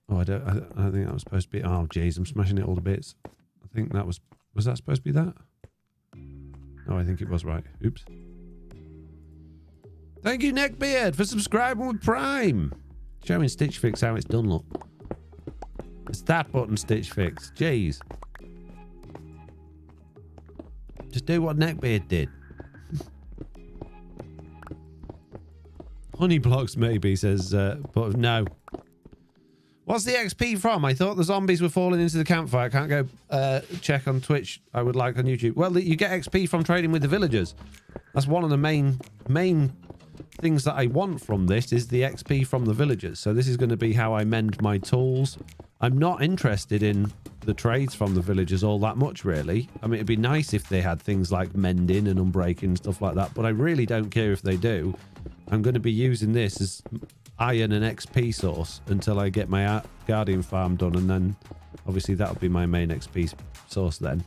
I don't think that was supposed to be. Oh, jeez, I'm smashing it all to bits. I think that was that supposed to be that? No, I think it was right. Oops. Thank you, Neckbeard, for subscribing with Prime. Showing Stitch Fix how it's done, look. It's that button, Stitch Fix. Jeez. Just do what Neckbeard did. Honey blocks, maybe, says, but no. What's the XP from? I thought the zombies were falling into the campfire. Can't go check on Twitch. I would like on YouTube. Well, you get XP from trading with the villagers. That's one of the main things that I want from this is the XP from the villagers. So this is going to be how I mend my tools. I'm not interested in the trades from the villagers all that much, really. I mean, it'd be nice if they had things like mending and unbreaking and stuff like that, but I really don't care if they do. I'm going to be using this as iron and XP source until I get my guardian farm done, and then obviously that'll be my main XP source then.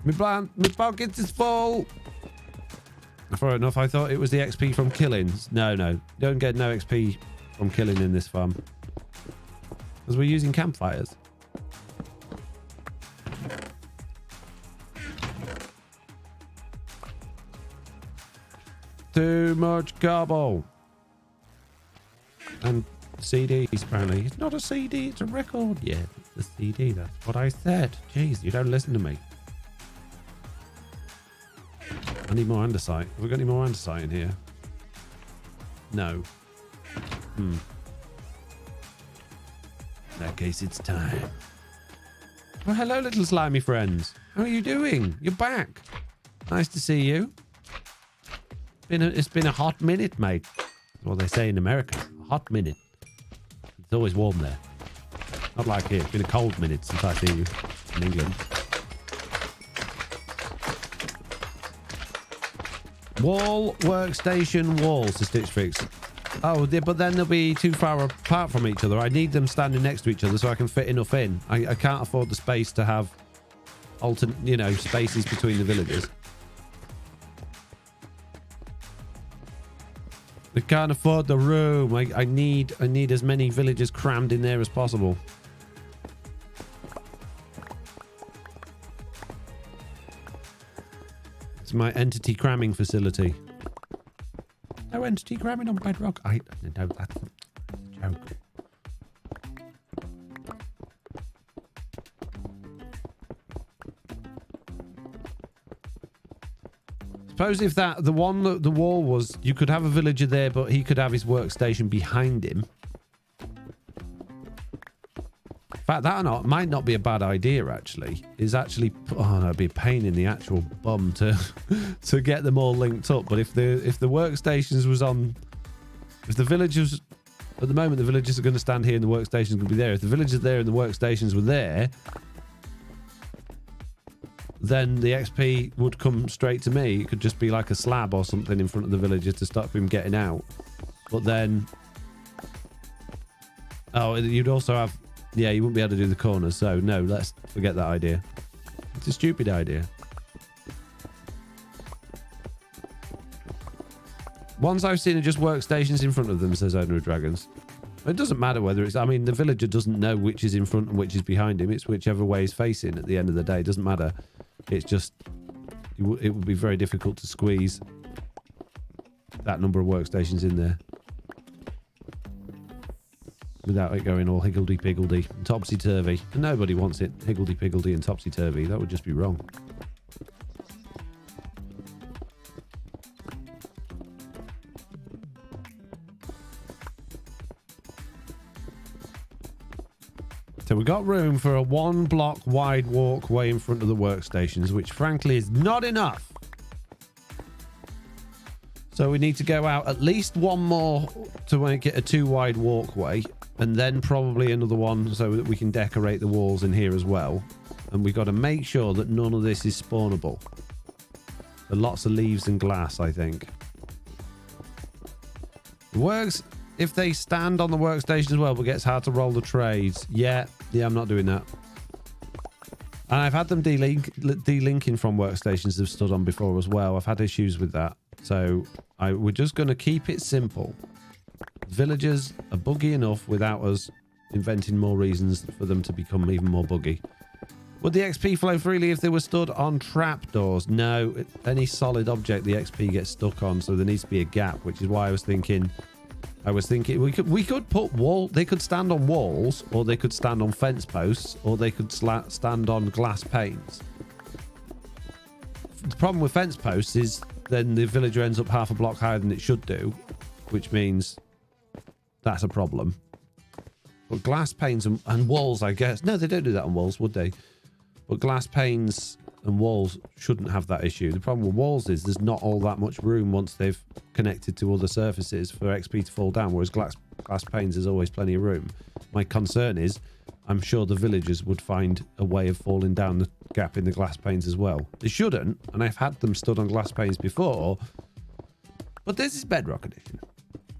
My pockets is full. Fair enough, I thought it was the XP from killings. No, don't get no XP from killing in this farm. Because we're using campfires. Too much cobble. And CDs, apparently. It's not a CD, it's a record. Yeah, it's a CD, that's what I said. Jeez, you don't listen to me. I need more andesite. Have we got any more andesite in here? No. In that case, it's time. Oh, hello, little slimy friends. How are you doing? You're back. Nice to see you. It's been a hot minute, mate. That's what they say in America. A hot minute. It's always warm there. Not like here. It's been a cold minute since I see you in England. Wall, workstation, wall, says Stitch Fix. Oh, but then they'll be too far apart from each other. I need them standing next to each other so I can fit enough in. I can't afford the space to have alternate, spaces between the villages. We can't afford the room. I need as many villagers crammed in there as possible. It's my entity cramming facility. No entity cramming on Bedrock. No, that's a joke. suppose if that the wall was, you could have a villager there, but he could have his workstation behind him. In fact, that or not might not be a bad idea. Actually, is actually that'd be a pain in the actual bum to to get them all linked up. But if the workstations was on, if the villagers at the moment the villagers are going to stand here and the workstations will be there. If the villagers are there and the workstations were there, then the XP would come straight to me. It could just be like a slab or something in front of the villager to stop him getting out. But then, oh, you'd also have, yeah, you wouldn't be able to do the corners. So no, let's forget that idea. It's a stupid idea. Ones I've seen are just workstations in front of them, says Owner of Dragons. It doesn't matter whether it's, I mean, the villager doesn't know which is in front and which is behind him. It's whichever way he's facing at the end of the day. It doesn't matter. It's just, it would be very difficult to squeeze that number of workstations in there without it going all higgledy-piggledy and topsy-turvy. And nobody wants it higgledy-piggledy and topsy-turvy. That would just be wrong. So we got room for a 1 block wide walkway in front of the workstations, which frankly is not enough. So we need to go out at least one more to make it a 2 wide walkway, and then probably another one so that we can decorate the walls in here as well. And we've got to make sure that none of this is spawnable. There are lots of leaves and glass, I think. It works if they stand on the workstation as well, but gets hard to roll the trades. Yeah, I'm not doing that. And I've had them delinking from workstations they've stood on before as well. I've had issues with that. So we're just going to keep it simple. Villagers are buggy enough without us inventing more reasons for them to become even more buggy. Would the XP flow freely if they were stood on trapdoors? No, any solid object the XP gets stuck on, so there needs to be a gap, which is why I was thinking we could put they could stand on walls, or they could stand on fence posts, or they could stand on glass panes. The problem with fence posts is then the villager ends up half a block higher than it should do, which means that's a problem. But glass panes and walls, I guess. No, they don't do that on walls, would they? But glass panes and walls shouldn't have that issue. The problem with walls is there's not all that much room once they've connected to other surfaces for XP to fall down, whereas glass panes there's always plenty of room. My concern is I'm sure the villagers would find a way of falling down the gap in the glass panes as well. They shouldn't, and I've had them stood on glass panes before, but this is Bedrock Edition.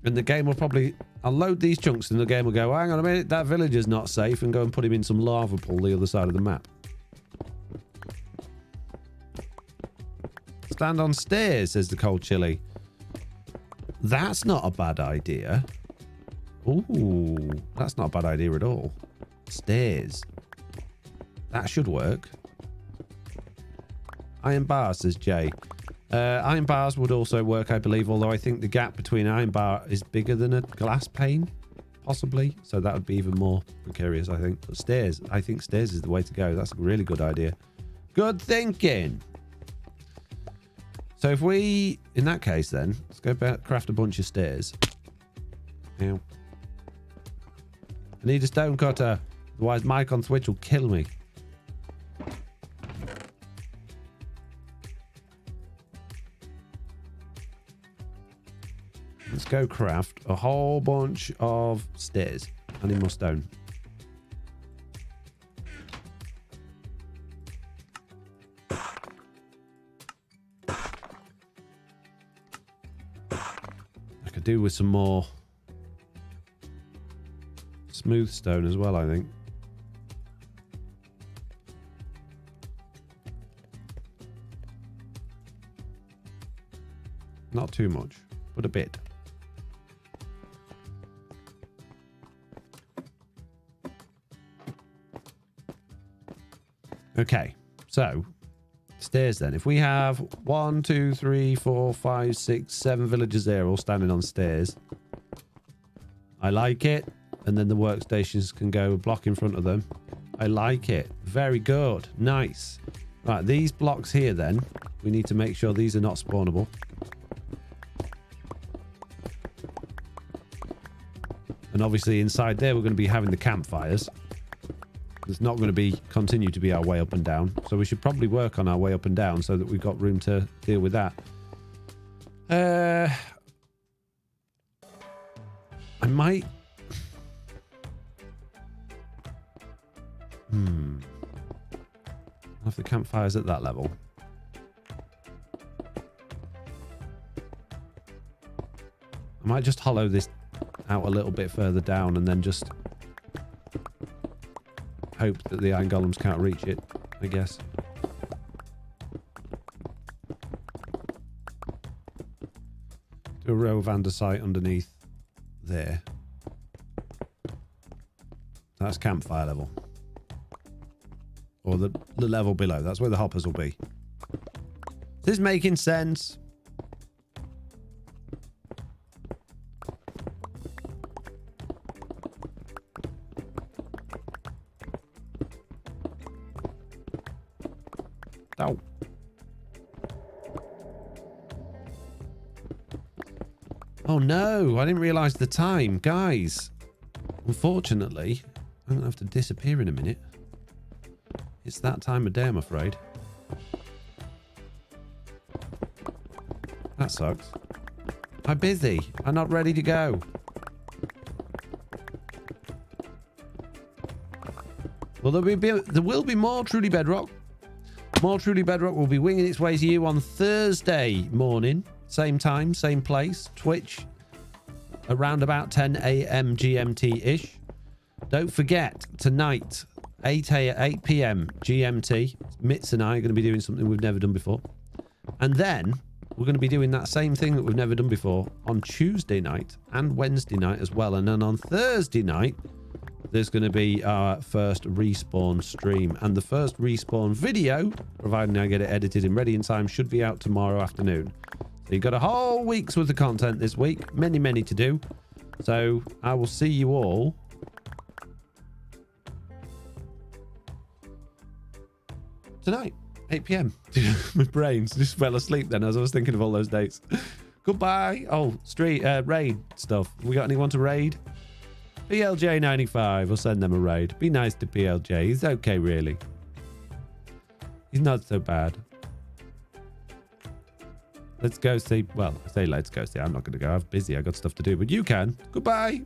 And the game will probably, I'll load these chunks and the game will go, hang on a minute, that villager's not safe, and go and put him in some lava pool the other side of the map. Stand on stairs, says the cold chili. That's not a bad idea. Ooh, that's not a bad idea at all. Stairs. That should work. Iron bars, says Jay. Iron bars would also work, I believe, although I think the gap between iron bar is bigger than a glass pane, possibly. So that would be even more precarious, I think. But stairs, I think stairs is the way to go. That's a really good idea. Good thinking. So if we, in that case then, let's go back, craft a bunch of stairs. Ow. I need a stone cutter. Otherwise Mike on Twitch will kill me. Let's go craft a whole bunch of stairs. I need more stone. I could do with some more smooth stone as well, I think. Not too much, but a bit. Okay, so stairs then. If we have 1, 2, 3, 4, 5, 6, 7 villagers there all standing on stairs, I like it. And then the workstations can go a block in front of them. I like it. Very good. Nice. Right, these blocks here then We need to make sure these are not spawnable. And obviously inside there, we're going to be having the campfires. It's not going to continue to be our way up and down. So we should probably work on our way up and down so that we've got room to deal with that. I might... Have the campfires at that level. I might just hollow this out a little bit further down and then just hope that the iron golems can't reach it, I guess. Do a row of andesite underneath there. That's campfire level. Or the level below. That's where the hoppers will be. Is this making sense? Oh. Oh no, I didn't realise the time. Guys, unfortunately, I'm going to have to disappear in a minute. It's that time of day, I'm afraid. That sucks. I'm busy. I'm not ready to go. Well, there will be more Truly Bedrock. More Truly Bedrock will be winging its way to you on Thursday morning. Same time, same place. Twitch. Around about 10 a.m. GMT-ish. Don't forget, tonight, 8 p.m. GMT, Mitz and I are going to be doing something we've never done before. And then we're going to be doing that same thing that we've never done before on Tuesday night and Wednesday night as well. And then on Thursday night, there's going to be our first respawn stream. And the first respawn video, providing I get it edited and ready in time, should be out tomorrow afternoon. So you've got a whole week's worth of content this week. Many, many to do. So I will see you all tonight, 8 p.m. My brains just fell asleep then as I was thinking of all those dates. Goodbye. Oh, raid stuff. We got anyone to raid? PLJ95. We'll send them a raid. Be nice to PLJ. He's okay, really. He's not so bad. Let's go see. Well, I say let's go see. I'm not going to go. I'm busy. I got stuff to do. But you can. Goodbye.